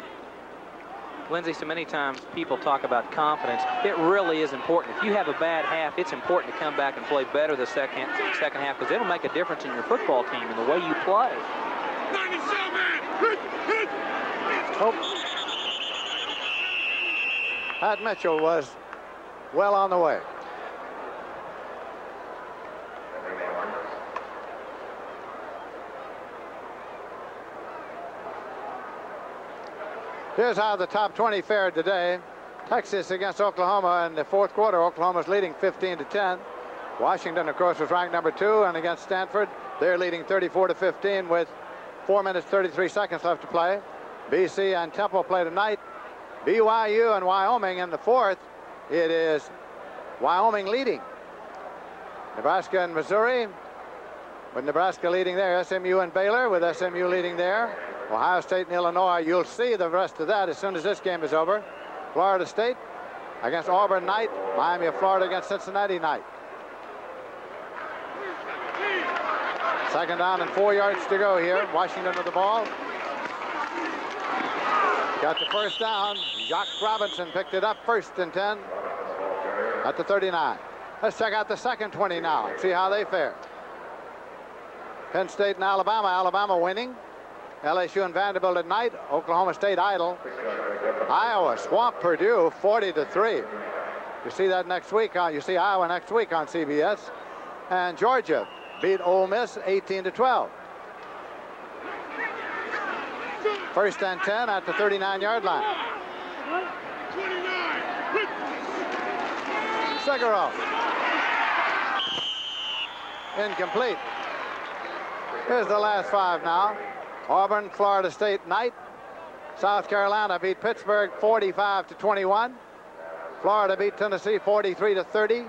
Lindsey, so many times people talk about confidence. It really is important. If you have a bad half, it's important to come back and play better the second half, because it'll make a difference in your football team and the way you play. Oh. Pat Mitchell was well on the way. Here's how the top 20 fared today. Texas against Oklahoma in the fourth quarter. Oklahoma's leading 15-10. Washington, of course, was ranked number 2, and against Stanford, they're leading 34-15 with 4 minutes, 33 seconds left to play. BC and Temple play tonight. BYU and Wyoming in the fourth. It is Wyoming leading. Nebraska and Missouri, with Nebraska leading there. SMU and Baylor, with SMU leading there. Ohio State and Illinois. You'll see the rest of that as soon as this game is over. Florida State against Auburn night. Miami of Florida against Cincinnati night. Second down and 4 yards to go here. Washington with the ball. Got the first down. Jock Robinson picked it up, 1st and 10 at the 39. Let's check out the second 20 now and see how they fare. Penn State and Alabama. Alabama winning. LSU and Vanderbilt at night. Oklahoma State idle. Iowa swamp Purdue 40-3. You see that next week. You see Iowa next week on CBS. And Georgia beat Ole Miss 18-12. 1st and 10 at the 39-yard line. Cicero. Incomplete. Here's the last 5 now. Auburn, Florida State night. South Carolina beat Pittsburgh 45-21. Florida beat Tennessee 43-30.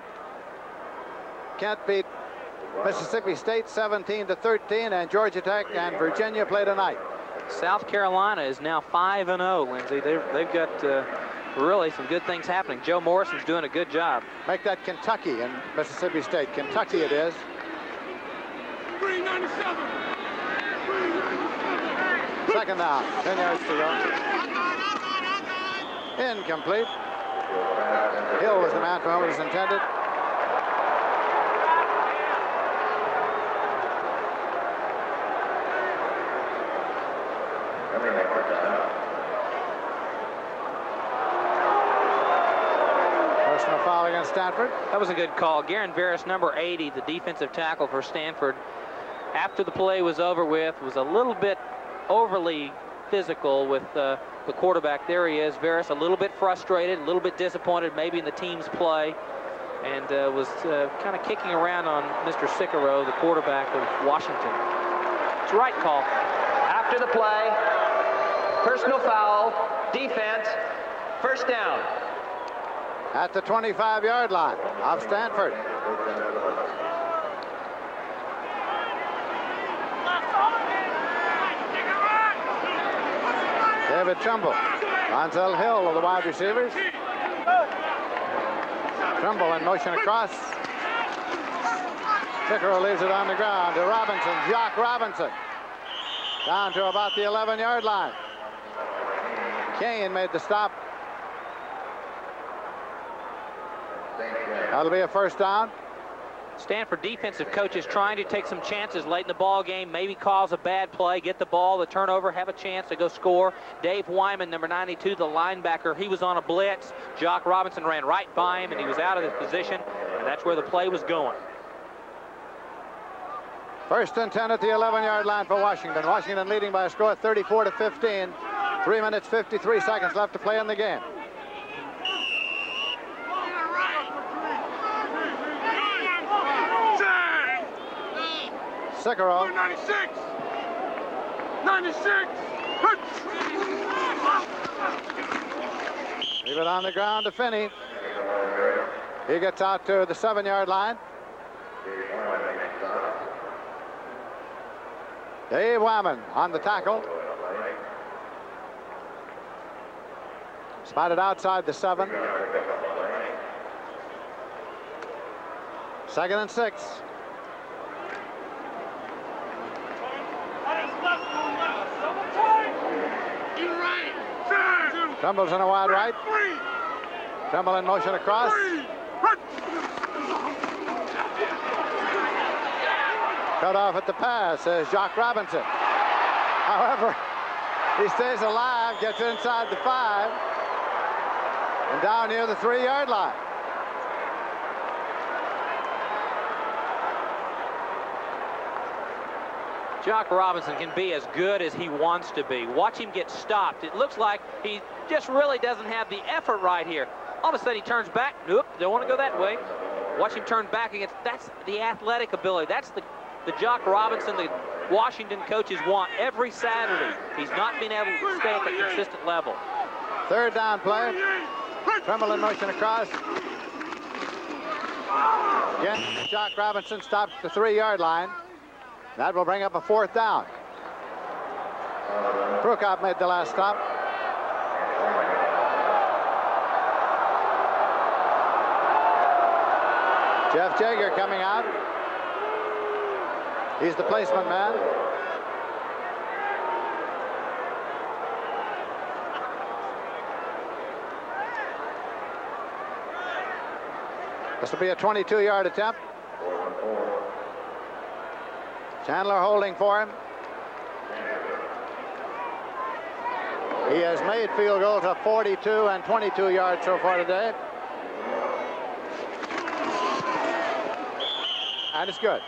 Kent beat Mississippi State 17-13, and Georgia Tech and Virginia play tonight. South Carolina is now 5-0, Lindsey. They've got really some good things happening. Joe Morrison's doing a good job. Make that Kentucky and Mississippi State. Kentucky it is. 397. Second down, 10 yards to go. Incomplete. Hill was the man for whom it was intended. Personal foul against Stanford. That was a good call. Garen Veras, number 80, the defensive tackle for Stanford, after the play was over with, was a little bit overly physical with the quarterback. There he is, Veras, a little bit frustrated, a little bit disappointed maybe in the team's play, and was kind of kicking around on Mr. Cicero, the quarterback of Washington. It's the right call. After the play, personal foul, defense, 1st down. At the 25-yard line of Stanford. David Trumbull. Gonzell Hill of the wide receivers. Trumbull in motion across. Cicero leaves it on the ground to Robinson, Jock Robinson. Down to about the 11-yard line. Kane made the stop. That'll be a first down. Stanford defensive coaches trying to take some chances late in the ball game, maybe cause a bad play, get the ball, the turnover, have a chance to go score. Dave Wyman, number 92, the linebacker, he was on a blitz. Jock Robinson ran right by him, and he was out of his position, and that's where the play was going. First and 10 at the 11-yard line for Washington. Washington leading by a score of 34-15. 3 minutes, 53 seconds left to play in the game. Cicero. 96. 96. Leave it on the ground to Finney. He gets out to the 7-yard line. Dave Wyman on the tackle. Spotted outside the 7. 2nd and 6. Trumbull's in a wide right. Trumbull in motion across. Cut off at the pass, says Jock Robinson. However, he stays alive, gets inside the 5, and down near the 3-yard line. Jock Robinson can be as good as he wants to be. Watch him get stopped. It looks like he just really doesn't have the effort right here. All of a sudden he turns back. Nope, don't want to go that way. Watch him turn back against. That's the athletic ability. That's the Jock Robinson the Washington coaches want every Saturday. He's not been able to stay at the consistent level. 3rd down play. Trumbull in motion across. Again, Jock Robinson stops at the 3-yard line. That will bring up a 4th down. Prukop made the last stop. Jeff Jaeger coming out. He's the placement man. This will be a 22-yard attempt. Chandler holding for him. He has made field goals of 42 and 22 yards so far today. And it's good.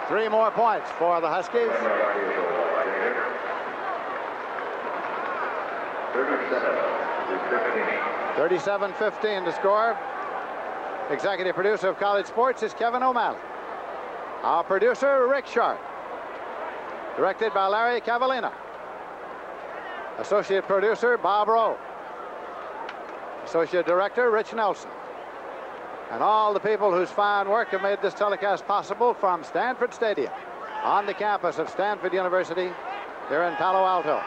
3 more points for the Huskies. 37-15 to score. Executive producer of College Sports is Kevin O'Malley. Our producer, Rick Sharp. Directed by Larry Cavallina. Associate producer, Bob Rowe. Associate director, Rich Nelson. And all the people whose fine work have made this telecast possible from Stanford Stadium on the campus of Stanford University here in Palo Alto.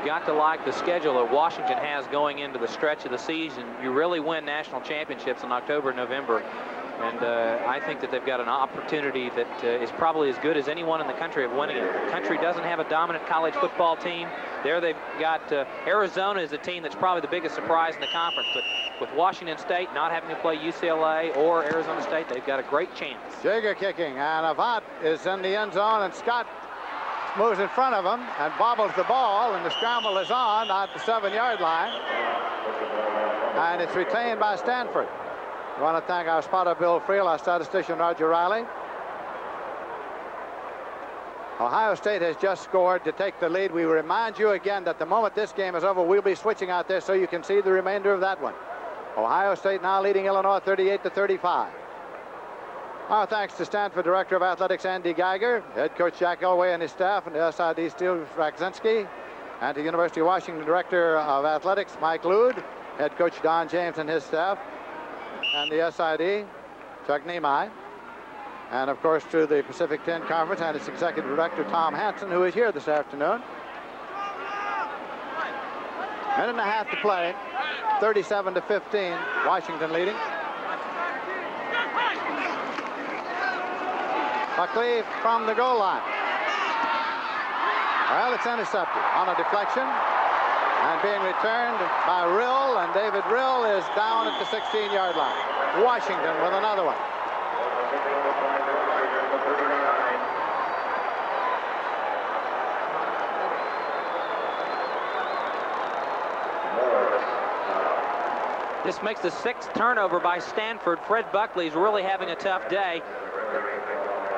Got to like the schedule that Washington has going into the stretch of the season. You really win national championships in October and November, and I think that they've got an opportunity that is probably as good as anyone in the country of winning it. The country doesn't have a dominant college football team. There they've got Arizona is a team that's probably the biggest surprise in the conference, but with Washington State not having to play UCLA or Arizona State, they've got a great chance. Jaeger kicking, and Avant is in the end zone, and Scott moves in front of him and bobbles the ball, and the scramble is on at the 7-yard line, and it's retained by Stanford. I want to thank our spotter Bill Friel, our statistician Roger Riley. Ohio State has just scored to take the lead. We remind you again that the moment this game is over, we'll be switching out there so you can see the remainder of that one. Ohio State now leading Illinois 38-35. Our thanks to Stanford Director of Athletics Andy Geiger, head coach Jack Elway and his staff, and to SID Steve Rakzinski, and to University of Washington Director of Athletics Mike Lude, head coach Don James and his staff, and the SID, Chuck Niemeyer. And, of course, to the Pacific 10 Conference and its executive director, Tom Hansen, who is here this afternoon. Minute and a half to play, 37-15, Washington leading. Buckley from the goal line. Well, it's intercepted on a deflection and being returned by Rill, and David Rill is down at the 16-yard line. Washington with another one. This makes the 6th turnover by Stanford. Fred Buckley's really having a tough day.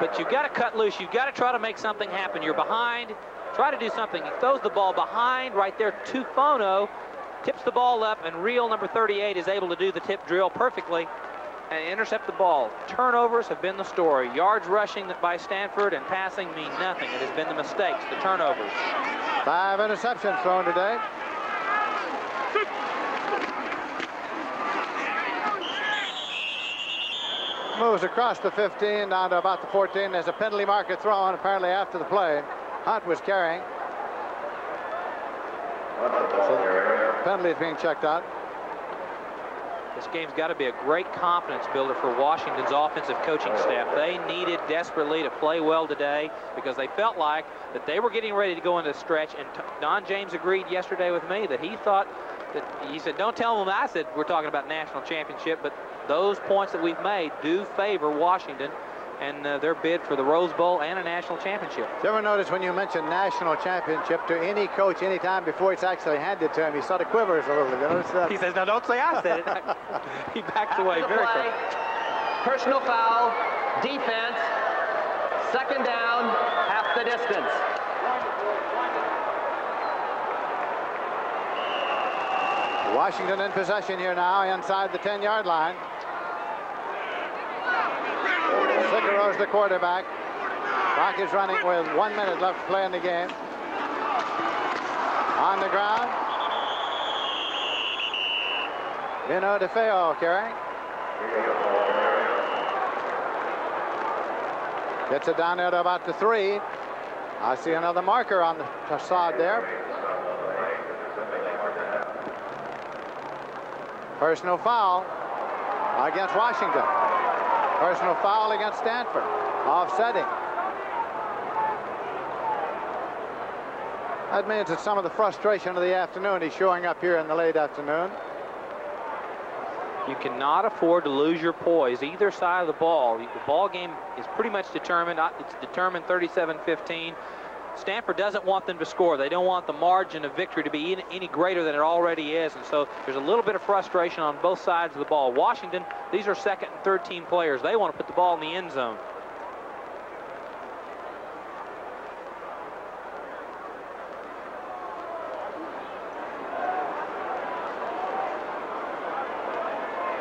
But you've got to cut loose. You've got to try to make something happen. You're behind. Try to do something. He throws the ball behind right there to Fono. Tips the ball up, and Reel number 38 is able to do the tip drill perfectly and intercept the ball. Turnovers have been the story. Yards rushing by Stanford and passing mean nothing. It has been the mistakes, the turnovers. 5 interceptions thrown today. Moves across the 15 down to about the 14. There's a penalty marker thrown apparently after the play. Hunt was carrying. So penalty is being checked out. This game's got to be a great confidence builder for Washington's offensive coaching staff. They needed desperately to play well today because they felt like that they were getting ready to go into the stretch. And Don James agreed yesterday with me that he thought that, he said, don't tell them I said we're talking about national championship, but those points that we've made do favor Washington and their bid for the Rose Bowl and a national championship. Did you ever notice when you mention national championship to any coach anytime before it's actually handed to him, he sort of quivers a little? You notice that? He says, no, don't say I said it. He backs away very quickly. Personal foul, defense, 2nd down, half the distance. Washington in possession here now inside the 10-yard line. Sigaro's the quarterback. Clock is running with 1 minute left to play in the game. On the ground. Vino DeFeo carrying. Gets it down there to about the 3. I see another marker on the facade there. Personal foul against Washington. Personal foul against Stanford. Offsetting. That means that some of the frustration of the afternoon is showing up here in the late afternoon. You cannot afford to lose your poise either side of the ball. The ball game is pretty much determined. It's determined 37-15. Stanford doesn't want them to score. They don't want the margin of victory to be any greater than it already is, and so there's a little bit of frustration on both sides of the ball. Washington, these are 2nd and 3rd team players. They want to put the ball in the end zone.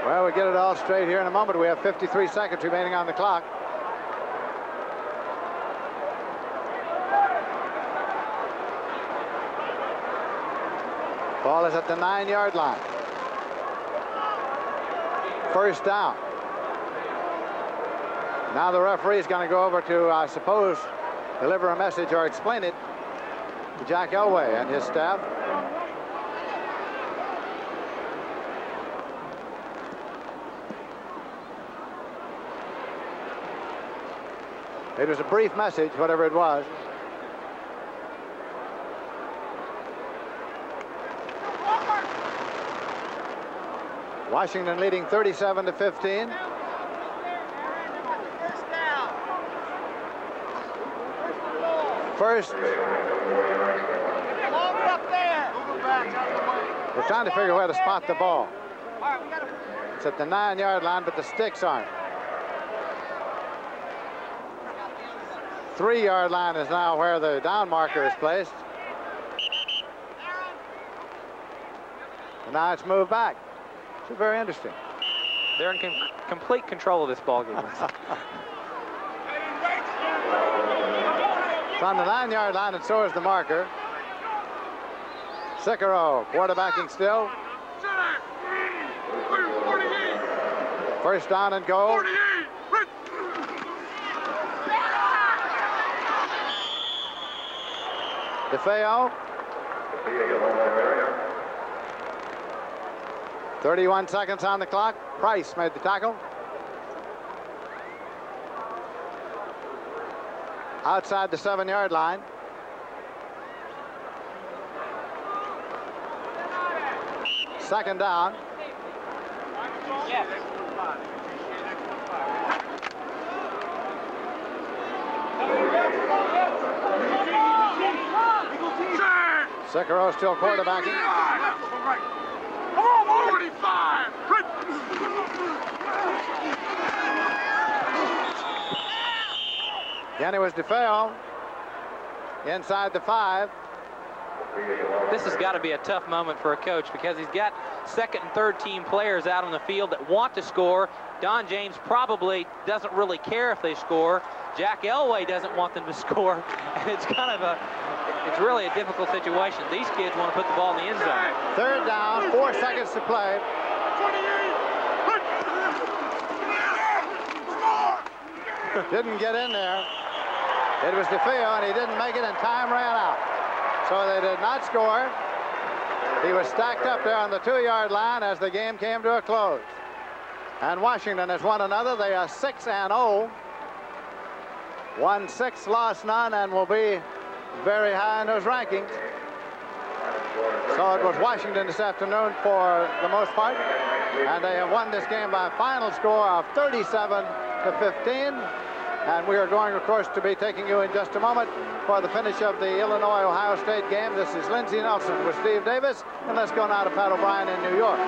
Well, we'll get it all straight here in a moment. We have 53 seconds remaining on the clock. Ball is at the 9-yard line. 1st down. Now the referee is going to go over to, I suppose, deliver a message or explain it to Jack Elway and his staff. It was a brief message, whatever it was. Washington leading 37-15. First. We're trying to figure where to spot the ball. It's at the 9-yard line, but the sticks aren't. 3-yard line is now where the down marker is placed. And now it's moved back. It's very interesting. They're in complete control of this ball game. It's on the 9-yard line, and so is the marker. Sicaro quarterbacking still. First down and goal. DeFeo. 31 seconds on the clock. Price made the tackle. Outside the 7-yard line. Second down. Sicaro still quarterbacking. Come on, 45. Again, it was DeFeo inside the 5. This has got to be a tough moment for a coach because he's got second and third team players out on the field that want to score. Don James probably doesn't really care if they score. Jack Elway doesn't want them to score. And it's it's really a difficult situation. These kids want to put the ball in the end zone. Third down, 4 seconds to play. 28. Didn't get in there. It was DeFeo, and he didn't make it, and time ran out. So they did not score. He was stacked up there on the 2-yard line as the game came to a close. And Washington has won another. They are 6-0. Won 6, lost none, and will be very high in those rankings. So it was Washington this afternoon for the most part. And they have won this game by a final score of 37-15. And we are going, of course, to be taking you in just a moment for the finish of the Illinois-Ohio State game. This is Lindsey Nelson with Steve Davis. And let's go now to Pat O'Brien in New York.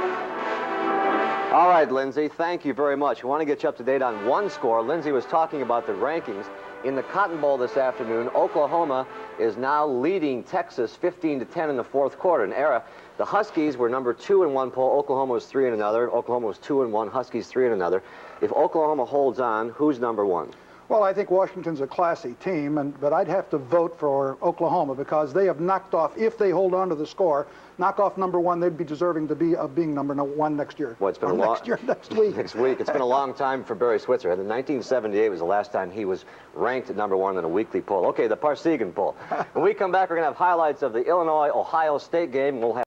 All right, Lindsey, thank you very much. We want to get you up to date on one score. Lindsey was talking about the rankings. In the Cotton Bowl this afternoon, Oklahoma is now leading Texas 15-10 in the fourth quarter. An era, the Huskies were number 2 in one poll. Oklahoma was 3 in another. Oklahoma was 2 in one. Huskies 3 in another. If Oklahoma holds on, who's number 1? Well, I think Washington's a classy team, but I'd have to vote for Oklahoma because they have knocked off, if they hold on to the score, knock off number 1, they'd be deserving to be being number 1 next year. Well, it's been next week. Next week. It's been a long time for Barry Switzer. And 1978 was the last time he was ranked at number 1 in a weekly poll. Okay, the Parsegan poll. When we come back, we're going to have highlights of the Illinois-Ohio State game. We'll have